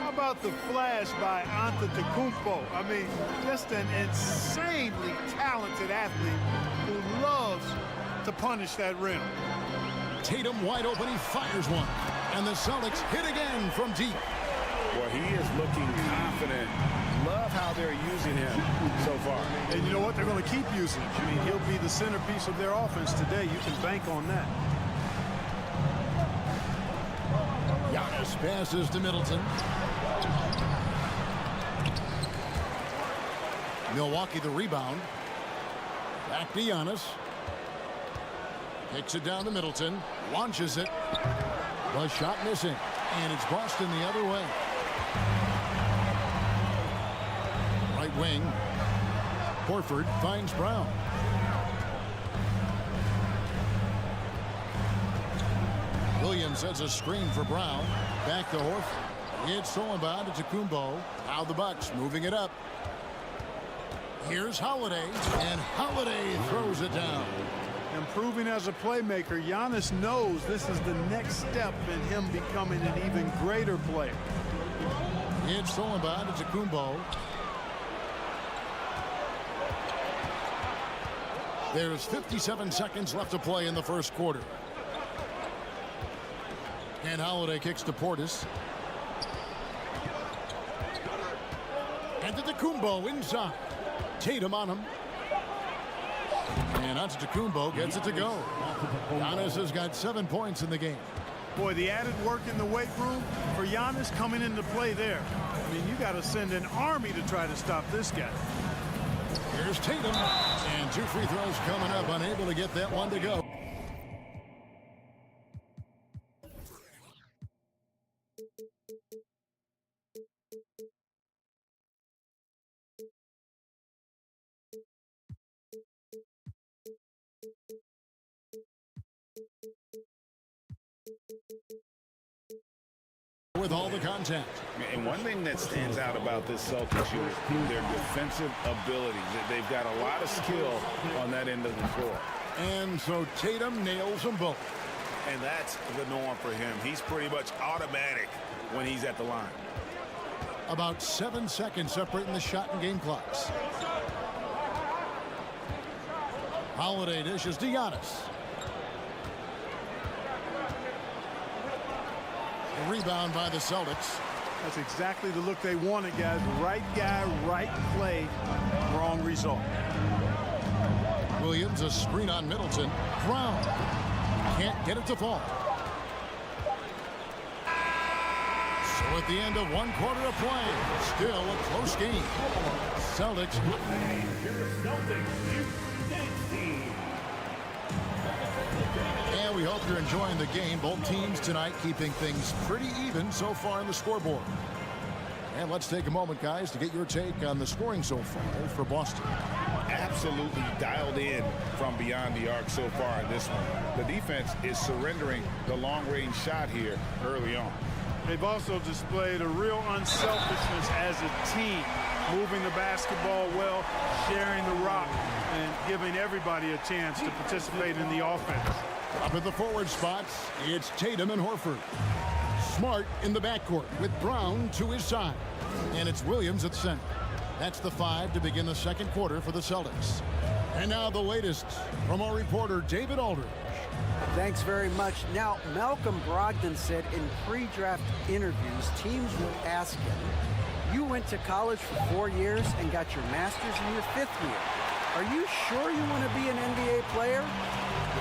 How about the flash by Antetokounmpo? I mean, just an insanely talented athlete who loves to punish that rim. Tatum wide open, he fires one. And the Celtics hit again from deep. Well, he is looking confident. Love how they're using him so far. And you know what? They're going to keep using him. I mean, he'll be the centerpiece of their offense today. You can bank on that. Giannis passes to Middleton. Milwaukee the rebound. Back to Giannis. Kicks it down to Middleton. Launches it. The shot missing. And it's Boston the other way. Right wing. Horford finds Brown. Williams sets a screen for Brown. Back to Horford. It's stolen by Antetokounmpo. Now the Bucks moving it up. Here's Holiday. And Holiday throws it down. Improving as a playmaker, Giannis knows this is the next step in him becoming an even greater player. It's stolen by Antetokounmpo. There's 57 seconds left to play in the first quarter. And Holiday kicks to Portis. Antetokounmpo inside. Tatum on him. And Antetokounmpo gets it to go. Giannis has got 7 points in the game. Boy, the added work in the weight room for Giannis coming into play there. I mean, you got to send an army to try to stop this guy. Here's Tatum. And 2 free throws coming up. Unable to get that one to go. With all the contact. And one thing that stands out about this Celtics unit, their defensive ability. They've got a lot of skill on that end of the floor. And so Tatum nails them both. And that's the norm for him. He's pretty much automatic when he's at the line. About 7 seconds separating the shot and game clocks. Holiday dishes to Giannis. A rebound by the Celtics. That's exactly the look they wanted, guys. Right guy, right play, wrong result. Williams, a screen on Middleton. Brown can't get it to fall. So at the end of 1 quarter of play, still a close game. Celtics. And we hope you're enjoying the game. Both teams tonight keeping things pretty even so far on the scoreboard. And let's take a moment, guys, to get your take on the scoring so far for Boston. Absolutely dialed in from beyond the arc so far in this one. The defense is surrendering the long-range shot here early on. They've also displayed a real unselfishness as a team, moving the basketball well, sharing the rock, and giving everybody a chance to participate in the offense. Up at the forward spots, it's Tatum and Horford. Smart in the backcourt with Brown to his side. And it's Williams at center. That's the 5 to begin the second quarter for the Celtics. And now the latest from our reporter, David Aldridge. Thanks very much. Now, Malcolm Brogdon said in pre-draft interviews, teams would ask him, you went to college for 4 years and got your master's in your 5th year. Are you sure you want to be an NBA player?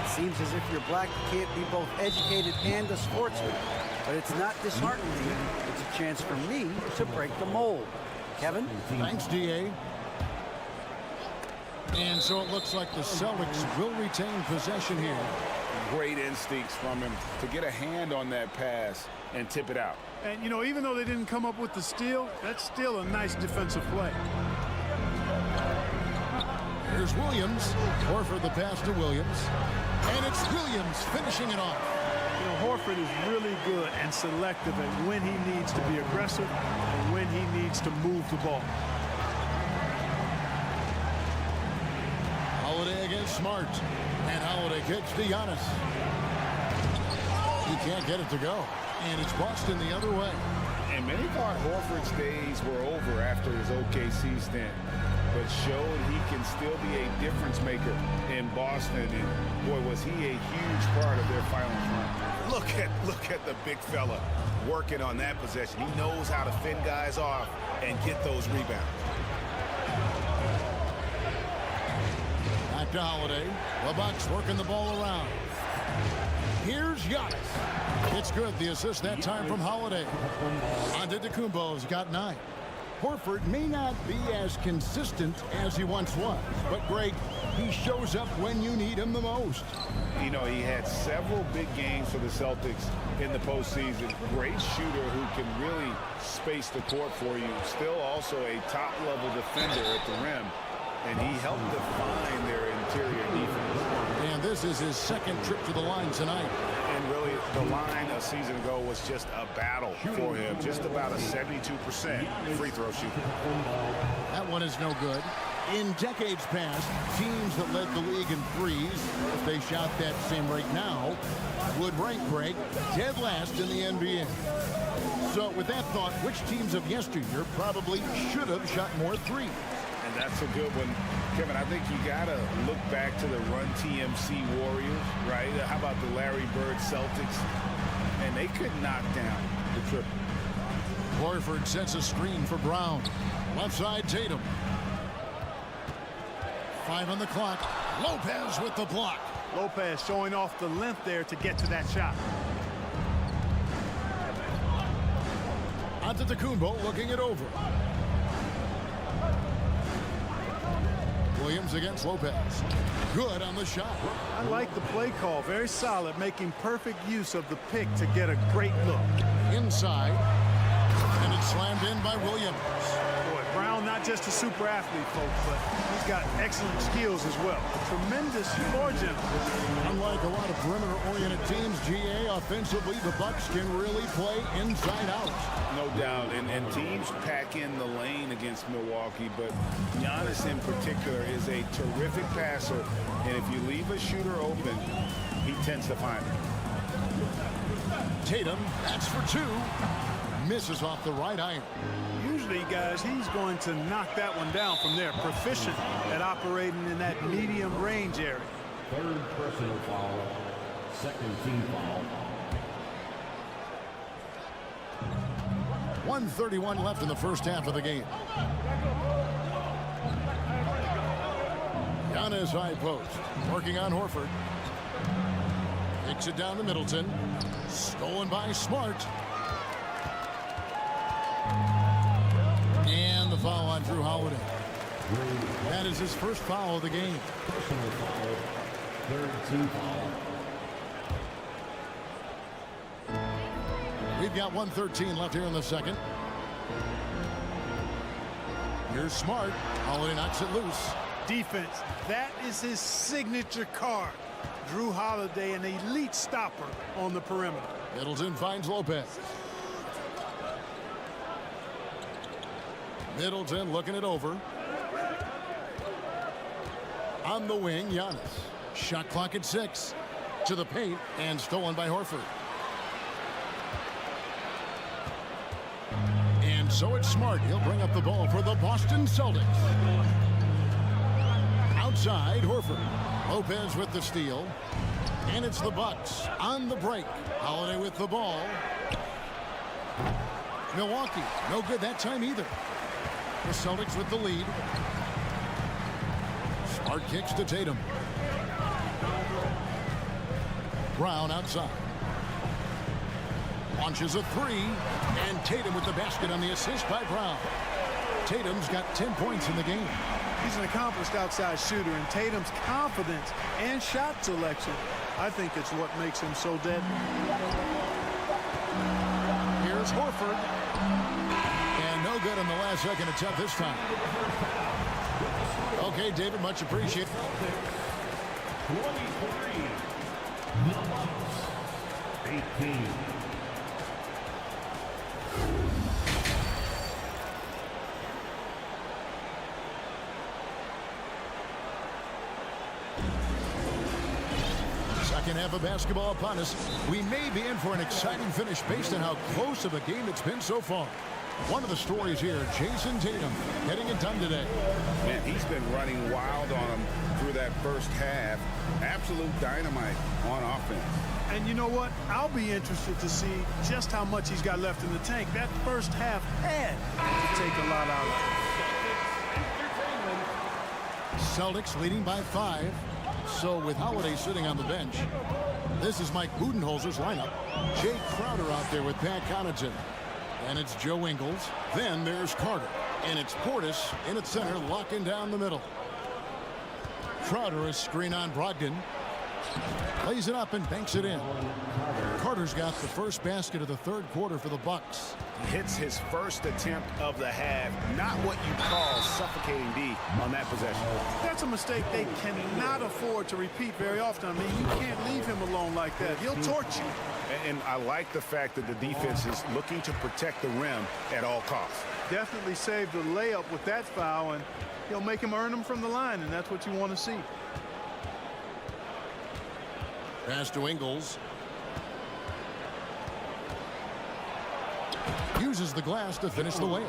It seems as if you're black, you can't be both educated and a sportsman. But it's not disheartening. It's a chance for me to break the mold. Kevin? Thanks, DA. And so it looks like the Celtics will retain possession here. Great instincts from him to get a hand on that pass and tip it out. And, you know, even though they didn't come up with the steal, that's still a nice defensive play. Here's Williams. Horford the pass to Williams. And it's Williams finishing it off. You know, Horford is really good and selective at when he needs to be aggressive and when he needs to move the ball. Holiday against Smart. And Holiday kicks to Giannis. He can't get it to go. And it's Boston the other way. And many thought Horford's days were over after his OKC stint, but showed he can still be a difference maker in Boston. And boy, was he a huge part of their finals run. Look at the big fella working on that possession. He knows how to fend guys off and get those rebounds. Back to Holiday. The Bucks working the ball around. Here's Giannis. It's good. The assist that time from Holiday. Antetokounmpo's got 9. Horford may not be as consistent as he once was, but Greg, he shows up when you need him the most. You know, he had several big games for the Celtics in the postseason. Great shooter who can really space the court for you. Still also a top-level defender at the rim, and he helped define their interior defense. And this is his second trip to the line tonight. And really, the line a season ago was just a battle for him. Just about a 72% free throw shooter. That one is no good. In decades past, teams that led the league in threes, if they shot that same rate now, would rank Greg dead last in the NBA. So with that thought, which teams of yesteryear probably should have shot more threes? And that's a good one. Kevin, I think you got to look back to the Run TMC Warriors, right? How about the Larry Bird Celtics? And they could knock down the triple. Horford sets a screen for Brown. Left side, Tatum. 5 on the clock. Lopez with the block. Lopez showing off the length there to get to that shot. Antetokounmpo looking it over. Williams against Lopez. Good on the shot. I like the play call. Very solid, making perfect use of the pick to get a great look. Inside. And it's slammed in by Williams. Boy, Brown not just a super athlete, folks, but he's got excellent skills as well. A tremendous floor general. Unlike a lot of perimeter-oriented teams, GA, offensively, the Bucks can really play inside out. No doubt, and teams pack in the lane against Milwaukee, but Giannis in particular is a terrific passer, and if you leave a shooter open, he tends to find it. Tatum, that's for two. Misses off the right iron. Usually, guys, he's going to knock that one down from there. Proficient at operating in that medium range area. Third personal foul. Second team foul. 1:31 left in the first half of the game. Giannis high post. Working on Horford. Kicks it down to Middleton. Stolen by Smart. And the foul on Drew Holiday. That is his first foul of the game. Personal foul. Third team foul. We've got 1:13 left here in the second. Here's Smart. Holiday knocks it loose. Defense, that is his signature card. Drew Holiday, an elite stopper on the perimeter. Middleton finds Lopez. Middleton looking it over. On the wing, Giannis. Shot clock at 6. To the paint and stolen by Horford. And so it's Smart. He'll bring up the ball for the Boston Celtics. Outside, Horford. Lopez with the steal. And it's the Bucks on the break. Holiday with the ball. Milwaukee, no good that time either. The Celtics with the lead. Smart kicks to Tatum. Brown outside. Launches a three. And Tatum with the basket on the assist by Brown. Tatum's got 10 points in the game. He's an accomplished outside shooter, and Tatum's confidence and shot selection, I think it's what makes him so deadly. Here's Horford. And no good on the last second attempt this time. Okay, David, much appreciated. 23. 18. Second half of basketball upon us. We may be in for an exciting finish based on how close of a game it's been so far. One of the stories here, Jason Tatum getting it done today. Man, he's been running wild on him through that first half. Absolute dynamite on offense. And you know what? I'll be interested to see just how much he's got left in the tank. That first half had to take a lot out of it. Celtics leading by 5. So with Holiday sitting on the bench, this is Mike Budenholzer's lineup. Jay Crowder out there with Pat Connaughton. And it's Joe Ingles. Then there's Carter. And it's Portis in at center, locking down the middle. Crowder is screen on Brogdon. Plays it up and banks it in. Carter's got the first basket of the third quarter for the Bucks. He hits his first attempt of the half. Not what you call suffocating D on that possession. That's a mistake they cannot afford to repeat very often. I mean, you can't leave him alone like that. He'll torch you. And I like the fact that the defense is looking to protect the rim at all costs. Definitely saved the layup with that foul, and he'll make him earn them from the line, and that's what you want to see. Pass to Ingles. Uses the glass to finish the layup.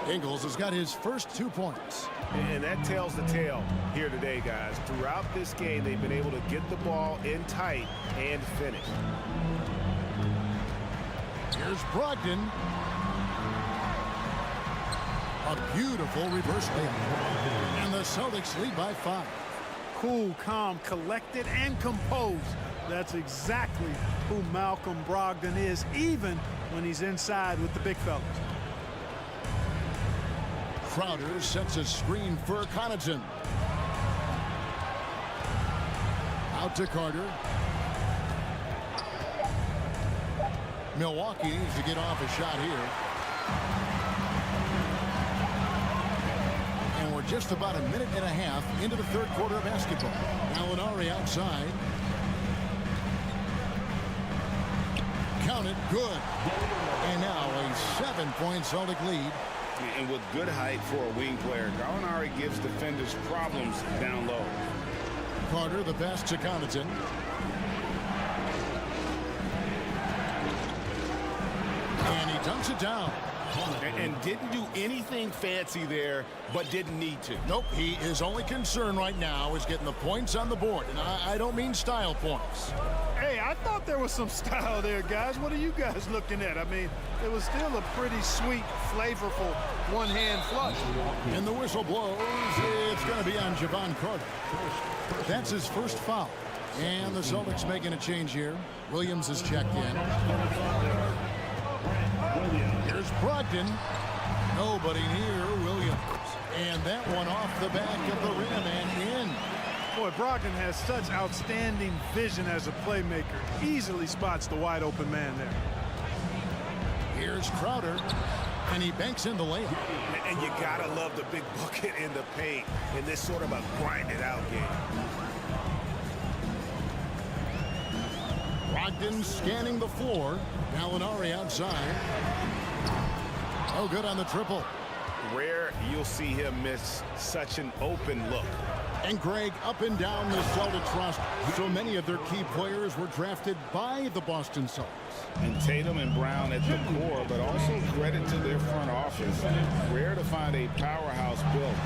Ingles has got his first 2 points. And that tells the tale here today, guys. Throughout this game, they've been able to get the ball in tight and finish. Here's Brogdon. A beautiful reverse layup. And the Celtics lead by 5. Cool, calm, collected, and composed. That's exactly who Malcolm Brogdon is, even when he's inside with the big fellas. Crowder sets a screen for Connaughton. Out to Carter. Milwaukee needs to get off a shot here. And we're just about a minute and a half into the third quarter of basketball. Gallinari outside. Count it, good. And now a 7-point Celtic lead. And with good height for a wing player, Gallinari gives defenders problems down low. Carter, the pass to Connaughton. And he dunks it down. And didn't do anything fancy there, but didn't need to. Nope, his only concern right now is getting the points on the board. And I don't mean style points. Hey, I thought there was some style there, guys. What are you guys looking at? I mean, it was still a pretty sweet, flavorful one-hand flush. And the whistle blows. It's going to be on Javon Carter. That's his first foul. And the Celtics making a change here. Williams is checked in. Here's Brogdon. Nobody near Williams. And that one off the back of the rim and in. Boy, Brogdon has such outstanding vision as a playmaker. Easily spots the wide open man there. Here's Crowder. And he banks in the layup. And you gotta love the big bucket in the paint in this sort of a grinded out game. Brogdon scanning the floor. Gallinari outside. Oh, good on the triple. Rare you'll see him miss such an open look. And Greg, up and down the Celtics roster, so many of their key players were drafted by the Boston Celtics. And Tatum and Brown at the core, but also credit to their front office. Rare to find a powerhouse built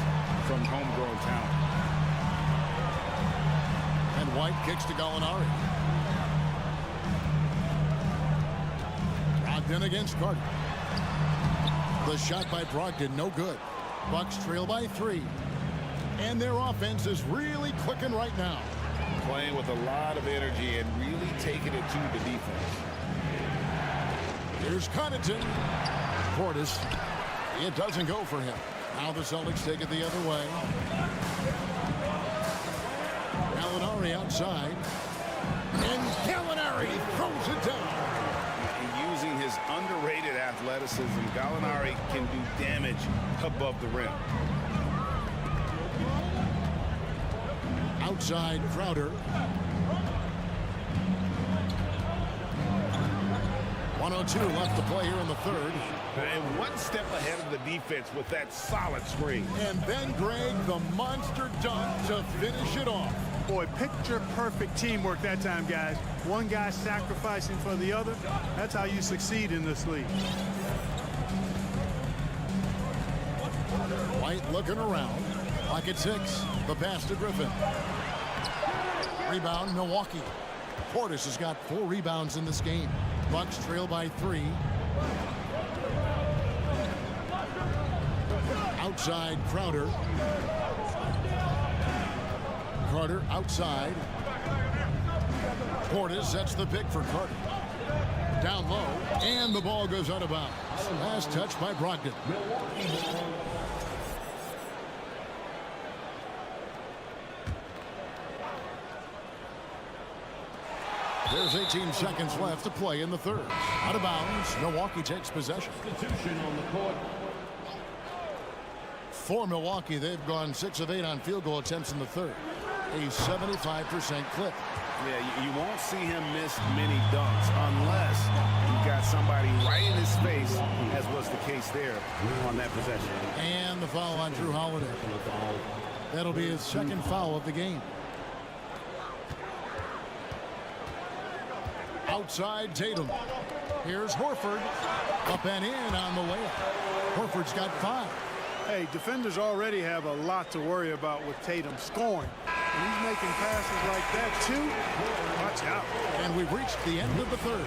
from homegrown talent. And White kicks to Gallinari. Brogdon against Carter. The shot by Brogdon, no good. Bucks trail by 3. And their offense is really clicking right now. Playing with a lot of energy and really taking it to the defense. Here's Connaughton. Portis. It doesn't go for him. Now the Celtics take it the other way. Gallinari outside. And Gallinari throws it down. Using his underrated athleticism, Gallinari can do damage above the rim. Outside Crowder. 1:02 left to play here in the third. And one step ahead of the defense with that solid screen. And then Greg, the monster dunk to finish it off. Boy, picture perfect teamwork that time, guys. One guy sacrificing for the other. That's how you succeed in this league. White looking around. Pocket 6. The pass to Griffin. Rebound, Milwaukee. Portis has got 4 rebounds in this game. Bucks trail by 3. Outside Crowder. Carter outside. Portis sets the pick for Carter. Down low, and the ball goes out of bounds. Last touch by Brogdon. There's 18 seconds left to play in the third. Out of bounds, Milwaukee takes possession. On the court. For Milwaukee, they've gone 6 of 8 on field goal attempts in the third. A 75% clip. Yeah, you won't see him miss many dunks unless you've got somebody right in his face, as was the case there on that possession. And the foul on Drew Holiday. That'll be his second foul of the game. Outside Tatum. Here's Horford. Up and in on the layup. Horford's got 5. Hey, defenders already have a lot to worry about with Tatum scoring. And he's making passes like that, too. Watch out. And we've reached the end of the third.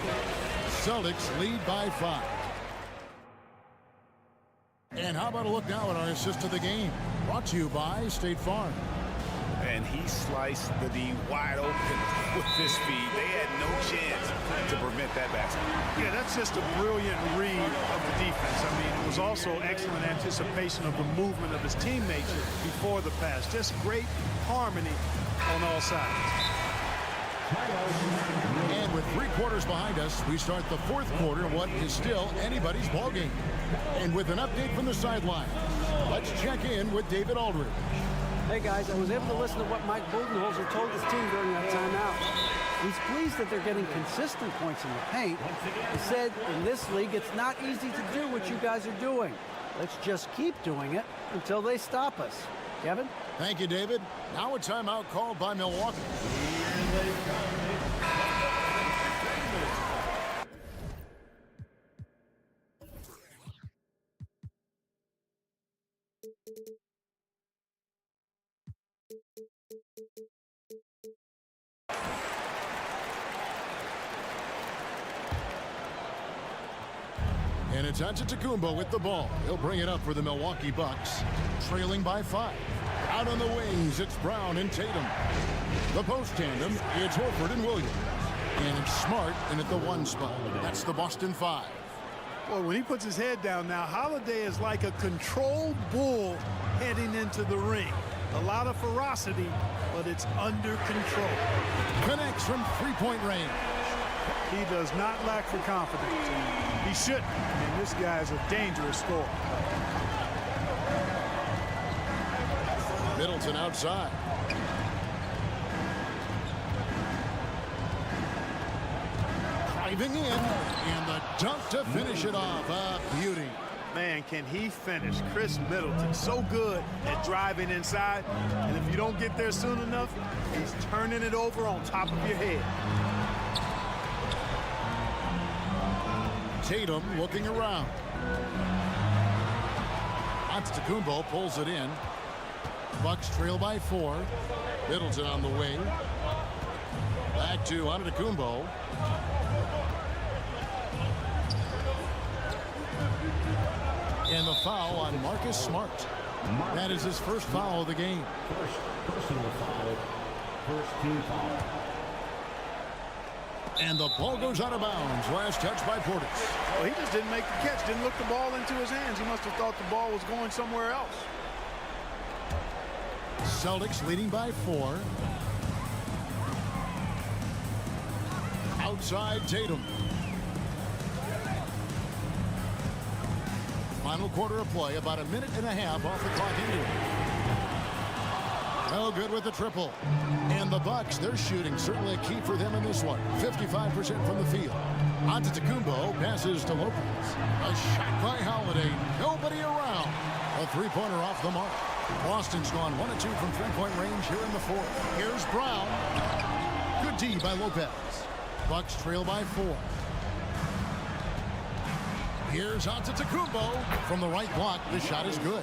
Celtics lead by 5. And how about a look now at our assist of the game? Brought to you by State Farm. and he sliced the D wide open with his speed. They had no chance to prevent that basket. Yeah, that's just a brilliant read of the defense. I mean, it was also excellent anticipation of the movement of his teammates before the pass. Just great harmony on all sides. And with 3 quarters behind us, we start the 4th quarter in what is still anybody's ball game. And with an update from the sideline, let's check in with David Aldridge. Hey guys, I was able to listen to what Mike Budenholzer told his team during that timeout. He's pleased that they're getting consistent points in the paint. He said in this league it's not easy to do what you guys are doing. Let's just keep doing it until they stop us. Kevin? Thank you, David. Now a timeout called by Milwaukee. And it's Antetokounmpo with the ball. He'll bring it up for the Milwaukee Bucks, trailing by 5. Out on the wings, it's Brown and Tatum. The post tandem, it's Horford and Williams. And it's Smart in at the 1 spot. That's the Boston 5. Well, when he puts his head down now, Holiday is like a controlled bull heading into the ring. A lot of ferocity, but it's under control. Connects from 3-point range. He does not lack for confidence. He shouldn't. I mean, this guy is a dangerous scorer. Middleton outside. Driving in, and the dunk to finish it off. A beauty. Man, can he finish? Chris Middleton, so good at driving inside. And if you don't get there soon enough, he's turning it over on top of your head. Tatum looking around. Antetokounmpo pulls it in. Bucks trail by 4. Middleton on the wing. Back to Antetokounmpo. And the foul on Marcus Smart. That is his first foul of the game. Personal foul. First team foul. And the ball goes out of bounds. Last touch by Portis. Well, he just didn't make the catch, didn't look the ball into his hands. He must have thought the ball was going somewhere else. Celtics leading by 4. Outside Tatum. Final quarter of play, about a minute and a half off the clock into it. No good with the triple. And the Bucks, their shooting certainly a key for them in this one. 55% from the field. Antetokounmpo passes to Lopez. A shot by Holiday. Nobody around. A 3-pointer off the mark. Boston's gone 1 of 2 from 3-point range here in the 4th. Here's Brown. Good D by Lopez. Bucks trail by 4. Here's Antetokounmpo from the right block. The shot is good.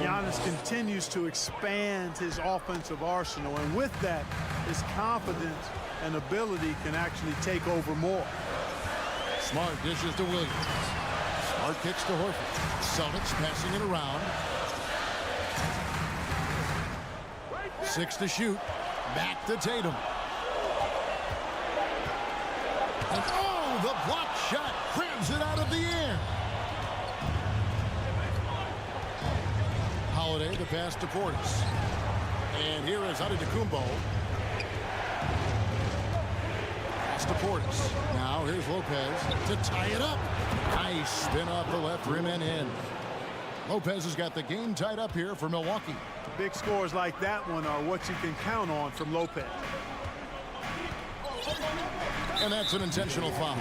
Giannis continues to expand his offensive arsenal, and with that, his confidence and ability can actually take over more. Smart dishes to Williams. Smart kicks to Horford. Celtics passing it around. 6 to shoot. Back to Tatum. And oh, the block shot grabs it out of the air. Holiday, the pass to Portis. And here is Antetokounmpo. Pass to Portis. Now here's Lopez to tie it up. Nice spin off the left rim and in. Lopez has got the game tied up here for Milwaukee. Big scores like that one are what you can count on from Lopez. And that's an intentional foul.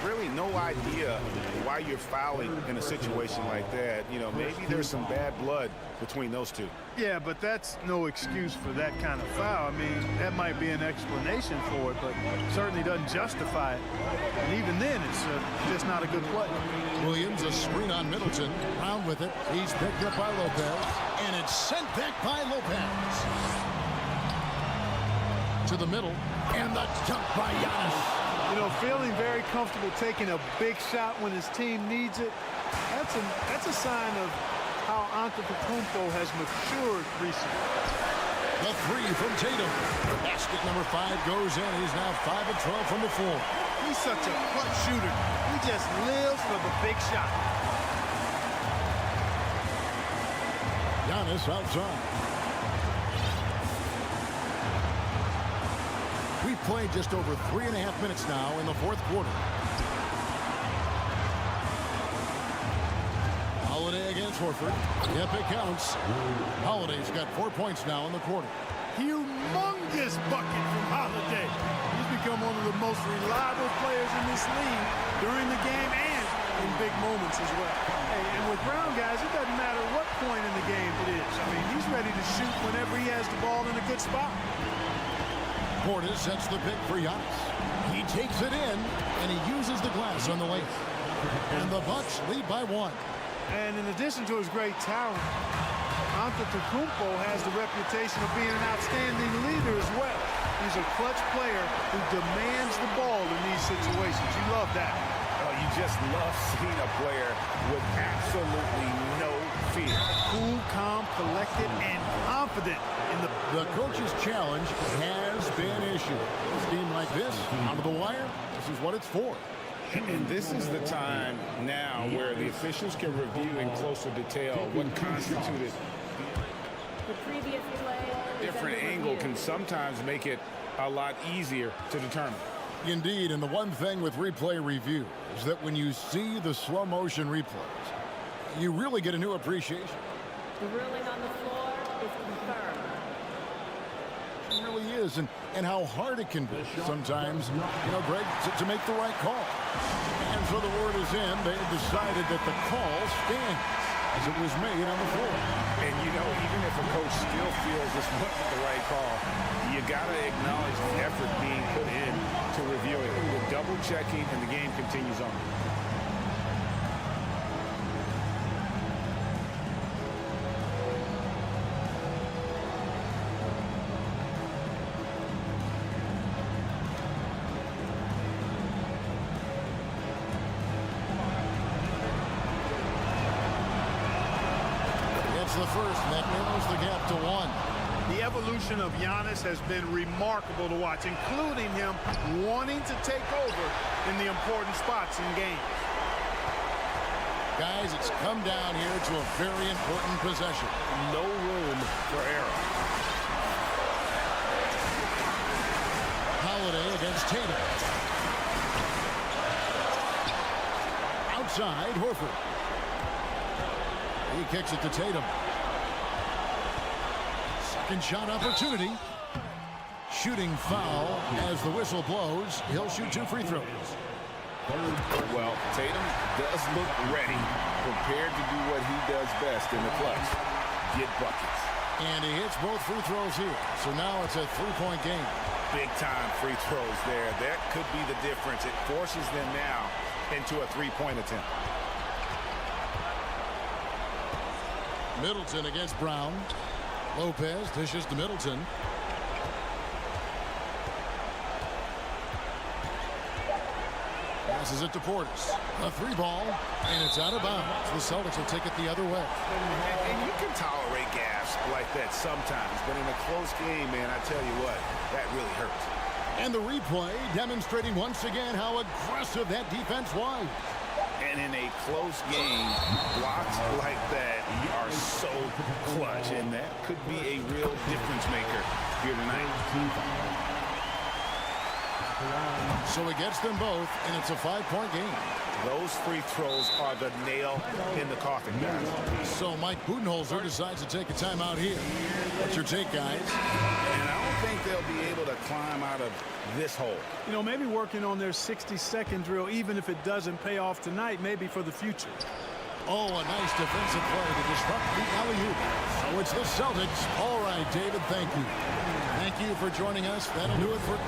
Really no idea why you're fouling in a situation like that. You know, maybe there's some bad blood between those two. Yeah, but that's no excuse for that kind of foul. I mean, that might be an explanation for it, but certainly doesn't justify it. And even then, it's just not a good play. Williams, a screen on Middleton. Brown with it. He's picked up by Lopez. And it's sent back by Lopez. To the middle. And the dunk by Giannis. You know, feeling very comfortable taking a big shot when his team needs it. That's a sign of how Antetokounmpo has matured recently. The three from Tatum. Basket number 5 goes in. He's now 5 of 12 from the floor. He's such a clutch shooter. He just lives for the big shot. Giannis outside. We've played just over 3.5 minutes now in the fourth quarter. Holiday against Horford. Yep, it counts. Holiday's got 4 points now in the quarter. Humongous bucket from Holiday. He's become one of the most reliable players in this league during the game and in big moments as well. Hey, and with Brown, guys, it doesn't matter what point in the game it is. I mean, he's ready to shoot whenever he has the ball in a good spot. Portis sets the pick for Giannis. He takes it in, and he uses the glass on the lane. And the Bucks lead by 1. And in addition to his great talent, Antetokounmpo has the reputation of being an outstanding leader as well. He's a clutch player who demands the ball in these situations. You love that. Oh, you just love seeing a player with absolutely no fear. Cool, calm, collected, and confident in the coach's challenge has been issued. A game like this, out of the wire, this is what it's for. And this is the time now where the officials can review in closer detail what constituted the previous play. Different angle can sometimes make it a lot easier to determine. Indeed, and the one thing with replay review is that when you see the slow motion replays, you really get a new appreciation. The ruling on the floor is confirmed. It really is, and how hard it can be sometimes, you know, Greg, to make the right call. And so the word is in. They decided that the call stands as it was made on the floor. And, you know, even if a coach still feels this wasn't the right call, you got to acknowledge the effort being put in to review it. The double checking, and the game continues on. The first, and that narrows the gap to 1. The evolution of Giannis has been remarkable to watch, including him wanting to take over in the important spots in games. Guys, it's come down here to a very important possession. No room for error. Holiday against Tatum. Outside, Horford. He kicks it to Tatum. Second shot opportunity. Shooting foul as the whistle blows. He'll shoot 2 free throws. Well, Tatum does look ready, prepared to do what he does best in the clutch, get buckets. And he hits both free throws here. So now it's a 3-point game. Big time free throws there. That could be the difference. It forces them now into a 3-point attempt. Middleton against Brown. Lopez dishes to Middleton. Passes it to Portis. A 3-ball, and it's out of bounds. The Celtics will take it the other way. And you can tolerate gas like that sometimes, but in a close game, man, I tell you what, that really hurts. And the replay demonstrating once again how aggressive that defense was. And in a close game, blocks like that are so clutch, and that could be a real difference maker here tonight. So he gets them both, and it's a 5-point game. Those free throws are the nail in the coffin, guys. So Mike Budenholzer decides to take a timeout here. What's your take, guys? And I don't think they'll be able to climb out of this hole. You know, maybe working on their 60-second drill, even if it doesn't pay off tonight, maybe for the future. Oh, a nice defensive play to disrupt the alley-oop. So it's the Celtics. All right, David, thank you. Thank you for joining us. That'll do it for...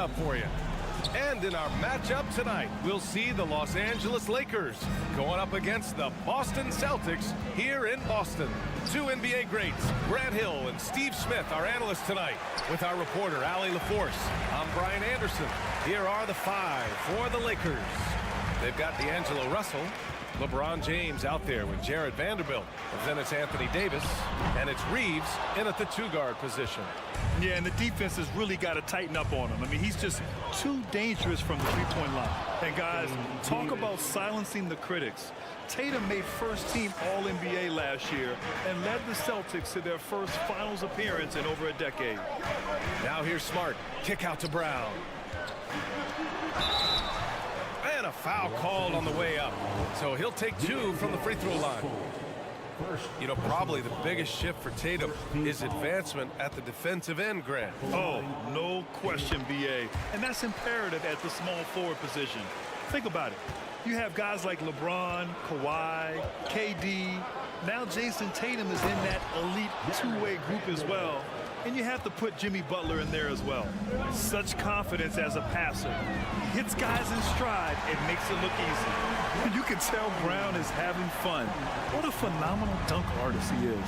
up for you. And in our matchup tonight, we'll see the Los Angeles Lakers going up against the Boston Celtics here in Boston. Two NBA greats, Grant Hill and Steve Smith, our analysts tonight, with our reporter, Allie LaForce. I'm Brian Anderson. Here are the five for the Lakers. They've got D'Angelo Russell, LeBron James out there with Jared Vanderbilt, and then it's Anthony Davis, and it's Reeves in at the two-guard position. Yeah, and the defense has really got to tighten up on him. I mean, he's just too dangerous from the three-point line. And guys, talk about silencing the critics. Tatum made first-team All-NBA last year and led the Celtics to their first finals appearance in over a decade. Now here's Smart. Kick out to Brown. And a foul called on the way up. So he'll take two from the free throw line. You know, probably the biggest shift for Tatum is advancement at the defensive end, Grant. Oh, no question, B.A. And that's imperative at the small forward position. Think about it. You have guys like LeBron, Kawhi, KD. Now Jason Tatum is in that elite two-way group as well. And you have to put Jimmy Butler in there as well. Such confidence as a passer. He hits guys in stride and makes it look easy. And you can tell Brown is having fun. What a phenomenal dunk artist he is.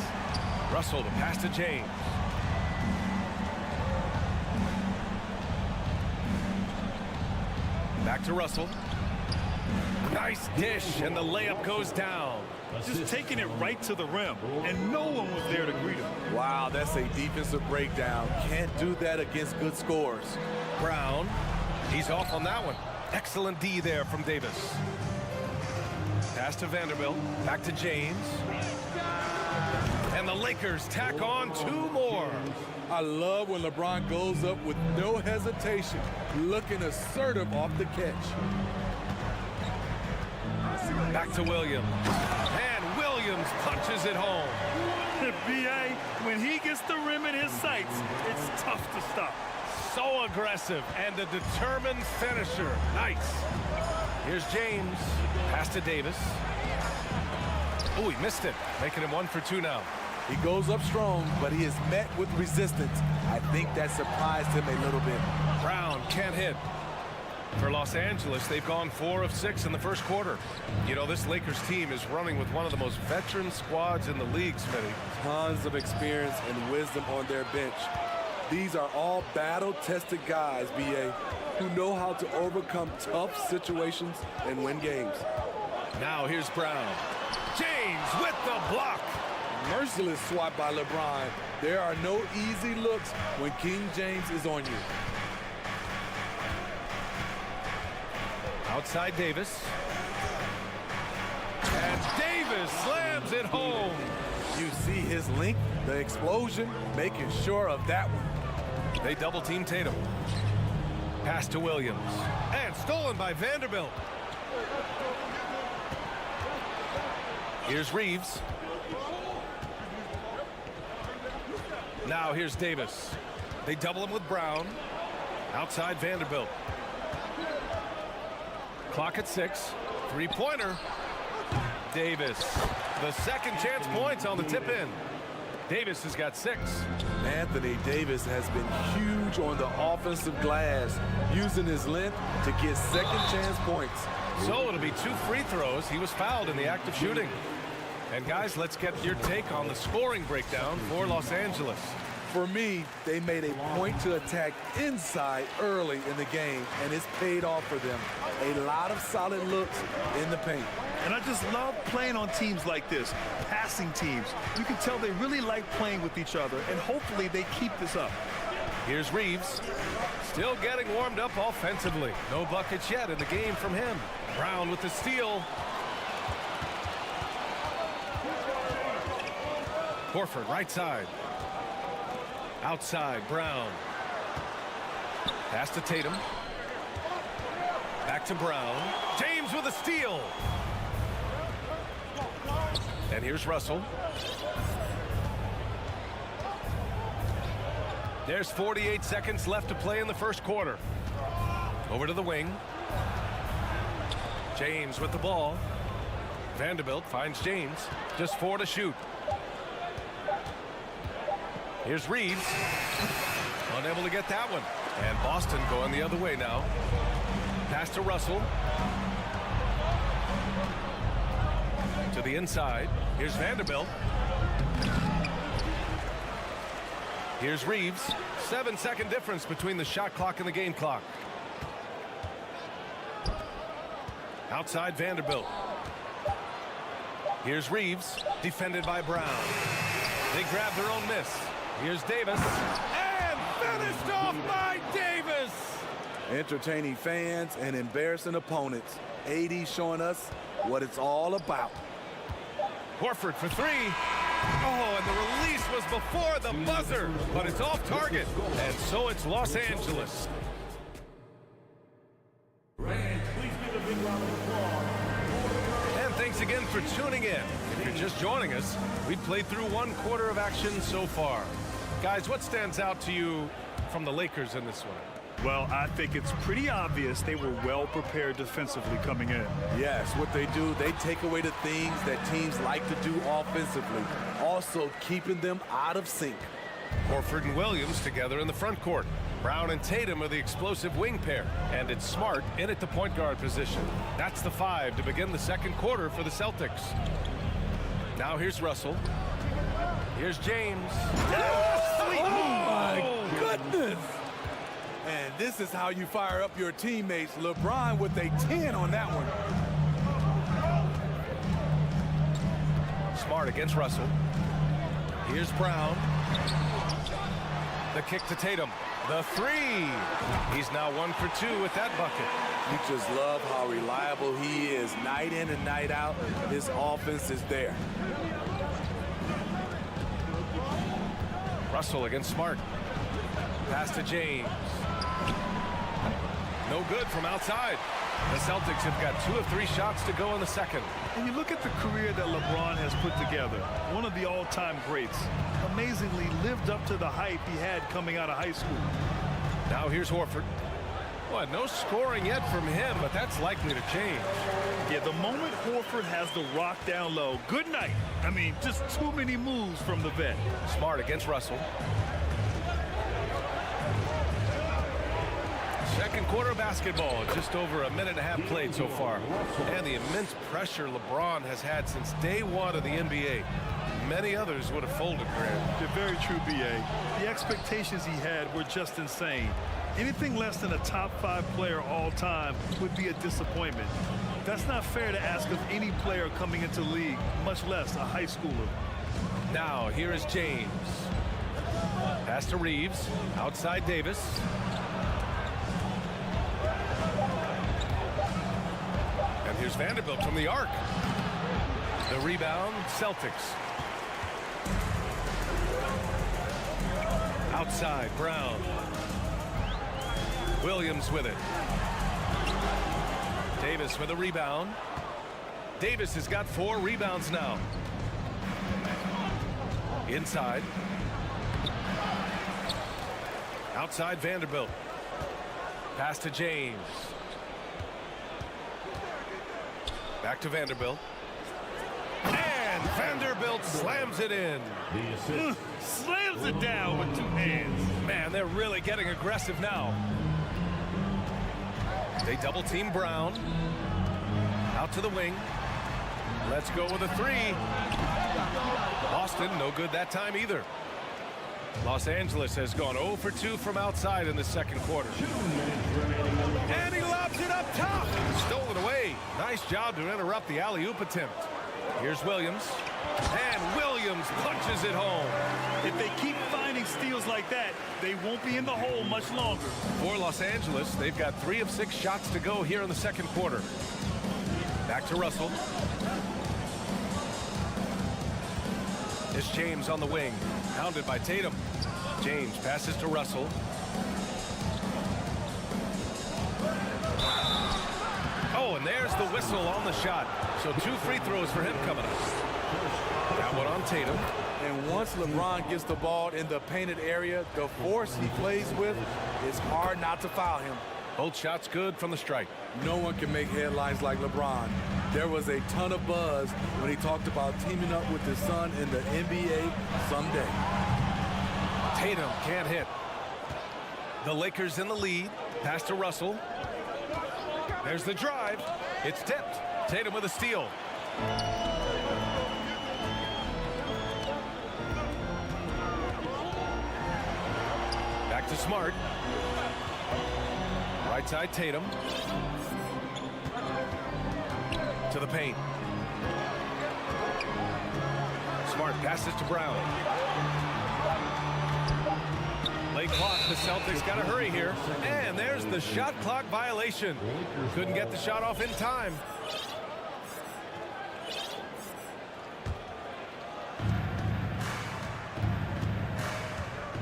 Russell to pass to James. Back to Russell. Nice dish, and the layup goes down. Just taking it right to the rim, and no one was there to greet him. Wow, that's a defensive breakdown. Can't do that against good scores. Brown, he's off on that one. Excellent D there from Davis. Pass to Vanderbilt, back to James. And the Lakers tack on two more. I love when LeBron goes up with no hesitation, looking assertive off the catch. Back to Williams. And Williams punches it home. B.A., when he gets the rim in his sights, it's tough to stop. So aggressive and a determined finisher. Nice. Here's James. Pass to Davis. Oh, he missed it. Making him 1 for 2 now. He goes up strong, but he is met with resistance. I think that surprised him a little bit. Brown can't hit. For Los Angeles, they've gone 4 of 6 in the first quarter. You know, this Lakers team is running with one of the most veteran squads in the league, Smitty. Tons of experience and wisdom on their bench. These are all battle-tested guys, B.A., who know how to overcome tough situations and win games. Now here's Brown. James with the block. Merciless swat by LeBron. There are no easy looks when King James is on you. Outside Davis. And Davis slams it home. You see his length, the explosion, making sure of that one. They double team Tatum. Pass to Williams. And stolen by Vanderbilt. Here's Reeves. Now here's Davis. They double him with Brown. Outside Vanderbilt. Clock at 6. Three-pointer. Davis. The second chance points on the tip-in. Davis has got 6. Anthony Davis has been huge on the offensive glass, using his length to get second chance points. So it'll be 2 free throws. He was fouled in the act of shooting. And guys, let's get your take on the scoring breakdown for Los Angeles. For me, they made a point to attack inside early in the game, and it's paid off for them. A lot of solid looks in the paint. And I just love playing on teams like this, passing teams. You can tell they really like playing with each other, and hopefully they keep this up. Here's Reeves. Still getting warmed up offensively. No buckets yet in the game from him. Brown with the steal. Horford right side. Outside, Brown. Pass to Tatum. Back to Brown. James with a steal. And here's Russell. There's 48 seconds left to play in the first quarter. Over to the wing. James with the ball. Vanderbilt finds James. Just 4 to shoot. Here's Reeves. Unable to get that one. And Boston going the other way now. Pass to Russell. To the inside. Here's Vanderbilt. Here's Reeves. 7-second difference between the shot clock and the game clock. Outside Vanderbilt. Here's Reeves, defended by Brown. They grab their own miss. Here's Davis. And finished off by Davis! Entertaining fans and embarrassing opponents. AD showing us what it's all about. Horford for three. Oh, and the release was before the buzzer, but it's off target. And so it's Los Angeles. And thanks again for tuning in. If you're just joining us, we've played through 1 quarter of action so far. Guys, what stands out to you from the Lakers in this one? Well, I think it's pretty obvious they were well prepared defensively coming in. Yes, what they do, they take away the things that teams like to do offensively, also keeping them out of sync. Horford and Williams together in the front court. Brown and Tatum are the explosive wing pair, and it's Smart in at the point guard position. That's the 5 to begin the second quarter for the Celtics. Now here's Russell. Here's James. Oh my goodness! And this is how you fire up your teammates. LeBron with a 10 on that one. Smart against Russell. Here's Brown. The kick to Tatum. The 3. He's now 1 for 2 with that bucket. You just love how reliable he is. Night in and night out, his offense is there. Russell against Smart. Pass to James. No good from outside. The Celtics have got 2 of 3 shots to go in the second. And you look at the career that LeBron has put together, one of the all-time greats. Amazingly lived up to the hype he had coming out of high school. Now here's Horford. Well, no scoring yet from him, but that's likely to change. Yeah, the moment Horford has the rock down low, good night. I mean, just too many moves from the vet. Smart against Russell. Second quarter of basketball, just over a minute and a half played so far. And the immense pressure LeBron has had since day 1 of the NBA. Many others would have folded, Grant. You're very true, B.A. The expectations he had were just insane. Anything less than a top 5 player all time would be a disappointment. That's not fair to ask of any player coming into the league, much less a high schooler. Now, here is James. Pass to Reeves. Outside Davis. And here's Vanderbilt from the arc. The rebound, Celtics. Outside, Brown. Williams with it. Davis with a rebound. Davis has got 4 rebounds now. Inside. Outside Vanderbilt. Pass to James. Back to Vanderbilt. And Vanderbilt slams it in. Slams it down with 2 hands. Man, they're really getting aggressive now. They double team Brown. Out to the wing. Let's go with a 3. Boston, no good that time either. Los Angeles has gone 0 for 2 from outside in the second quarter. And he lobs it up top. Stolen away. Nice job to interrupt the alley-oop attempt. Here's Williams. And Williams punches it home. If they keep finding steals like that, they won't be in the hole much longer. For Los Angeles, they've got 3 of 6 shots to go here in the second quarter. Back to Russell. It's James on the wing, hounded by Tatum. James passes to Russell. Oh, and there's the whistle on the shot. So 2 free throws for him coming up. That one on Tatum. And once LeBron gets the ball in the painted area, the force he plays with, it's hard not to foul him. Both shots good from the strike. No one can make headlines like LeBron. There was a ton of buzz when he talked about teaming up with his son in the NBA someday. Tatum can't hit. The Lakers in the lead. Pass to Russell. There's the drive. It's tipped. Tatum with a steal. Back to Smart. Right side, Tatum. To the paint. Smart passes to Brown. Late clock. The Celtics got to hurry here. And there's the shot clock violation. Couldn't get the shot off in time.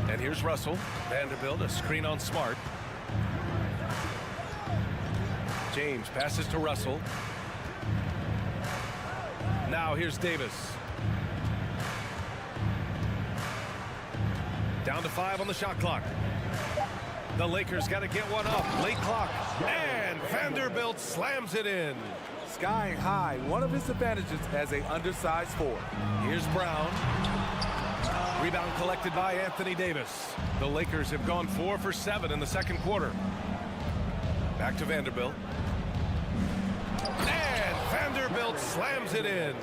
And here's Russell. Vanderbilt, a screen on Smart. James passes to Russell. Now here's Davis. Down to 5 on the shot clock. The Lakers got to get one up. Late clock. And Vanderbilt slams it in. Skying high, one of his advantages as an undersized forward. Here's Brown. Rebound collected by Anthony Davis. The Lakers have gone 4 for 7 in the second quarter. Back to Vanderbilt. And Vanderbilt slams it in.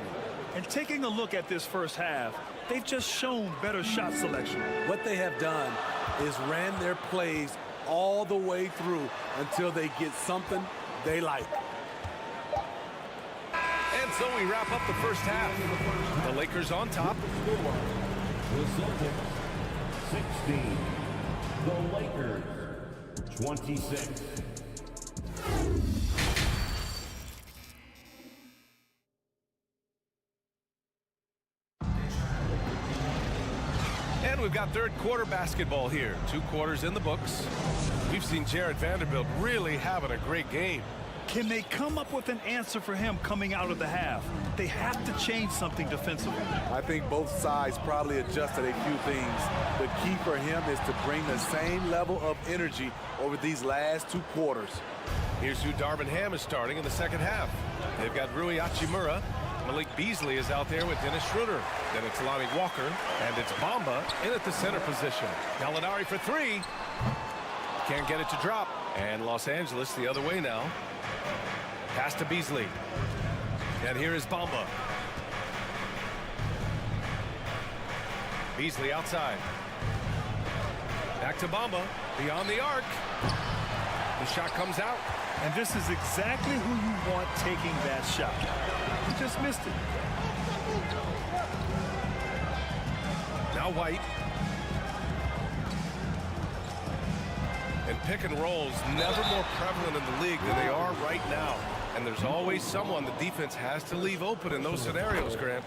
And taking a look at this first half, they've just shown better shot selection. What they have done is ran their plays all the way through until they get something they like. And so we wrap up the first half. The Lakers on top. The Celtics 16. The Lakers 26. And we've got third quarter basketball here. 2 quarters in the books. We've seen Jared Vanderbilt really having a great game. Can they come up with an answer for him coming out of the half? They have to change something defensively. I think both sides probably adjusted a few things. The key for him is to bring the same level of energy over these last 2 quarters. Here's who Darvin Ham is starting in the second half. They've got Rui Hachimura. Malik Beasley is out there with Dennis Schroeder. Then it's Lonnie Walker, and it's Bamba in at the center position. Gallinari for 3. Can't get it to drop. And Los Angeles the other way now. Pass to Beasley. And here is Bamba. Beasley outside. Back to Bamba. Beyond the arc. The shot comes out. And this is exactly who you want taking that shot. He just missed it. Now White. And pick and rolls never more prevalent in the league than they are right now. And there's always someone the defense has to leave open in those scenarios, Grant.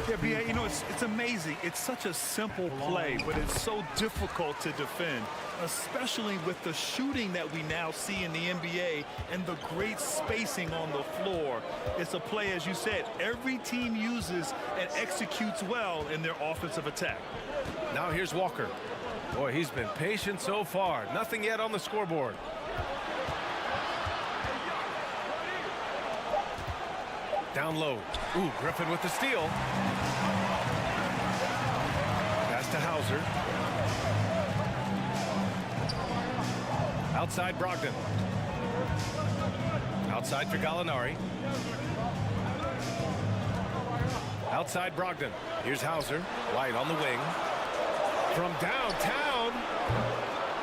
Yeah, B.A., you know, it's amazing. It's such a simple play, but it's so difficult to defend, especially with the shooting that we now see in the NBA and the great spacing on the floor. It's a play, as you said, every team uses and executes well in their offensive attack. Now here's Walker. Boy, he's been patient so far. Nothing yet on the scoreboard. Down low. Ooh, Griffin with the steal. Pass to Hauser. Outside Brogdon. Outside for Gallinari. Outside Brogdon. Here's Hauser. White on the wing. From downtown.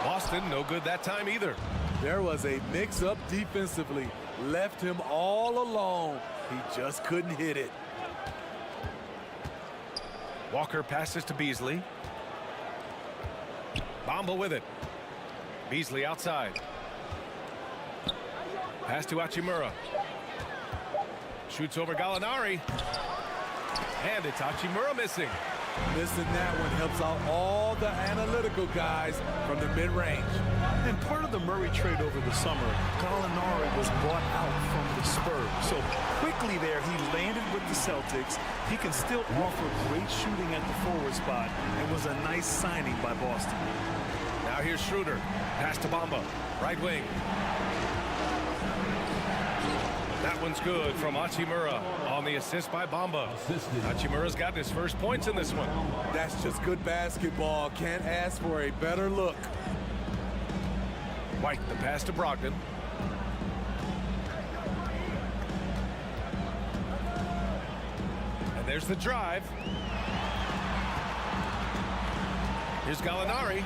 Boston, no good that time either. There was a mix-up defensively. Left him all alone. He just couldn't hit it. Walker passes to Beasley. Bamba with it. Beasley outside. Pass to Hachimura. Shoots over Gallinari. And it's Hachimura missing. Missing that one helps out all the analytical guys from the mid-range. And part of the Murray trade over the summer, Gallinari was bought out from the Spurs. So quickly there, he landed with the Celtics. He can still offer great shooting at the forward spot and was a nice signing by Boston. Now here's Schroeder. Pass to Bamba. Right wing. That one's good from Hachimura on the assist by Bamba. Hachimura's gotten his first points in this one. That's just good basketball. Can't ask for a better look. White, the pass to Brogdon. And there's the drive. Here's Gallinari.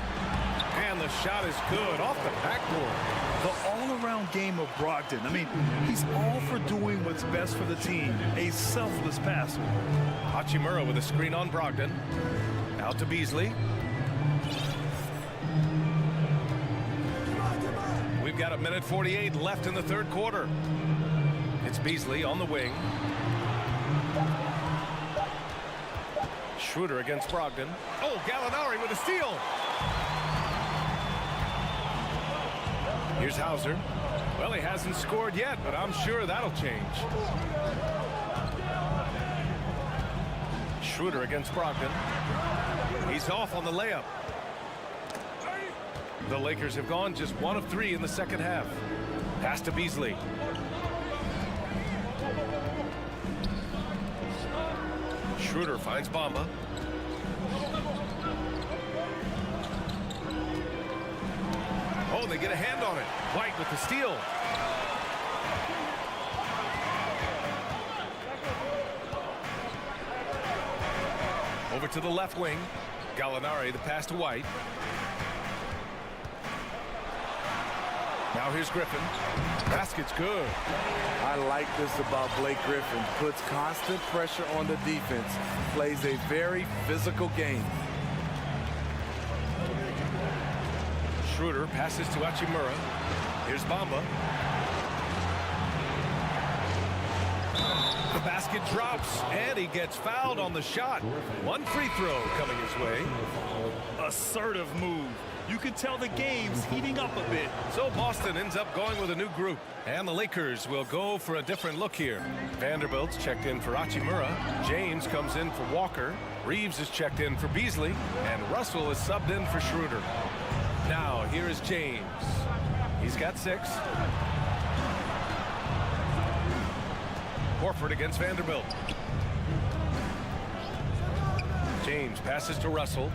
And the shot is good off the backboard. The all-around game of Brogdon. I mean, he's all for doing what's best for the team. A selfless passer. Hachimura with a screen on Brogdon. Out to Beasley. We've got 1:48 left in the third quarter. It's Beasley on the wing. Schroeder against Brogdon. Oh, Gallinari with a steal. Here's Hauser. Well, he hasn't scored yet, but I'm sure that'll change. Schroeder against Brogdon. He's off on the layup. The Lakers have gone just 1 of 3 in the second half. Pass to Beasley. Schroeder finds Bamba. Oh, they get a hand on it. White with the steal. Over to the left wing. Gallinari, the pass to White. Now here's Griffin. Basket's good. I like this about Blake Griffin. Puts constant pressure on the defense. Plays a very physical game. Schroeder passes to Hachimura. Here's Bamba. The basket drops, and he gets fouled on the shot. 1 free throw coming his way. Assertive move. You can tell the game's heating up a bit. So Boston ends up going with a new group, and the Lakers will go for a different look here. Vanderbilt's checked in for Hachimura. James comes in for Walker. Reeves is checked in for Beasley, and Russell is subbed in for Schroeder. Now here is James. He's got 6. Horford against Vanderbilt. James passes to Russell.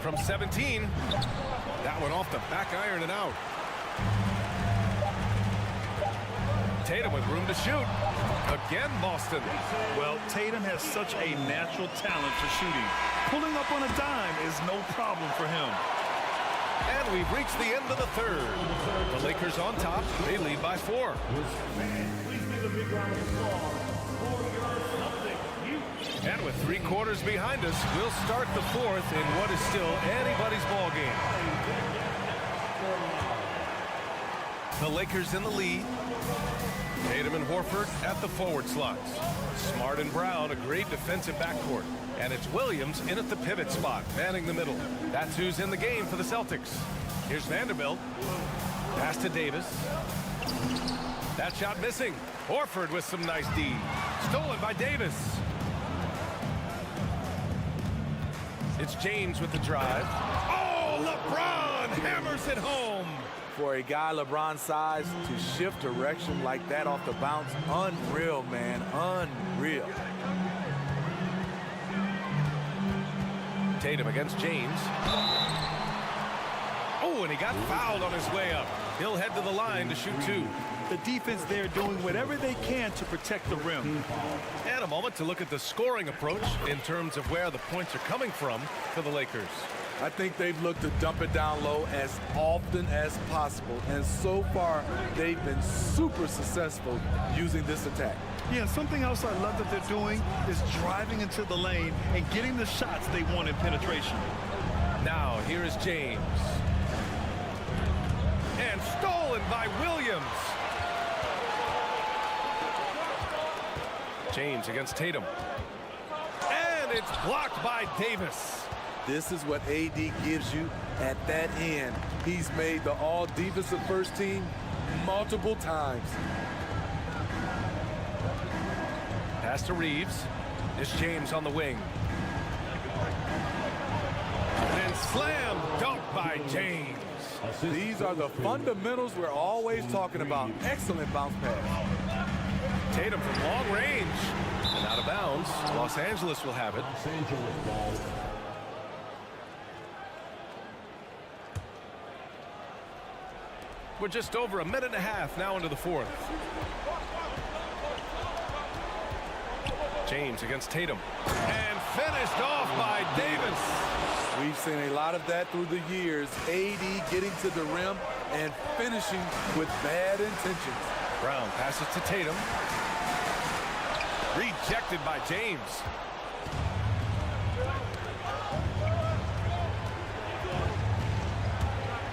From 17. That one off the back iron and out. Tatum with room to shoot. Again, Boston. Well, Tatum has such a natural talent for shooting. Pulling up on a dime is no problem for him. And we've reached the end of the third. The Lakers on top. They lead by 4. And with 3 quarters behind us, we'll start the fourth in what is still anybody's ball game. The Lakers in the lead. Tatum and Horford at the forward slots. Smart and Brown, a great defensive backcourt. And it's Williams in at the pivot spot, manning the middle. That's who's in the game for the Celtics. Here's Vanderbilt. Pass to Davis. That shot missing. Horford with some nice D. Stolen by Davis. It's James with the drive. Oh, LeBron hammers it home. For a guy LeBron's size to shift direction like that off the bounce, unreal, man, unreal. Tatum against James. Oh, and he got fouled on his way up. He'll head to the line to shoot 2. The defense there doing whatever they can to protect the rim. And a moment to look at the scoring approach in terms of where the points are coming from for the Lakers. I think they've looked to dump it down low as often as possible. And so far, they've been super successful using this attack. Yeah, something else I love that they're doing is driving into the lane and getting the shots they want in penetration. Now, here is James. And stolen by Williams. James against Tatum. And it's blocked by Davis. This is what AD gives you at that end. He's made the all-defensive first team multiple times. Pass to Reeves. It's James on the wing. And slam dunk by James. These are the fundamentals we're always talking about. Excellent bounce pass. Tatum from long range. And out of bounds. Los Angeles will have it. We're just over a minute and a half now into the fourth. James against Tatum. And finished off by Davis. We've seen a lot of that through the years. AD getting to the rim and finishing with bad intentions. Brown passes to Tatum. Rejected by James.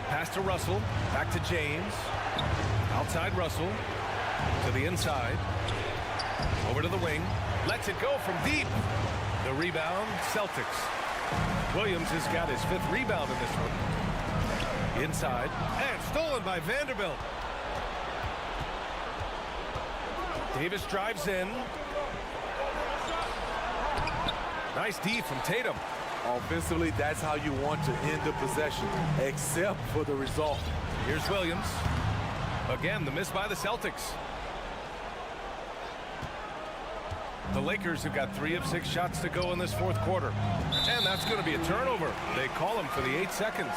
Pass to Russell. Back to James. Outside Russell. To the inside. Over to the wing. Lets it go from deep. The rebound, Celtics. Williams has got his 5th rebound in this one. Inside. And stolen by Vanderbilt. Davis drives in. Nice D from Tatum. Offensively, that's how you want to end the possession, except for the result. Here's Williams. Again, the miss by the Celtics. The Lakers have got 3 of 6 shots to go in this fourth quarter. And that's going to be a turnover. They call him for the 8 seconds.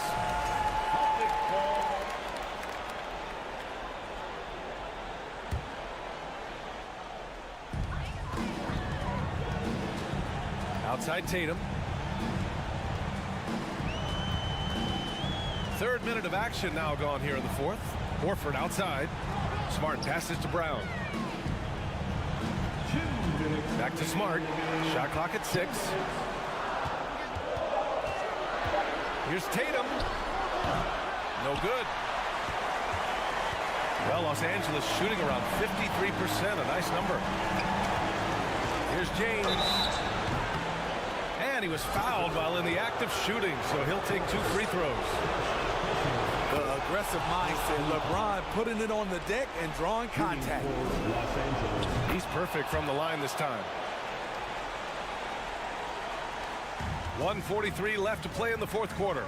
Outside Tatum. 3rd minute of action now gone here in the fourth. Horford outside. Smart passes to Brown. Back to Smart. Shot clock at 6. Here's Tatum. No good. Well, Los Angeles shooting around 53%. A nice number. Here's James. And he was fouled while in the act of shooting, so he'll take 2 free throws. The aggressive mindset. LeBron putting it on the deck and drawing contact. He's perfect from the line this time. 1:43 left to play in the fourth quarter.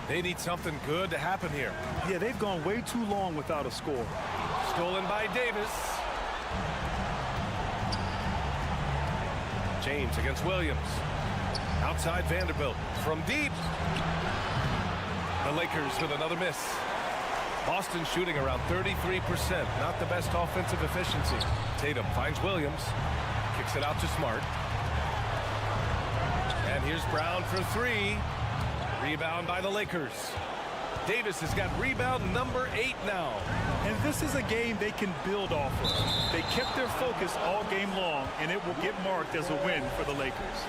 They need something good to happen here. Yeah, they've gone way too long without a score. Stolen by Davis. James against Williams. Outside Vanderbilt from deep. The Lakers with another miss. Boston shooting around 33%. Not the best offensive efficiency. Tatum finds Williams. Kicks it out to Smart. And here's Brown for 3. Rebound by the Lakers. Davis has got rebound number 8 now. And this is a game they can build off of. They kept their focus all game long, and it will get marked as a win for the Lakers.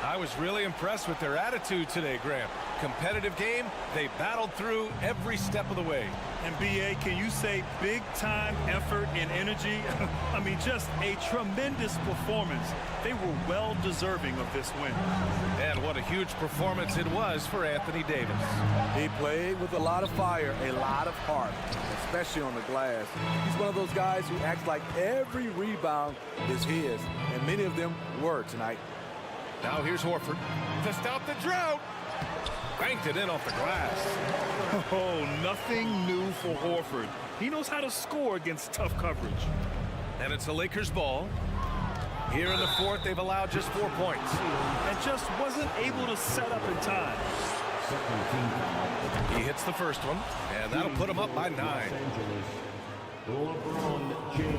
I was really impressed with their attitude today, Graham. Competitive game. They battled through every step of the way. And B.A., can you say big-time effort and energy? I mean, just a tremendous performance. They were well deserving of this win. And what a huge performance it was for Anthony Davis. He played with a lot of fire, a lot of heart, especially on the glass. He's one of those guys who acts like every rebound is his, and many of them were tonight. Now here's Horford to stop the drought. Banked it in off the glass. Oh, nothing new for Horford. He knows how to score against tough coverage. And it's the Lakers' ball. Here in the fourth, they've allowed just 4 points. And just wasn't able to set up in time. He hits the first one, and that'll put him up by 9.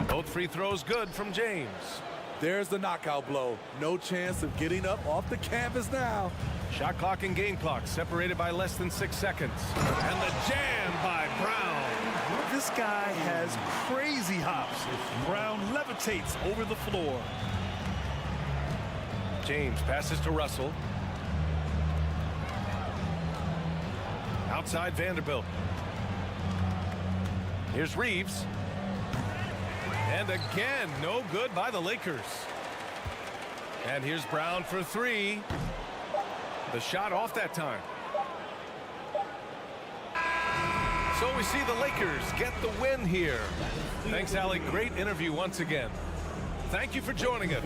Both free throws good from James. There's the knockout blow. No chance of getting up off the canvas now. Shot clock and game clock separated by less than 6 seconds. And the jam by Brown. This guy has crazy hops. Brown levitates over the floor. James passes to Russell. Outside Vanderbilt. Here's Reeves. And again, no good by the Lakers. And here's Brown for 3. The shot off that time. So we see the Lakers get the win here. Thanks, Allie. Great interview once again. Thank you for joining us.